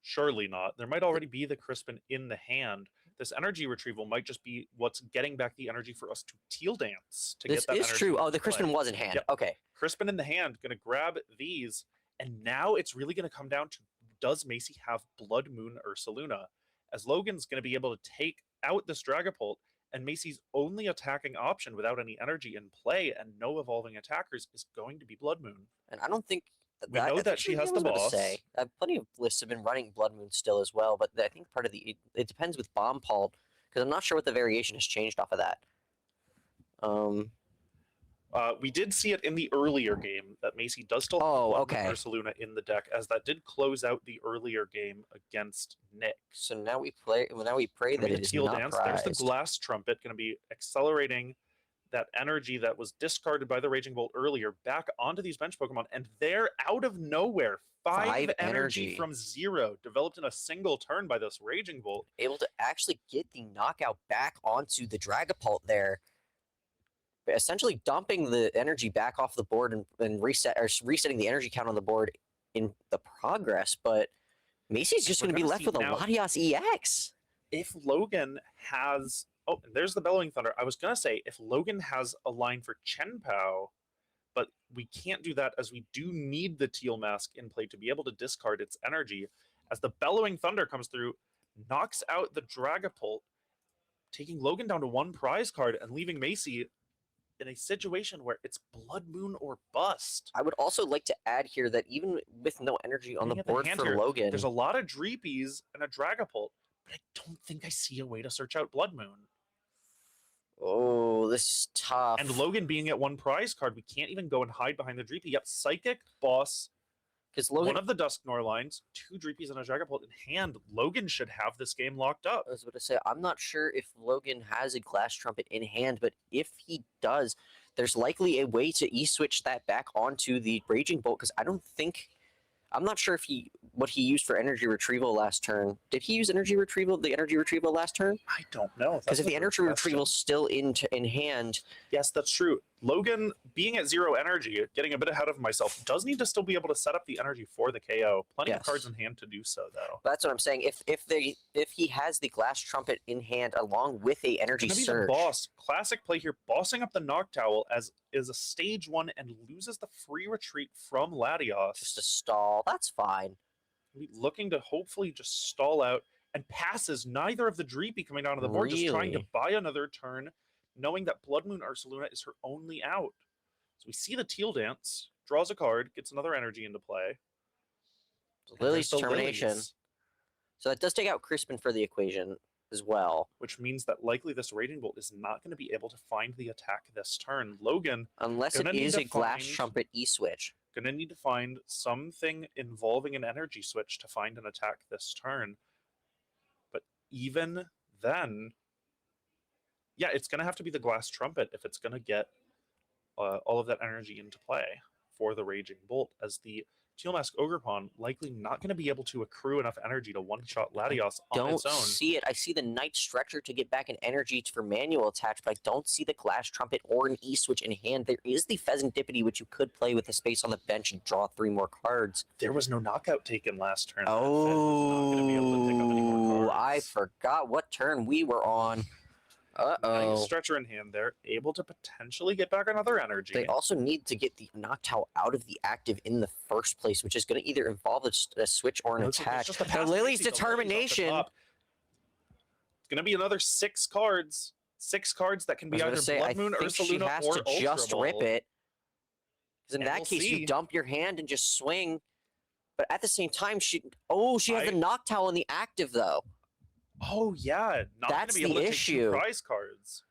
surely not. There might already be the Crispin in the hand. This energy retrieval might just be what's getting back the energy for us to Teal Dance to This get that is energy true. Oh, into the Crispin play. was in hand. Yep. Okay. Crispin in the hand, going to grab these, and now it's really going to come down to, does Macy have Blood Moon Ursaluna? As Logan's going to be able to take out this Dragapult, and Macy's only attacking option without any energy in play and no evolving attackers is going to be Blood Moon. And I don't think We know I that think she I has was the about to boss. Say, plenty of lists have been running Blood Moon still as well, but I think part of it depends with Bomb Paul, because I'm not sure what the variation has changed off of that. We did see it in the earlier game that Macy does still have Oh, Blood okay. Moon Ursaluna in the deck, as that did close out the earlier game against Nick. So now we play. Well, now we pray Gonna that be it the is Teal not Dance. prized. There's the Glass Trumpet, going to be accelerating that energy that was discarded by the Raging Bolt earlier back onto these bench Pokemon, and they're out of nowhere. 5 energy energy. from 0, developed in a single turn by this Raging Bolt. Able to actually get the knockout back onto the Dragapult there, essentially dumping the energy back off the board and resetting the energy count on the board in the progress. But Macy's just We're going to be gonna left see with a now- Latias EX. If Logan has... Oh, there's the Bellowing Thunder. I was going to say, if Logan has a line for Chenpao, but we can't do that as we do need the Teal Mask in play to be able to discard its energy. As the Bellowing Thunder comes through, knocks out the Dragapult, taking Logan down to 1 prize card and leaving Macy in a situation where it's Blood Moon or bust. I would also like to add here that even with no energy on Looking the at the board hand for here, Logan, There's a lot of Dreepies and a Dragapult, but I don't think I see a way to search out Blood Moon. oh, this is tough. And Logan being at 1 prize card, we can't even go and hide behind the Dreepy. Yep, Psychic, Boss, because Logan, one of the Dusknoir lines, 2 Dreepies and a Dragapult in hand. Logan should have this game locked up. I was about to say, I'm not sure if Logan has a Glass Trumpet in hand, but if he does, there's likely a way to e-switch that back onto the Raging Bolt, because I'm not sure if what he used for energy retrieval last turn. Did he use the energy retrieval last turn? I don't know. Because if the energy retrieval's still in hand, Yes, that's true. Logan, being at 0 energy, getting a bit ahead of myself, does need to still be able to set up the energy for the KO. Plenty of cards Yes. in hand to do so, though. That's what I'm saying. If he has the glass trumpet in hand along with a energy Gonna be the surge, boss. Classic play here, bossing up the Noctowl as is a stage 1 and loses the free retreat from Latios. just a stall. That's fine. Looking to hopefully just stall out and passes neither of the Dreepy coming down to the board, just trying to Really? buy another turn, knowing that Blood Moon Ursaluna is her only out. So we see the Teal Dance, draws a card, gets another energy into play. And Lily's there's the determination. Lilies, So that does take out Crispin for the equation as well. which means that likely this Raging Bolt is not going to be able to find the attack this turn. Logan Unless it Gonna need is to a glass find- trumpet E-switch. going to need to find something involving an energy switch to find an attack this turn. But even then, yeah, it's going to have to be the Glass Trumpet if it's going to get all of that energy into play for the Raging Bolt, as the Teal Mask Ogrepon likely not going to be able to accrue enough energy to one-shot Latios on Don't its own. see it. I see the Night Stretcher to get back an energy for manual attacks, but I don't see the glass trumpet or an E-switch in hand. There is the Pheasantipity, which you could play with the space on the bench and draw 3 more cards. There was no knockout taken last turn. That Fed was not gonna be able to pick up any more Oh, cards. I forgot what turn we were on. Nice Uh-oh. Stretcher in hand there, able to potentially get back another energy. They also need to get the Noctowl out of the active in the first place, which is going to either involve a switch or an Looks like attack. there's just a The pass Lily's Pixie, the Lily's off the determination. top. It's gonna be another 6 cards. 6 cards that can I be was either going to say, Blood I Moon, think she Ursaluna, has or to just Ultra rip Ball. it. Because in And that we'll case, see. you dump your hand and just swing. But at the same time, she has the Noctowl in the active, though. Oh yeah, not That's gonna be able the to issue. take 2 prize cards.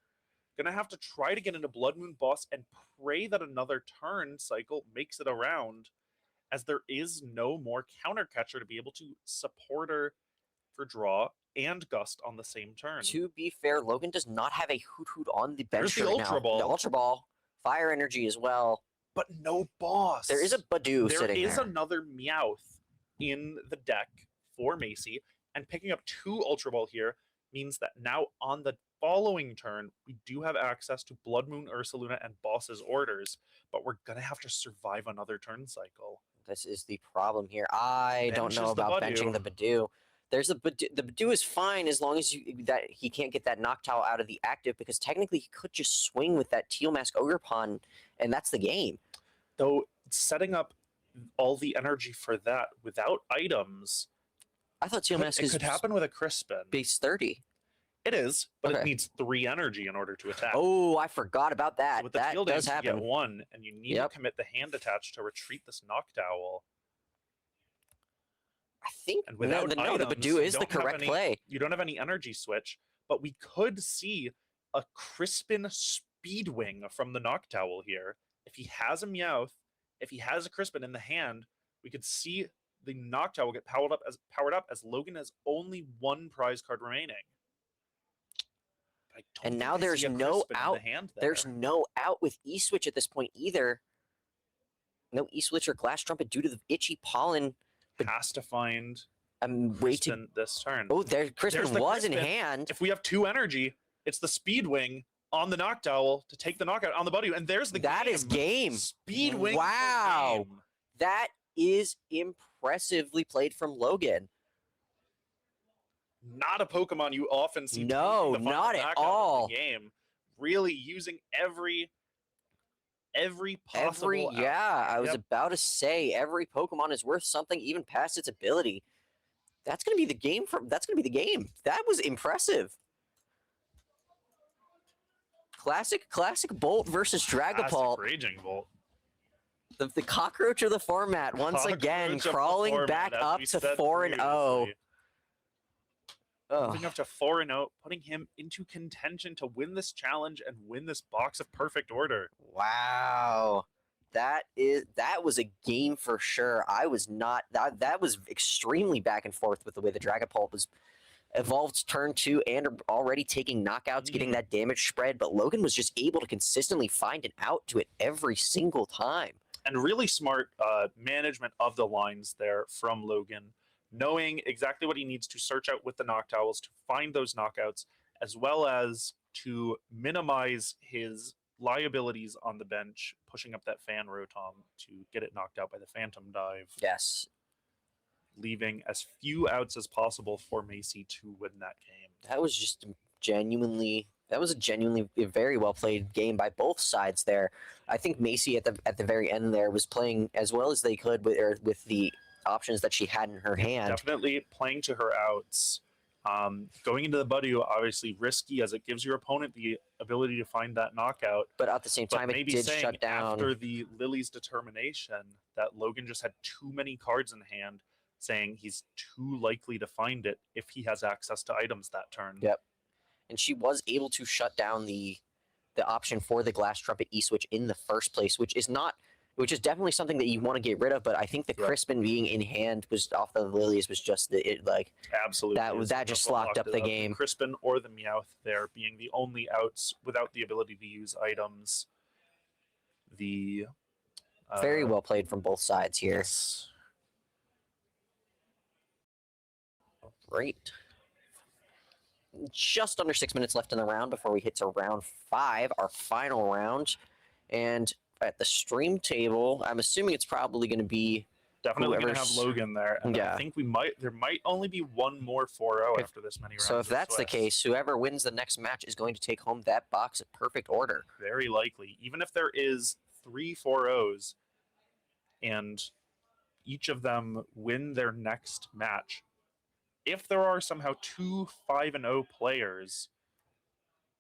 Gonna have to try to get into Blood Moon Boss and pray that another turn cycle makes it around, as there is no more counter catcher to be able to support her for draw and gust on the same turn. To be fair, Logan does not have a Hoot Hoot on the bench There's the right Ultra now. Ball. The Ultra Ball. Fire energy as well. But no boss. There is a Badoo There sitting is there. another Meowth in the deck for Macy, and picking up 2 Ultra Ball here means that now on the following turn, we do have access to Blood Moon Ursaluna and Boss's orders, but we're gonna have to survive another turn cycle. This is the problem here. I don't know Benches the about benching Badoo. the Badoo. There's a Badoo. The Badoo is fine as long as that he can't get that Noctowl out of the active, because technically he could just swing with that Teal Mask Ogrepon, and that's the game. Though setting up all the energy for that without items, I thought Teal Mask it could happen with a Crispin. base 30. It is, but Okay. it needs 3 energy in order to attack. Oh, I forgot about So that. with the That Teal does Dance, you get happen. 1, and you need Yep. to commit the hand attached to retreat this Noctowl. I think And without the items, Badoo you is the don't have correct any- play. You don't have any energy switch, but we could see a Crispin Speedwing from the Noctowl here. If he has a Meowth, if he has a Crispin in the hand, we could see the Noctowl get powered up as Logan has only 1 prize card remaining. But I don't And think now I see there's a no Crispin in the out- hand There's there. no out with E-Switch at this point either. No E-Switch or Glass Trumpet due to the itchy pollen. Has to find I'm waiting. Crispin this turn. Oh, there, Crispin the was in Crispin. hand. If we have 2 energy, it's the Speedwing on the Noctowl to take the knockout on the Buddy, and there's the That game. is game. Speedwing. for Wow. game. That is impressively played from Logan. Not a Pokemon you often see. No, taking the final not at knockout of all. The game, really using every possible. Yeah, I was Yep. about to say every Pokemon is worth something, even past its ability. That's gonna be the game. That's gonna be the game. That was impressive. Classic Bolt versus Classic Dragapult. Raging Bolt. The cockroach of the format once again, Cockroach of the crawling format, back as up we to said 4-0. previously. Oh, Moving up to 4-0, putting him into contention to win this challenge and win this box of perfect order. wow. That was a game for sure. I was not that was extremely back and forth with the way the Dragapult was evolved turn 2 and already taking knockouts, getting that damage spread, but Logan was just able to consistently find an out to it every single time. And really smart management of the lines there from Logan, knowing exactly what he needs to search out with the Noctowls to find those knockouts, as well as to minimize his liabilities on the bench, pushing up that fan rotom to get it knocked out by the Phantom Dive, Yes, leaving as few outs as possible for Macy to win that game. that was just genuinely. That was a genuinely very well played game by both sides there. I think Macy at the very end there was playing as well as they could with the options that she had in her hand. Definitely playing to her outs. Going into the Buddy, obviously risky as it gives your opponent the ability to find that knockout. But at the same But time, it maybe did saying shut down. after the Lily's determination that Logan just had too many cards in hand, saying he's too likely to find it if he has access to items that turn. Yep. And she was able to shut down the option for the Glass Trumpet E-Switch in the first place, which is definitely something that you want to get rid of. But I think the Right. Crispin being in hand was off the Lilies was just Absolutely. that just locked up the game. Crispin or the Meowth there being the only outs without the ability to use items. The very well played from both sides here. Yes. Great. Just under 6 minutes left in the round before we hit to round 5, our final round. And at the stream table, I'm assuming it's probably going to be Definitely going to have whoever's- Logan there. And Yeah. I think there might only be one more 4-0 after this many rounds. so. If of that's the Swiss. case, whoever wins the next match is going to take home that box at perfect order. Very likely. Even if there is 3 4-0s and each of them win their next match, if there are somehow 2 5-0 players,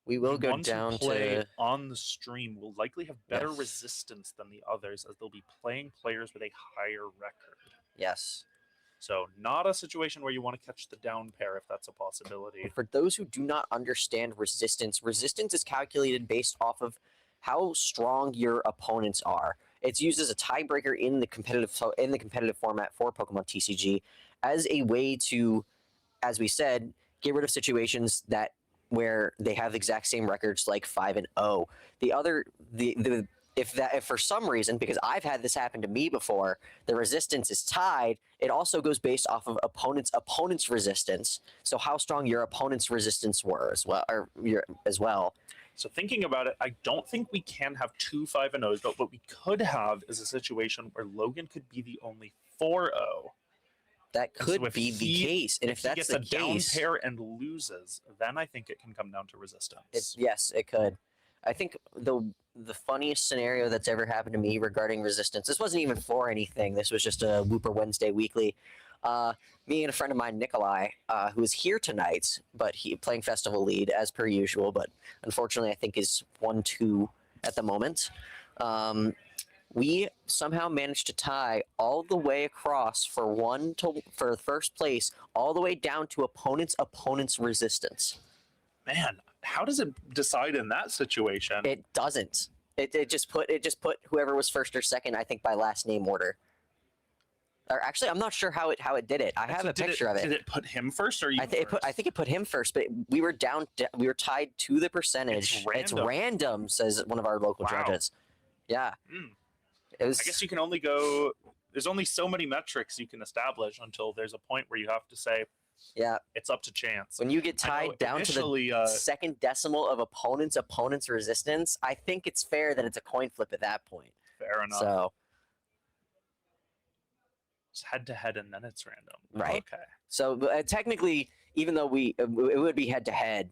We will the go ones who down play to on the stream will likely have better Yes. resistance than the others, as they'll be playing players with a higher record. yes. So not a situation where you want to catch the down pair if that's a possibility. And for those who do not understand resistance, resistance is calculated based off of how strong your opponents are. It's used as a tiebreaker in the competitive format for Pokemon TCG as a way to, as we said, get rid of situations where they have the exact same records like 5-0. If for some reason, because I've had this happen to me before, the resistance is tied, it also goes based off of opponent's resistance. So how strong your opponent's resistance were as well. So thinking about it, I don't think we can have 2 5-0s, but what we could have is a situation where Logan could be the only 4-0. That And could so if be the he- case, and if he that's gets the a down case, pair and loses, then I think it can come down to resistance. yes, it could. I think the funniest scenario that's ever happened to me regarding resistance. This wasn't even for anything. This was just a Whooper Wednesday weekly. Me and a friend of mine, Nikolai, who is here tonight, but he playing Festival Lead as per usual, but unfortunately I think is 1-2 at the moment. We somehow managed to tie all the way across for first place, all the way down to opponent's resistance. Man, how does it decide in that situation? It doesn't. It just put whoever was first or second, I think, by last name order. Or actually, I'm not sure how it did it. I have a picture of it. Did it put him first or you I think it put him first, but we were tied to the percentage. It's It's random, says one of our local Wow. judges. Yeah. Mm. It was, I guess you can only go. There's only so many metrics you can establish until there's a point where you have to say yeah. it's up to chance. When you get I know tied down to the initially, second decimal of opponent's resistance, I think it's fair that it's a coin flip at that point. fair enough. So It's head to head and then it's random. Right. Okay. So technically, even though it would be head to head,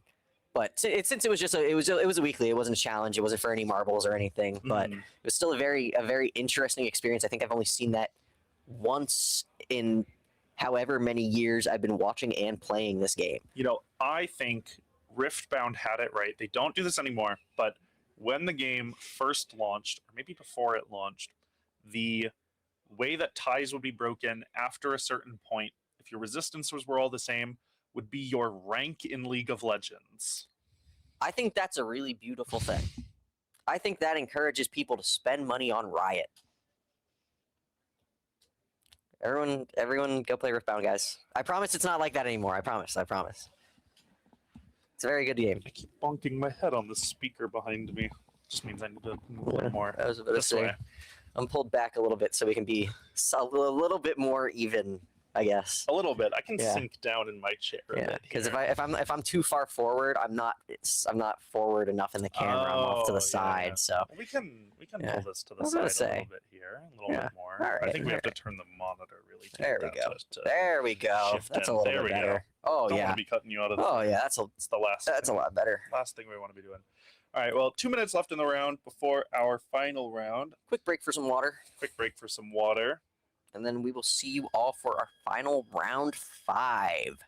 but since it was just it was a weekly, it wasn't a challenge. It wasn't for any marbles or anything. But Mhm. it was still a very interesting experience. I think I've only seen that once in however many years I've been watching and playing this game. You know, I think Riftbound had it right. They don't do this anymore, but when the game first launched, or maybe before it launched, the way that ties would be broken after a certain point, if your resistances were all the same, would be your rank in League of Legends. I think that's a really beautiful thing. I think that encourages people to spend money on Riot. Everyone go play Riftbound, guys. I promise it's not like that anymore. I promise. It's a very good game. I keep bonking my head on the speaker behind me. Just means I need to move a little more. I was about to This say, way. I'm pulled back a little bit so we can be a little bit more even. I guess. A little bit. I can Yeah. sink down in my chair a Yeah, bit. because here. if I'm too far forward, I'm not forward enough in the camera. I'm off to the Oh, side. yeah. So We can Yeah. pull this to the I was side gonna a say. little bit here, a little Yeah. bit more. All I right, think we all have to right. turn the monitor really. To There we get go. that to There we go. shift That's a in. little There bit we go. better. Oh Don't yeah. want to be cutting you out of. Oh yeah. It's the last. That's a lot better. Last thing we want to be doing. All right. Well, 2 minutes left in the round before our final round. Quick break for some water, Quick break for some water. and then we will see you all for our final round 5.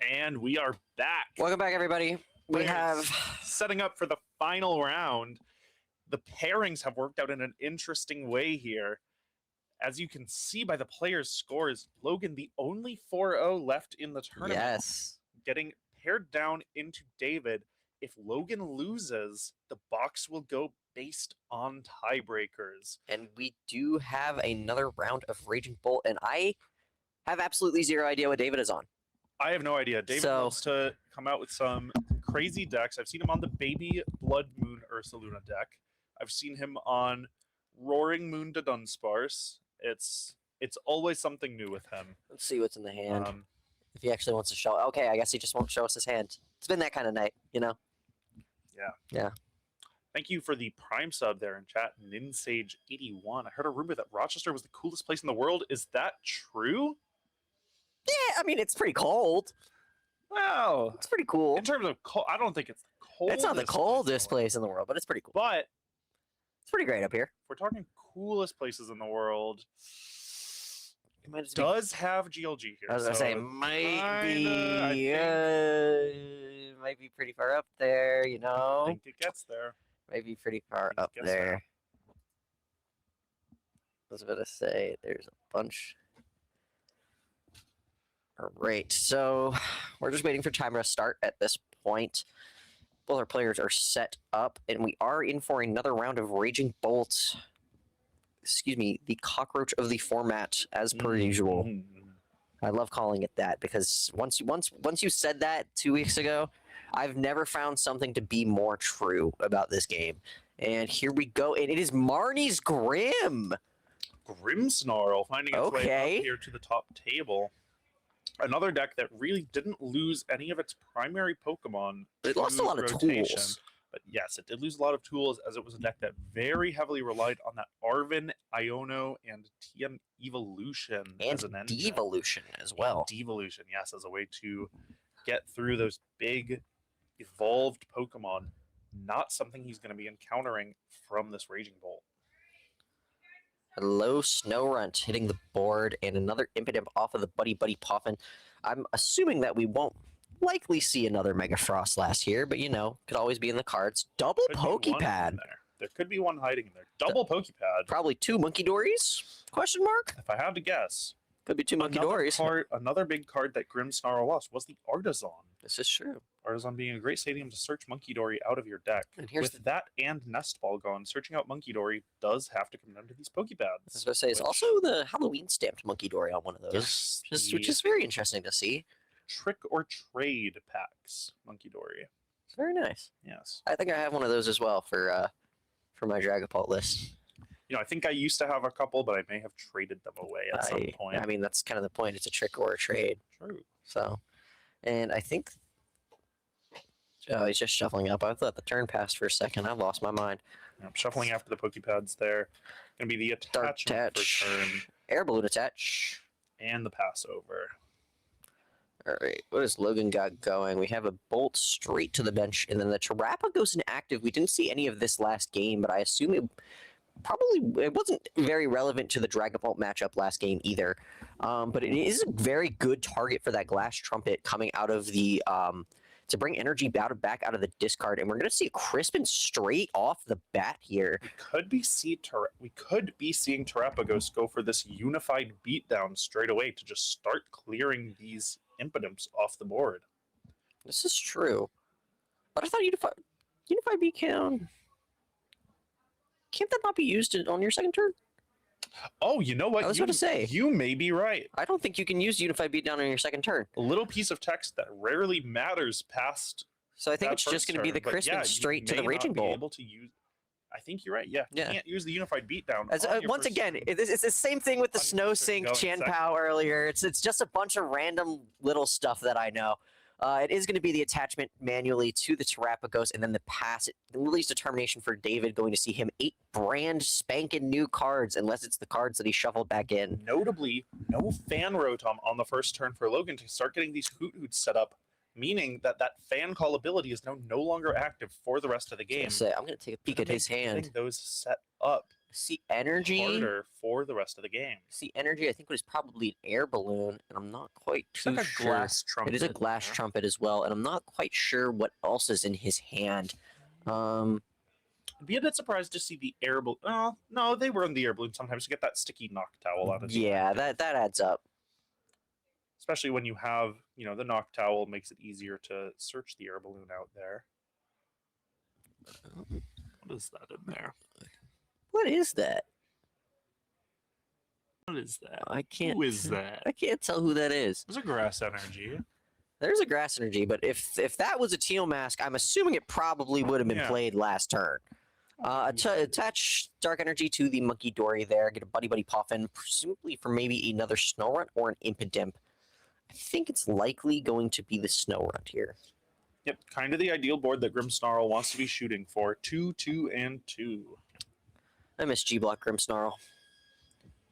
And we are back. Welcome back, everybody. We Players have setting up for the final round. The pairings have worked out in an interesting way here. As you can see by the players' scores, Logan, the only 4-0 left in the tournament, yes. getting paired down into David. if Logan loses, the box will go based on tiebreakers. And we do have another round of Raging Bolt, and I have absolutely zero idea what David is on. I have no idea. David So- loves to come out with some crazy decks. I've seen him on the Baby Blood Moon Ursa Luna deck. I've seen him on Roaring Moon to Dunsparce. It's always something new with him. Let's see what's in the hand. Um, If he actually wants to show. Okay, I guess he just won't show us his hand. It's been that kind of night, you know? Thank you for the Prime sub there in chat, Ninsage81. I heard a rumor that Rochester was the coolest place in the world. Is that true? Yeah, I mean, it's pretty cold. Well, It's pretty cool. in terms of cold, I don't think it's the coldest. It's not the place in the coldest world. place in the world, but it's pretty cool. But It's pretty great up here. if we're talking coolest places in the world, It might just it does have GLG here. I was gonna so say it might kinda, I be might be pretty far up there, you I know. think it gets there. Might be pretty far Please up guess there. I was gonna say there's a bunch. All right, so we're just waiting for timer to start at this point. Both our players are set up, and we are in for another round of Raging Bolt. Excuse me, the cockroach of the format, as per usual. Mhm. I love calling it that because once you said that 2 weeks ago, I've never found something to be more true about this game. And here we go, and it is Marnie's Grim. Grimmsnarl finding its way Okay. up here to the top table. Another deck that really didn't lose any of its primary Pokemon. It lost a to lot of rotation. tools. But yes, it did lose a lot of tools as it was a deck that very heavily relied on that Arvin, Iono, and TM Evolution And as an engine. devolution as And well. Devolution, yes, as a way to get through those big evolved Pokemon. Not something he's going to be encountering from this Raging Bolt. Hello, Snorunt hitting the board, and another Impidimp off of the Buddy Buddy Poffin. I'm assuming that we won't likely see another Mega Frost last year, but you know, could always be in the cards. Double Could be one in Pokepad. there could be one hiding in there. Double Pokepad. Probably 2 Monkey Dories? Question mark? If I had to guess, Could be 2 Monkey another Dories. card, another big card that Grimmsnarl lost was the Artisan. This is true. Artisan being a great stadium to search Monkey Dory out of your deck. And here's With that and Nest Ball gone, searching out Monkey Dory does have to come down to these I was Pokepads. going to say, it's which- also the Halloween stamped Monkey Dory on one of those, Yes, which is very interesting to see. Trick or Trade packs, Monkey Dory. It's very nice. Yes. I think I have one of those as well for my Dragapult list. You know, I think I used to have a couple, but I may have traded them away at some point. I mean, that's kind of the point. It's a trick or a trade. True. So, and I think. Oh, he's just shuffling up. I thought the turn passed for a second. I lost my mind. I'm shuffling after the Pokepads there. Going to be the Dark attachment Attach. for turn Air Balloon Attach. and the Passover. All right, what has Logan got going? We have a Bolt straight to the bench, and then the Tarappa goes inactive. We didn't see any of this last game, but I assume it wasn't very relevant to the Dragapult matchup last game either. But it is a very good target for that Glass Trumpet coming out of the to bring energy back out of the discard, and we're going to see a Crispin straight off the bat here. We could be seeing Terrapagos go for this unified beatdown straight away to just start clearing these Impidimps off the board. This is true, but I thought Unified Beat can't that not be used on your second turn? Oh, you know what? I was you, about to say. You may be right. I don't think you can use Unified Beatdown on your second turn. A little piece of text that rarely matters past So I think that it's just first going to be turn, the but Crispin yeah, you straight to may the not Raging be Bolt. able to use. I think you're right. Yeah, Yeah. you can't use the unified beatdown. As, on your once first again, turn. it's the same thing with the On your Snow first turn, Sink go in Chan second. Pao earlier. It's just a bunch of random little stuff that I know. It is going to be the attachment manually to the Terrapagos, and then the pass. It released determination for David, going to see him 8 brand spanking new cards, unless it's the cards that he shuffled back in. Notably, no fan rotom on the first turn for Logan to start getting these Hoot Hoots set up, meaning that fan call ability is now no longer active for the rest of the game. So I'm going to take a peek at his hand. Getting those set up See energy. harder for the rest of the game. See energy. I think it was probably an air balloon, and I'm not quite It's too like a sure. glass trumpet. It is a glass yeah. trumpet as well, and I'm not quite sure what else is in his hand. I'd be a bit surprised to see the air balloon. Oh, no, they were in the air balloon sometimes to get that sticky knock towel out of the Yeah, that adds up. Especially when you have, the knock towel makes it easier to search the air balloon out there. is that in there? What is that? What is that? I can't. Who is that? I can't tell who that is. There's a grass energy. There's a grass energy, but if that was a teal mask, I'm assuming it probably would have been Yeah. played last turn. Attach dark energy to the monkey dory there. Get a buddy puffin, presumably for maybe another snow runt or an impidimp. I think it's likely going to be the snow runt here. Yep, kind of the ideal board that Grimmsnarl wants to be shooting for. 2, 2, and 2. I miss G-Block Grimmsnarl.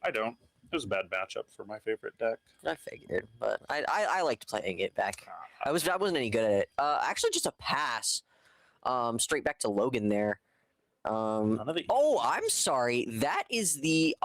I don't. It was a bad matchup for my favorite deck. I figured, but I liked playing it back. I wasn't any good at it. Actually, just a pass. Straight back to Logan there. None of the Oh, I'm sorry. That is the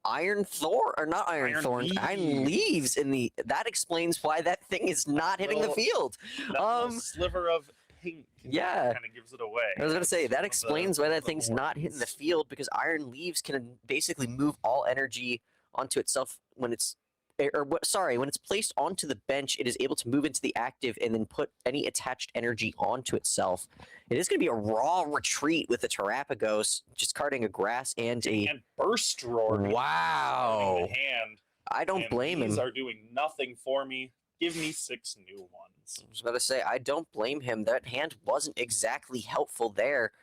Iron Thorn, or not Iron Thorn, Iron Leaves in the. That explains why that thing is not hitting the Little- field. That little sliver of pink Yeah. kind of gives it away. I was gonna say It's that one of explains the- why one that of the thing's not hitting the horns. field, because Iron Leaves can basically move all energy onto itself when it's when it's placed onto the bench. It is able to move into the active and then put any attached energy onto itself. It is going to be a raw retreat with a Terrapagos, discarding a grass and a And burst roar. wow. In the hand. I don't and blame these him. are doing nothing for me. Give me 6 new ones. I was about to say, I don't blame him. That hand wasn't exactly helpful there.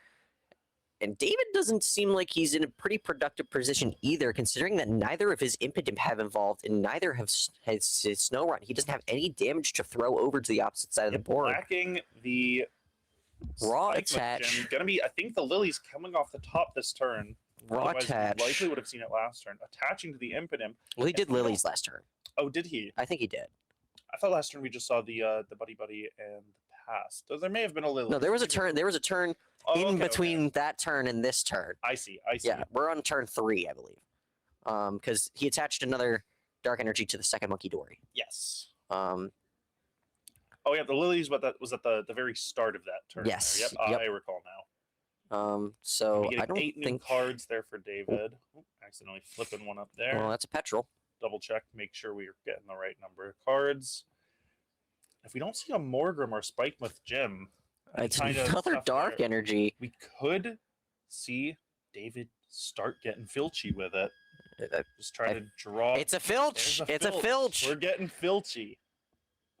And David doesn't seem like he's in a pretty productive position either, considering that neither of his Impidimp have involved and neither has his Snow Run. He doesn't have any damage to throw over to the opposite side of the board. Lacking the Raw Spike attach. Gem. Gonna be, I think the Lily's coming off the top this turn. Raw Otherwise, we attach. likely would have seen it last turn. Attaching to the Impidimp. Well, he did If we don't- Lilies last turn. Oh, did he? I think he did. I thought last turn we just saw the Buddy Buddy and the Past. So there may have been a Lily. No, there was a turn. There was a turn Oh, in okay, between okay. that turn and this turn. I see. Yeah, we're on turn 3, I believe. Because he attached another dark energy to the second monkey dory. Yes. Um, Oh yeah, the Lilies, but that was at the very start of that turn. there. Yes, Yep, yep. I recall now. so We I getting don't 8 new think. cards there for David. Oop, accidentally flipping one up there. Well, that's a petrol. Double check, make sure we're getting the right number of cards. If we don't see a Morgrim or Spikemuth Gem, It's kind of another tough dark there. energy. We could see David start getting filchy with it. Just try I- to draw. It's a filch. There's a It's a filch. We're getting filchy.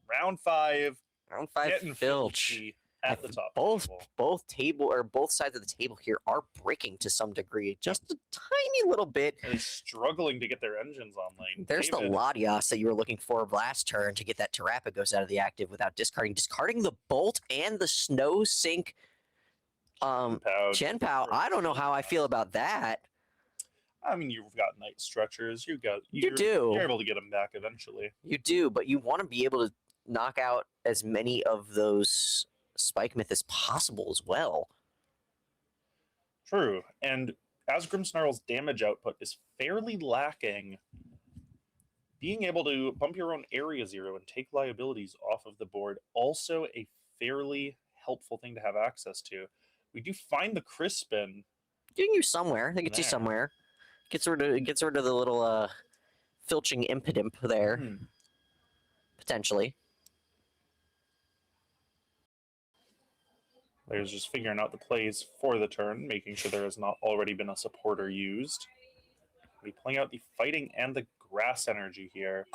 Round 5, Round 5 getting filch. filchy at the top. Both of the table. both sides of the table here are breaking to some degree, just a tiny little bit. Really struggling to get their engines online. There's the Latias that you were looking for last turn to get that Terrapagos out of the active without discarding the Bolt and the Snow Sink. Chenpao. I don't know how I feel about that. I mean, you've got night structures. You You're do. able to get them back eventually. You do, but you want to be able to knock out as many of those Spike Myth as possible as well. True. And as Grimmsnarl's damage output is fairly lacking, being able to bump your own area 0 and take liabilities off of the board, also a fairly helpful thing to have access to. We do find the Crispin. Getting you somewhere. They get you There. somewhere. Gets rid of the little filching impidimp there, Hmm. potentially. There's just figuring out the plays for the turn, making sure there has not already been a supporter used. We playing out the fighting and the grass energy here.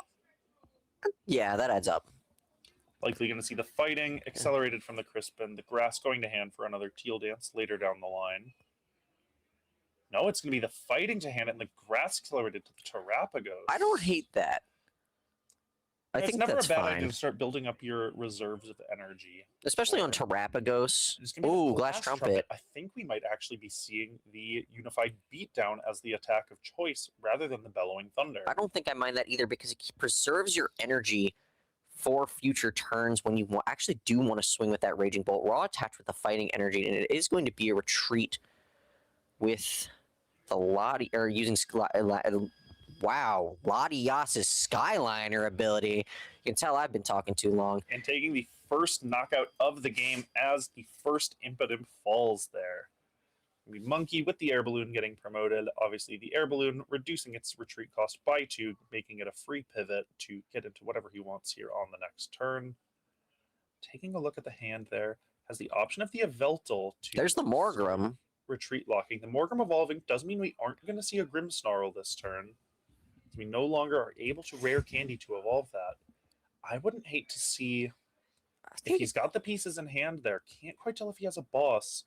Yeah, that adds up. Likely going to see the fighting accelerated from the Crispin, the grass going to hand for another teal dance later down the line. No, it's going to be the fighting to hand and the grass accelerated to the Terrapagos. I don't hate that. I It's think never that's a bad fine. idea to start building up your reserves of energy. Especially on Terrapagos. It's gonna be the Ooh, Glass Trumpet. I think we might actually be seeing the Unified Beatdown as the attack of choice rather than the Bellowing Thunder. I don't think I mind that either, because it preserves your energy for future turns when you actually do want to swing with that Raging Bolt. Raw attached with the fighting energy, and it is going to be a retreat with the Lati, or using Latias's Skyliner ability. You can tell I've been talking too long. And taking the first knockout of the game as the first Impidimp falls there. The Monkey with the Air Balloon getting promoted. Obviously, the Air Balloon reducing its retreat cost by 2, making it a free pivot to get into whatever he wants here on the next turn. Taking a look at the hand there, has the option of the Yveltal to... There's the Morgrim. retreat locking. The Morgrim evolving does mean we aren't going to see a Grimmsnarl this turn. We no longer are able to rare candy to evolve that. I wouldn't hate to see if he's got the pieces in hand there. Can't quite tell if he has a boss.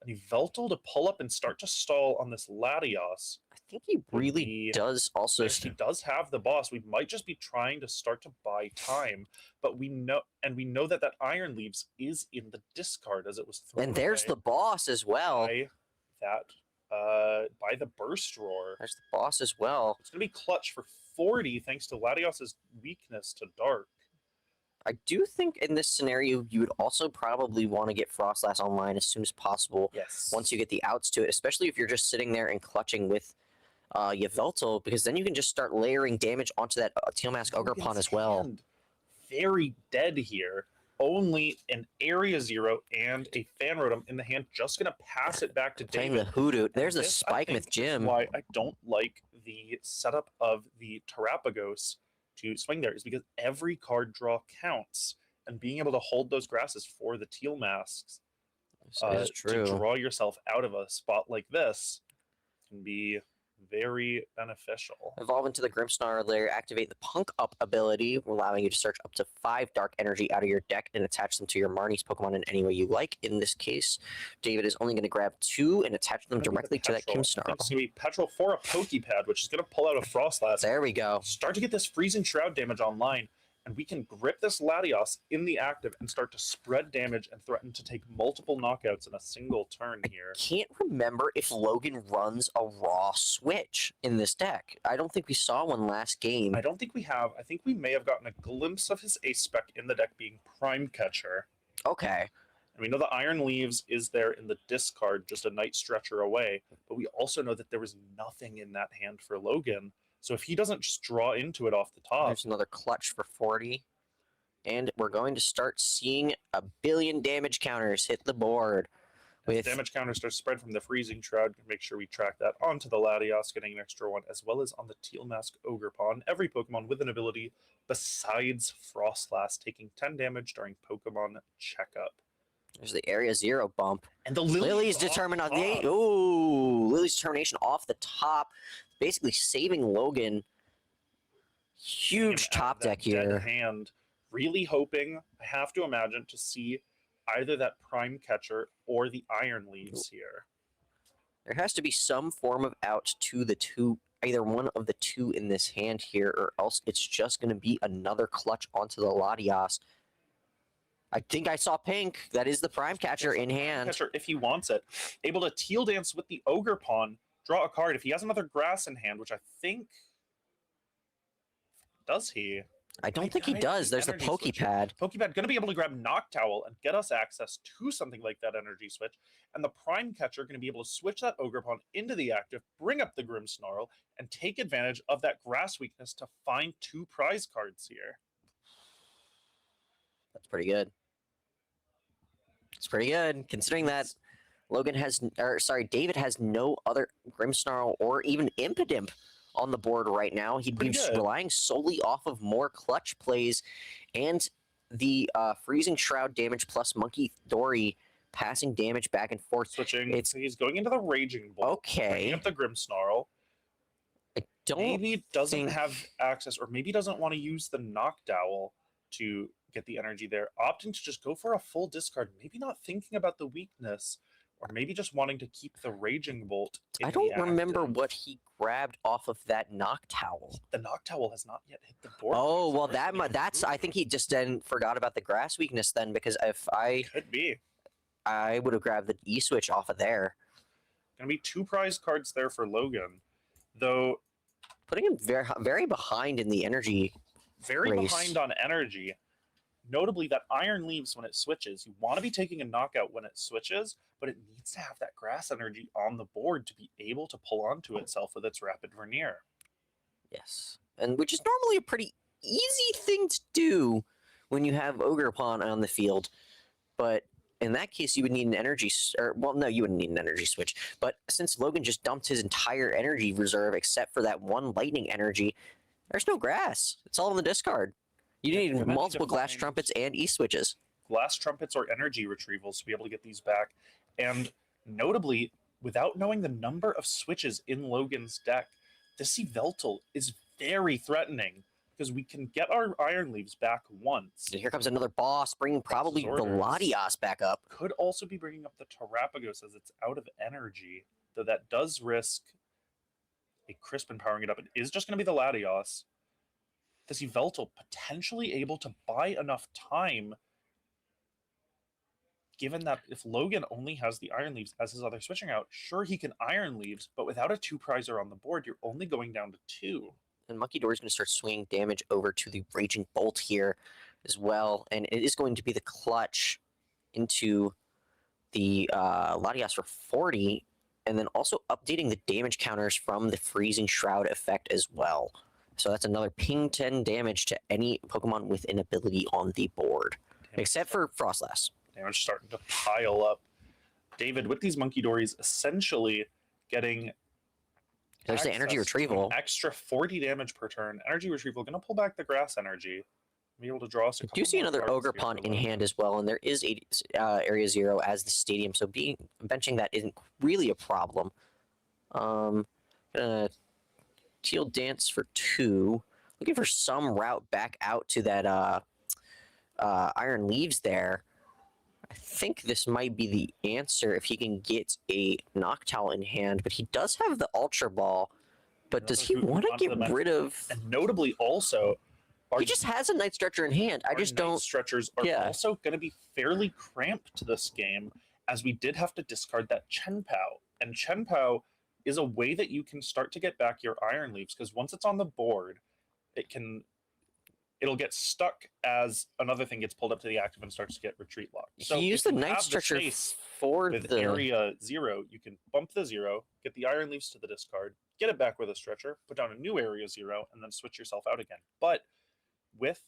And Yveltal to pull up and start to stall on this Latios. I think he really does also. If he does have the boss, we might just be trying to start to buy time. But we know that that Iron Leaves is in the discard as it was thrown. And there's away the boss as well. By the Burst Roar. There's the boss as well. It's gonna be clutch for 40 thanks to Latios's weakness to dark. I do think in this scenario, you would also probably want to get Frostlass online as soon as possible. Yes. Once you get the outs to it, especially if you're just sitting there and clutching with Yveltal, because then you can just start layering damage onto that Teal Mask Ogrepon as well. Hand very dead here. Only an Area 0 and a Fan Rotom in the hand, just gonna pass it back to Playing David. the Hoodoo. There's a This, I Spike think, Myth is Gym. Why I don't like the setup of the Terapagos to swing there is because every card draw counts, and being able to hold those grasses for the Teal Masks That's to true. draw yourself out of a spot like this can be very beneficial. Evolve into the Grimmsnarl layer, activate the Punk Up ability, allowing you to search up to 5 dark energy out of your deck and attach them to your Marnie's Pokemon in any way you like. In this case, David is only going to grab 2 and attach them directly to that I think Grimmsnarl. it's going to be Petrol for a Pokepad, which is going to pull out a Frostlass. There we go. Start to get this Freezing Shroud damage online, and we can grip this Latios in the active and start to spread damage and threaten to take multiple knockouts in a single turn here. Can't remember if Logan runs a raw switch in this deck. I don't think we saw one last game. I don't think we have. I think we may have gotten a glimpse of his ace spec in the deck being Prime Catcher. Okay. And we know the Iron Leaves is there in the discard, just a Night Stretcher away, but we also know that there was nothing in that hand for Logan. So if he doesn't just draw into it off the top... There's another clutch for 40. And we're going to start seeing a billion damage counters hit the board. With damage counters start spread from the Freezing Shroud, make sure we track that onto the Latios, getting an extra one, as well as on the Teal Mask Ogrepon. Every Pokemon with an ability besides Frostlass taking 10 damage during Pokemon Checkup. There's the Area 0 bump. And the Lily's determined on the... Ooh, Lily's determination off the top. Basically saving Logan. Huge top deck here. Hand. Really hoping, I have to imagine, to see either that Prime Catcher or the Iron Leaves here. There has to be some form of out to the 2, either one of the 2 in this hand here, or else it's just going to be another clutch onto the Latios. I think I saw pink. That is the Prime Catcher in hand. Catcher, if he wants it. Able to Teal Dance with the Ogrepon, draw a card. If he has another grass in hand, which I think... Does he? I don't think he does. There's the Pokepad. Pokepad going to be able to grab Noctowl and get us access to something like that energy switch. And the Prime Catcher going to be able to switch that Ogrepon into the active, bring up the Grimmsnarl, and take advantage of that grass weakness to find 2 prize cards here. That's pretty good. It's pretty good, considering that David has no other Grimmsnarl or even Impidimp on the board right now. He'd be relying solely off of more clutch plays and the Freezing Shroud damage plus Monkey Dory passing damage back and forth. Switching. He's going into the Raging Bolt. Okay. Bringing up the Grimmsnarl. I don't maybe doesn't have access, or maybe doesn't want to use the Noctowl to get the energy there. Opting to just go for a full discard. Maybe not thinking about the weakness. Or maybe just wanting to keep the Raging Bolt. I don't remember what he grabbed off of that Noctowl. The Noctowl has not yet hit the board. Oh, well, that's. I think he just then forgot about the grass weakness then, because if could be, I would have grabbed the E switch off of there. Gonna be 2 prize cards there for Logan, though. Putting him very behind in the energy. Very behind on energy. Notably, that Iron Leaves, when it switches, you want to be taking a knockout when it switches, but it needs to have that grass energy on the board to be able to pull onto itself with its Rapid Vernier. Yes, and which is normally a pretty easy thing to do when you have Ogrepon on the field, but in that case, you would need an energy... well, no, you wouldn't need an energy switch, but since Logan just dumped his entire energy reserve except for that one lightning energy, there's no grass. It's all in the discard. You need multiple Glass Trumpets and E-switches. Glass Trumpets or energy retrievals to be able to get these back. And notably, without knowing the number of switches in Logan's deck, this Yveltal is very threatening because we can get our Iron Leaves back once. And here comes another boss, bringing probably the orders. Latias back up. Could also be bringing up the Terapagos as it's out of energy, though that does risk a Crispin powering it up. It is just going to be the Latios. This Yveltal potentially able to buy enough time, given that if Logan only has the Iron Leaves as his other switching out, sure, he can Iron Leaves, but without a 2-prizer on the board, you're only going down to 2. And Monkey Dory is going to start swinging damage over to the Raging Bolt here as well. And it is going to be the clutch into the Latias for 40, and then also updating the damage counters from the Freezing Shroud effect as well. So that's another ping 10 damage to any Pokemon with an ability on the board, except for Frostlass. Damage starting to pile up. David, with these Monkey Dories, essentially getting There's the energy access to an retrieval. extra 40 damage per turn. Energy retrieval going to pull back the grass energy. Be able to draw us a I couple do see more another cards Ogre here Pawn for in Logan. hand as well, and there is Area 0 as the stadium, so benching that isn't really a problem. Gonna Teal Dance for 2. Looking for some route back out to that Iron Leaves there. I think this might be the answer if he can get a Noctowl in hand, but he does have the Ultra Ball. But does he Another want to onto the get bench. rid of... And notably also, He just has a Night Stretcher in hand. I our just Night don't... Stretchers are yeah. also going to be fairly cramped this game, as we did have to discard that Chen Pao. And Chen Pao is a way that you can start to get back your Iron Leaves, because once it's on the board, it'll get stuck as another thing gets pulled up to the active and starts to get retreat locked. So he used if the you Night have Stretcher space for with the... area 0, you can bump the 0, get the Iron Leaves to the discard, get it back with a Stretcher, put down a new area 0, and then switch yourself out again. But with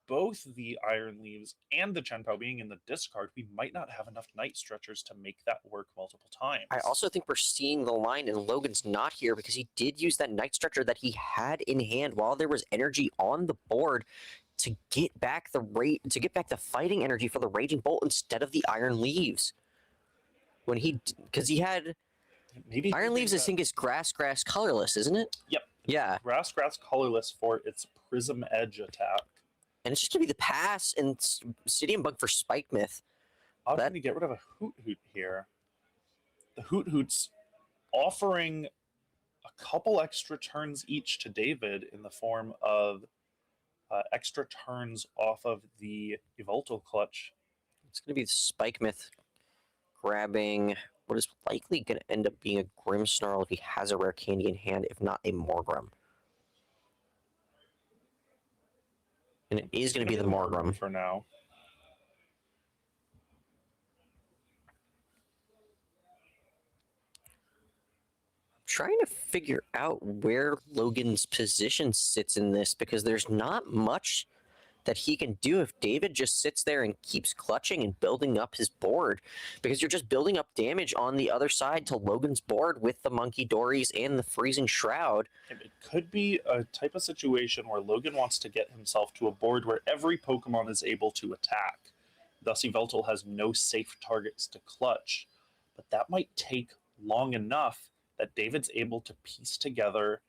both the Iron Leaves and the Chen Pao being in the discard, we might not have enough Night Stretchers to make that work multiple times. I also think we're seeing the line, and Logan's not here because he did use that Night Stretcher that he had in hand while there was energy on the board to get back the fighting energy for the Raging Bolt instead of the Iron Leaves. Because he had Maybe Iron Leaves, I think, is grass, colorless, isn't it? Yep. Yeah, Grass colorless for its Prism Edge attack. and it's just gonna be the pass and Stadium Bug for Spike Myth. I'm going to get rid of a Hoot here. The Hoot's offering a couple extra turns each to David in the form of extra turns off of the Yveltal clutch. It's gonna be the Spike Myth grabbing what is likely going to end up being a Grimmsnarl if he has a rare candy in hand, if not a Morgrim. And it is going to be the Morgrim. For now. Trying to figure out where Logan's position sits in this, because there's not much that he can do if David just sits there and keeps clutching and building up his board, because you're just building up damage on the other side to Logan's board with the Monkey Dories and the Freezing Shroud. It could be a type of situation where Logan wants to get himself to a board where every Pokemon is able to attack. Thus, Yveltal has no safe targets to clutch, but that might take long enough that David's able to piece together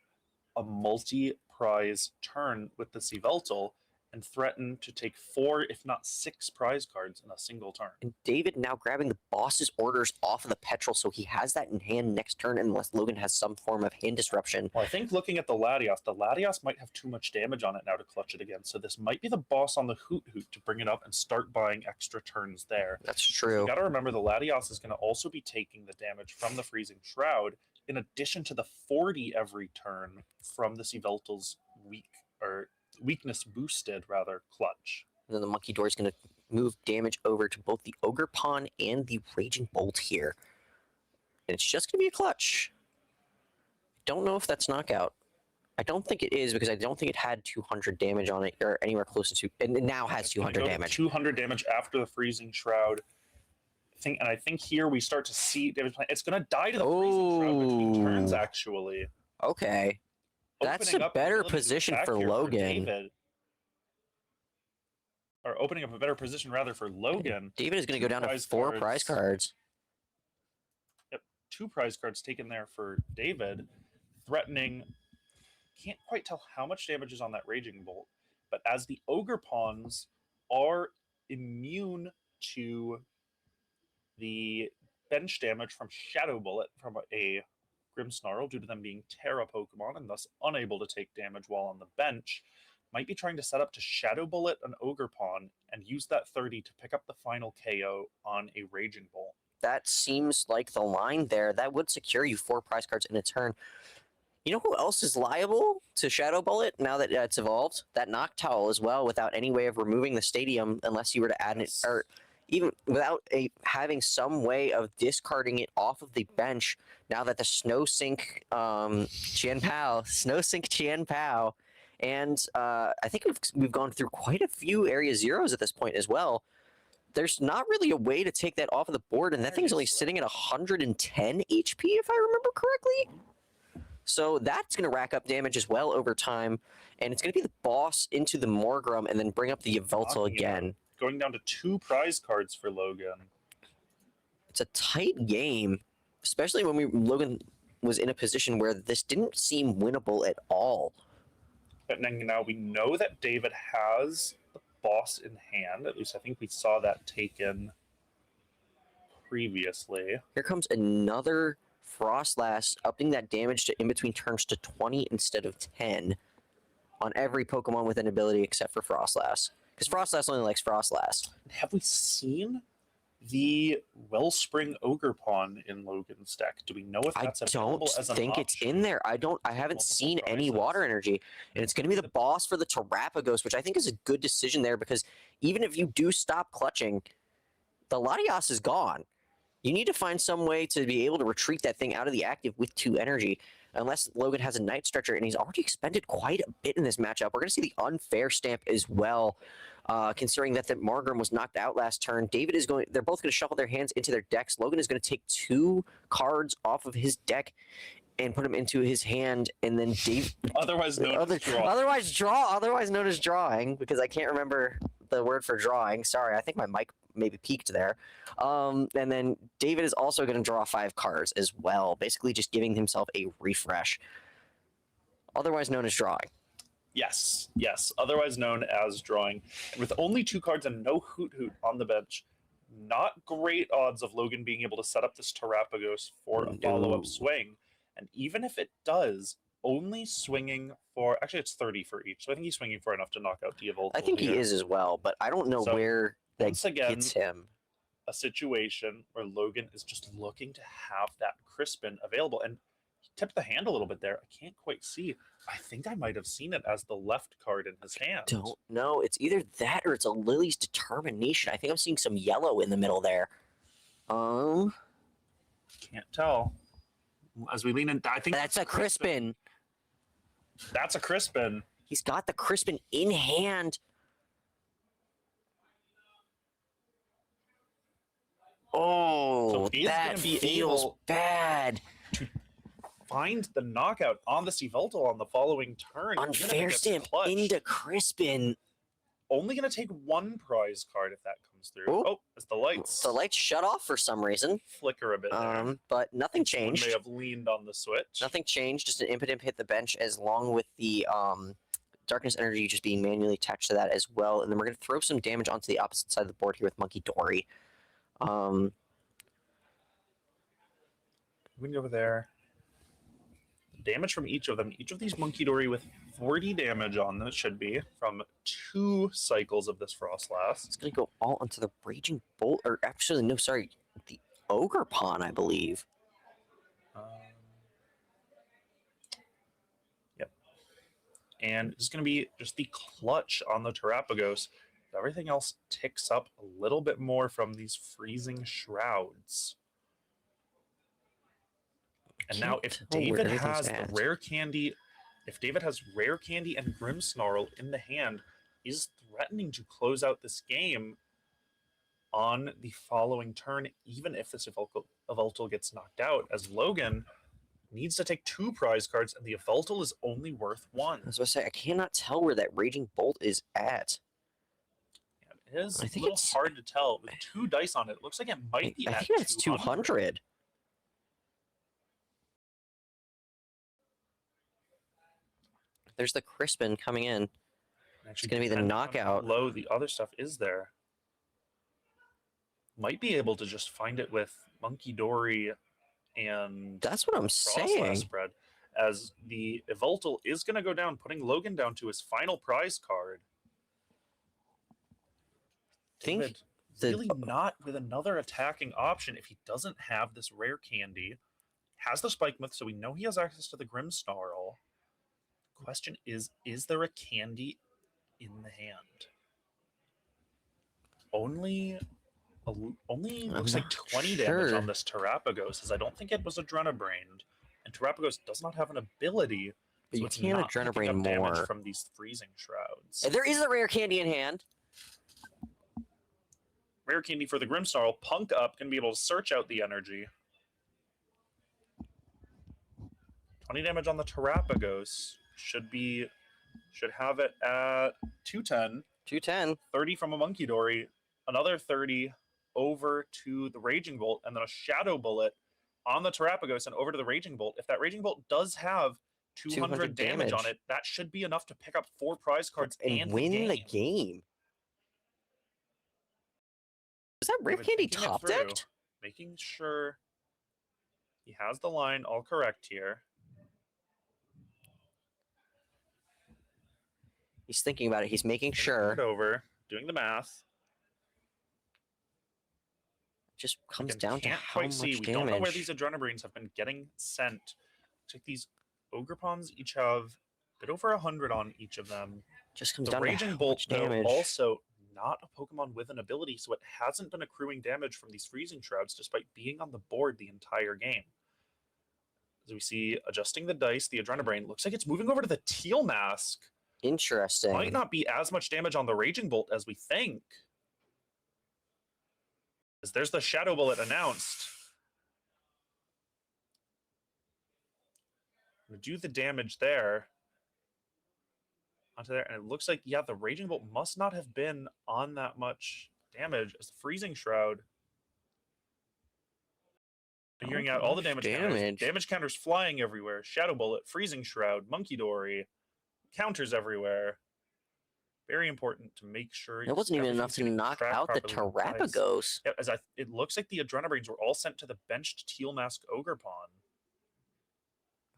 a multi-prize turn with the Yveltal and threaten to take 4, if not 6 prize cards in a single turn. And David now grabbing the boss's orders off of the Petrel, so he has that in hand next turn unless Logan has some form of hand disruption. Well, I think looking at the Latias might have too much damage on it now to clutch it again, so this might be the boss on the Hoot to bring it up and start buying extra turns there. That's true. You got to remember the Latias is going to also be taking the damage from the Freezing Shroud, in addition to the 40 every turn from the Yveltal's weakness boosted clutch. And then the Monkey Door is going to move damage over to both the Ogre Pawn and the Raging Bolt here. And it's just going to be a clutch. Don't know if that's knockout. I don't think it is, because I don't think it had 200 damage on it, or anywhere close to, and it now has 200 damage. 200 damage after the Freezing Shroud. I think here we start to see David's plan. It's going to die to the Freezing Shroud between turns, actually. Okay. That's a better position for Logan. Or opening up a better position, rather, for Logan. David is going to go down to 4 prize cards. Yep. 2 prize cards taken there for David, threatening. Can't quite tell how much damage is on that Raging Bolt, but as the Ogre Pawns are immune to the bench damage from Shadow Bullet from a Grimmsnarl due to them being Terra Pokemon and thus unable to take damage while on the bench, might be trying to set up to Shadow Bullet an Ogre Pawn and use that 30 to pick up the final KO on a Raging Bolt. That seems like the line there. That would secure you 4 prize cards in a turn. You know who else is liable to Shadow Bullet now that it's evolved? That Noctowl as well, without any way of removing the stadium unless you were to add it, or even without having some way of discarding it off of the bench now that the Snowsink Qian Pao, and I think we've gone through quite a few Area Zeros at this point as well. There's not really a way to take that off of the board, and that thing's only sitting at 110 HP if I remember correctly. So that's going to rack up damage as well over time, and it's going to be the boss into the Morgrim and then bring up the Yveltal again. Going down to 2 prize cards for Logan. It's a tight game, especially when Logan was in a position where this didn't seem winnable at all. But now we know that David has the boss in hand. At least I think we saw that taken previously. Here comes another Frostlass, upping that damage to in between turns to 20 instead of 10 on every Pokemon with an ability except for Frostlass. Because Frostlass only likes Frostlass. Have we seen the Wellspring Ogre Pawn in Logan's deck? Do we know if that's available as an I don't think it's in there. I haven't seen any water energy. And it's going to be the boss for the Terrapagos, which I think is a good decision there because even if you do stop clutching, the Latias is gone. You need to find some way to be able to retreat that thing out of the active with 2 energy, unless Logan has a Night Stretcher, and he's already expended quite a bit in this matchup. We're going to see the unfair stamp as well, considering that the Morgrim was knocked out last turn. They're both going to shuffle their hands into their decks. Logan is going to take 2 cards off of his deck and put them into his hand, and then otherwise known as drawing, because I can't remember the word for drawing. Sorry, I think my mic maybe peaked there. And then David is also going to draw 5 cards as well, basically just giving himself a refresh. Otherwise known as drawing. Yes, otherwise known as drawing. And with only 2 cards and no Hoot Hoot on the bench, not great odds of Logan being able to set up this Terrapagos for a follow-up swing. And even if it does, only swinging for... Actually, it's 30 for each, so I think he's swinging for enough to knock out Diavolta. I think he is as well, but I don't know where that gets him. A situation where Logan is just looking to have that Crispin available. And he tipped the hand a little bit there. I can't quite see. I think I might have seen it as the left card in his hand. Don't know. It's either that or it's a Lily's Determination. I think I'm seeing some yellow in the middle there. Can't tell. As we lean in, I think that's a Crispin. That's a Crispin. He's got the Crispin in hand. Oh, so that feels bad. To find the knockout on the Yveltal on the following turn. Unfair stamp into Crispin. Only going to take 1 prize card if that comes through. Oh, as the lights. The lights shut off for some reason. Flicker a bit there. But nothing changed. One may have leaned on the switch. Nothing changed. Just an impotent hit the bench, as long with the Darkness Energy just being manually attached to that as well. And then we're going to throw some damage onto the opposite side of the board here with Monkey Dory. Moving over there. Damage from each of them. Each of these Monkey Dory with 40 damage on them, it should be, from 2 cycles of this Frostlass. It's going to go all onto the Raging Bolt, or actually, no, sorry, the Ogre Pawn, I believe. Yep. And it's going to be just the clutch on the Terrapagos. Everything else ticks up a little bit more from these freezing shrouds. And now if David has the rare candy, if David has rare candy and Grimmsnarl in the hand, he's threatening to close out this game on the following turn, even if this Yveltal gets knocked out, as Logan needs to take 2 prize cards and the Yveltal is only worth 1. I was going to say, I cannot tell where that Raging Bolt is at. It is a little hard to tell. With 2 dice on it, it looks like it might be I at think it's 200. There's the Crispin coming in. Actually, gonna be the depending on how knockout. low the other stuff is there. Might be able to just find it with Monkey Dory and That's what I'm Frostlass saying. spread, as the Evoltal is going to go down, putting Logan down to his final prize card. Think David the- really not with another attacking option if he doesn't have this rare candy. Has the Spike Myth, so we know he has access to the Grimmsnarl. Question is there a candy in the hand? Only looks like not 20 damage sure. on this Terrapagos, as I don't think it was Adrenabrained. And Terrapagos does not have an ability, But so you it's can't not picking Adrenabrain up damage more. from these freezing shrouds. There is a rare candy in hand. Rare candy for the Grimmsnarl. Punk up can be able to search out the energy. 20 damage on the Terrapagos. Should have it at 210. 210. 30 from a Monkey Dory. Another 30 over to the Raging Bolt, and then a Shadow Bullet on the Terrapagos and over to the Raging Bolt. If that Raging Bolt does have 200 damage on it, that should be enough to pick up 4 prize cards and win the game. Is that rare David candy thinking it top through, decked? making sure he has the line all correct here. He's thinking about it. He's making Thinking sure. it over, doing the math. Just comes Again, down to can't how quite much see. damage. We don't know where these Adrenabrains have been getting sent. Looks like these Ogrepons each have a bit over 100 on each of them. Just comes The down to Raging how Bolt, much though, damage. also not a Pokemon with an ability, so it hasn't been accruing damage from these freezing shrouds despite being on the board the entire game. As we see, adjusting the dice, the Adrenabrain looks like it's moving over to the Teal Mask. Interesting. Might not be as much damage on the Raging Bolt as we think. As there's the Shadow Bullet announced. Gonna do the damage there. Onto there, and it looks like, yeah, the Raging Bolt must not have been on that much damage as the Freezing Shroud. Figuring out all the damage counters. Damage counters flying everywhere. Shadow Bullet, Freezing Shroud, Monkey Dory, counters everywhere. Very important to make sure It wasn't even enough to knock out the Terrapagos. Yeah, it looks like the Adrenabrains were all sent to the benched Teal Mask Ogrepon.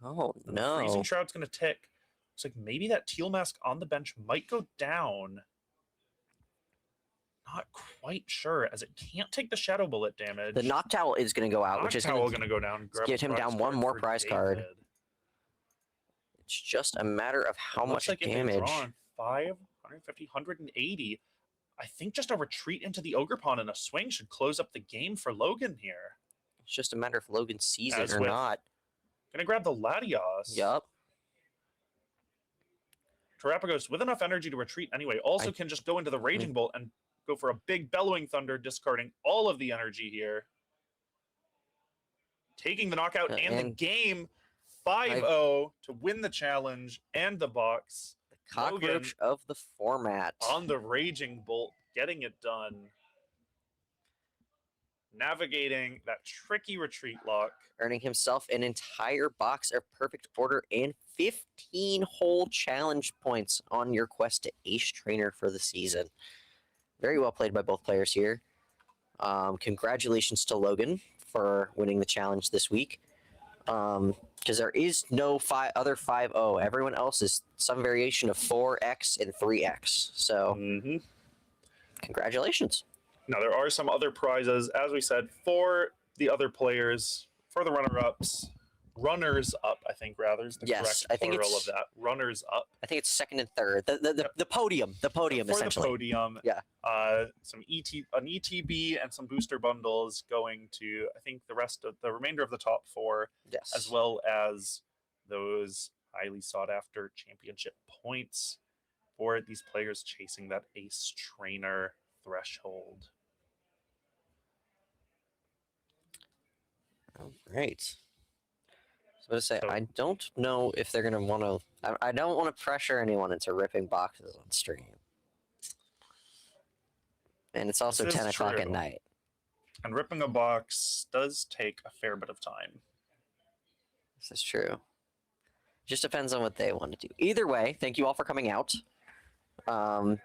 Oh, The no. Freezing Shroud's going to tick. Looks like maybe that Teal Mask on the bench might go down. Not quite sure, as it can't take the Shadow Bullet damage. The Noctowl is going to go out, which is going to go down. get him down one more prize card. It's just a matter of how much like damage. If they draw on 5, 150, 180. I think just a retreat into the Ogrepon and a swing should close up the game for Logan here. It's just a matter if Logan sees As it or with- not. Gonna grab the Latios. Yup. Terrapagos with enough energy to retreat anyway. Also can just go into the Raging Bolt and go for a big Bellowing Thunder, discarding all of the energy here. Taking the knockout and the and game 5-0 to win the challenge and the box. The cockroach of the format. On the Raging Bolt, getting it done. Navigating that tricky retreat lock. Earning himself an entire box of perfect order and 15 whole challenge points on your quest to Ace Trainer for the season. Very well played by both players here. Congratulations to Logan for winning the challenge this week. Because there is no other 5-0. Everyone else is some variation of 4X and 3X. So, congratulations. Now, there are some other prizes, as we said, for the other players, for the runner-ups. Runners up, I think, rather, is the correct plural of that. Runners up. I think it's second and third. The podium. The podium, for essentially. The podium. Yeah. An ETB and some booster bundles going to, I think, the remainder of the top 4. Yes. As well as those highly sought-after championship points for these players chasing that Ace Trainer threshold. All right. So to say, I don't know if they're going to want to... I don't want to pressure anyone into ripping boxes on stream. And it's also 10 o'clock at night. And ripping a box does take a fair bit of time. This is true. Just depends on what they want to do. Either way, thank you all for coming out. It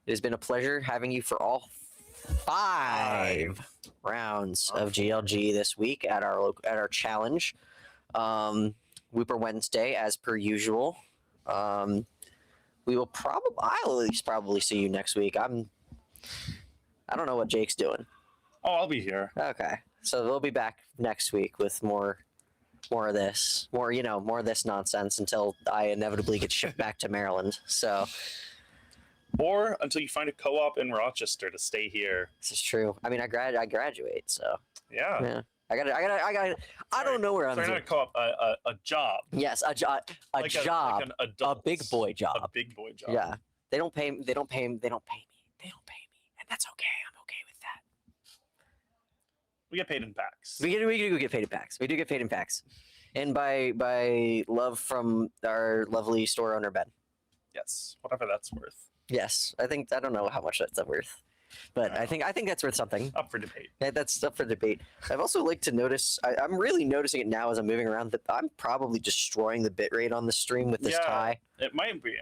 has been a pleasure having you for all 5 rounds of GLG this week at our challenge. Whooper Wednesday, as per usual. We will I'll at least probably see you next week. I don't know what Jake's doing. Oh, I'll be here. Okay, so we'll be back next week with more of this, more of this nonsense until I inevitably get shipped back to Maryland. So Or until you find a co-op in Rochester to stay here. this is true. I mean, I graduate, so Yeah. yeah. I don't know where I'm Sorry, not a doing. co-op, a job. Yes, a job, Like job, like an adult, a big boy A job. big boy job. Yeah, they don't pay me, and that's okay. I'm okay with that. We get paid in packs. We do get paid in packs. We do get paid in packs, and by love from our lovely store owner Ben. Yes, whatever that's worth. Yes, I don't know how much that's worth, but I think that's worth something. Up for debate. Yeah, that's up for debate. I've also like to notice. I'm really noticing it now as I'm moving around that I'm probably destroying the bitrate on the stream with this Yeah. tie. It might be.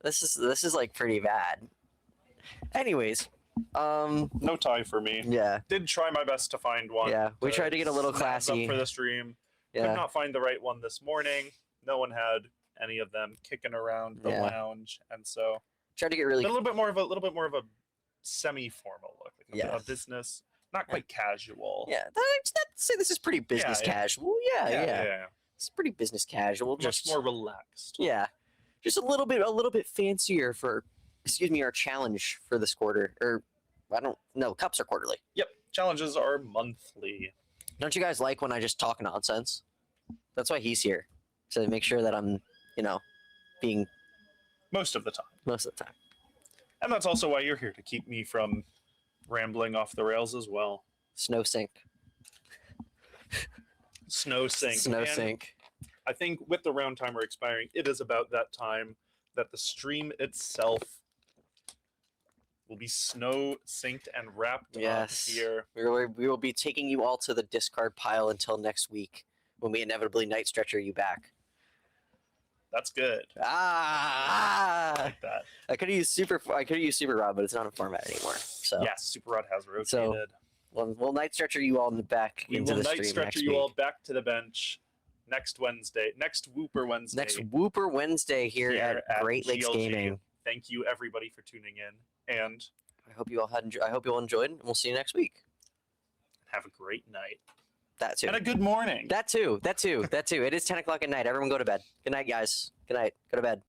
This is like pretty bad. Anyways, No tie for me. yeah, Did try my best to find one. yeah. We tried to get a little snazz classy. up for the stream. Could Yeah, not find the right one this morning. No one had any of them kicking around the Yeah. lounge, and so tried to get really. a little bit more of a semi-formal look, like Yeah. a business, not quite casual. Yeah, I'd say this is pretty business yeah. casual. Yeah. It's pretty business casual. Much Just more relaxed. yeah, just a little bit fancier for. Excuse me, our challenge for this quarter, or I don't know. Cups are quarterly. Yep. Challenges are monthly. Don't you guys like when I just talk nonsense? That's why he's here, to make sure that I'm, being Most of the time. most of the time. And that's also why you're here, to keep me from rambling off the rails as well. Snow sink. Snow sink. Snow And sink. I think with the round timer expiring, it is about that time that the stream itself will be snow synced and wrapped Yes. up here. We will be taking you all to the discard pile until next week, when we inevitably night stretcher you back. That's good. Like That. I could have used Super Rod, but it's not a format anymore. So Yes, Super Rod has rotated. So, we'll night stretcher you all in the back we into will the night stream stretcher next you week. all back to the bench next Wednesday. Next Whooper Wednesday. Next Whooper Wednesday here at Great Lakes GLG. Gaming. Thank you everybody for tuning in, and I hope you all enjoyed, and we'll see you next week. have a great night. That too. And a good morning. That too. It is 10 o'clock at night. Everyone go to bed. Good night, guys. Good night. Go to bed.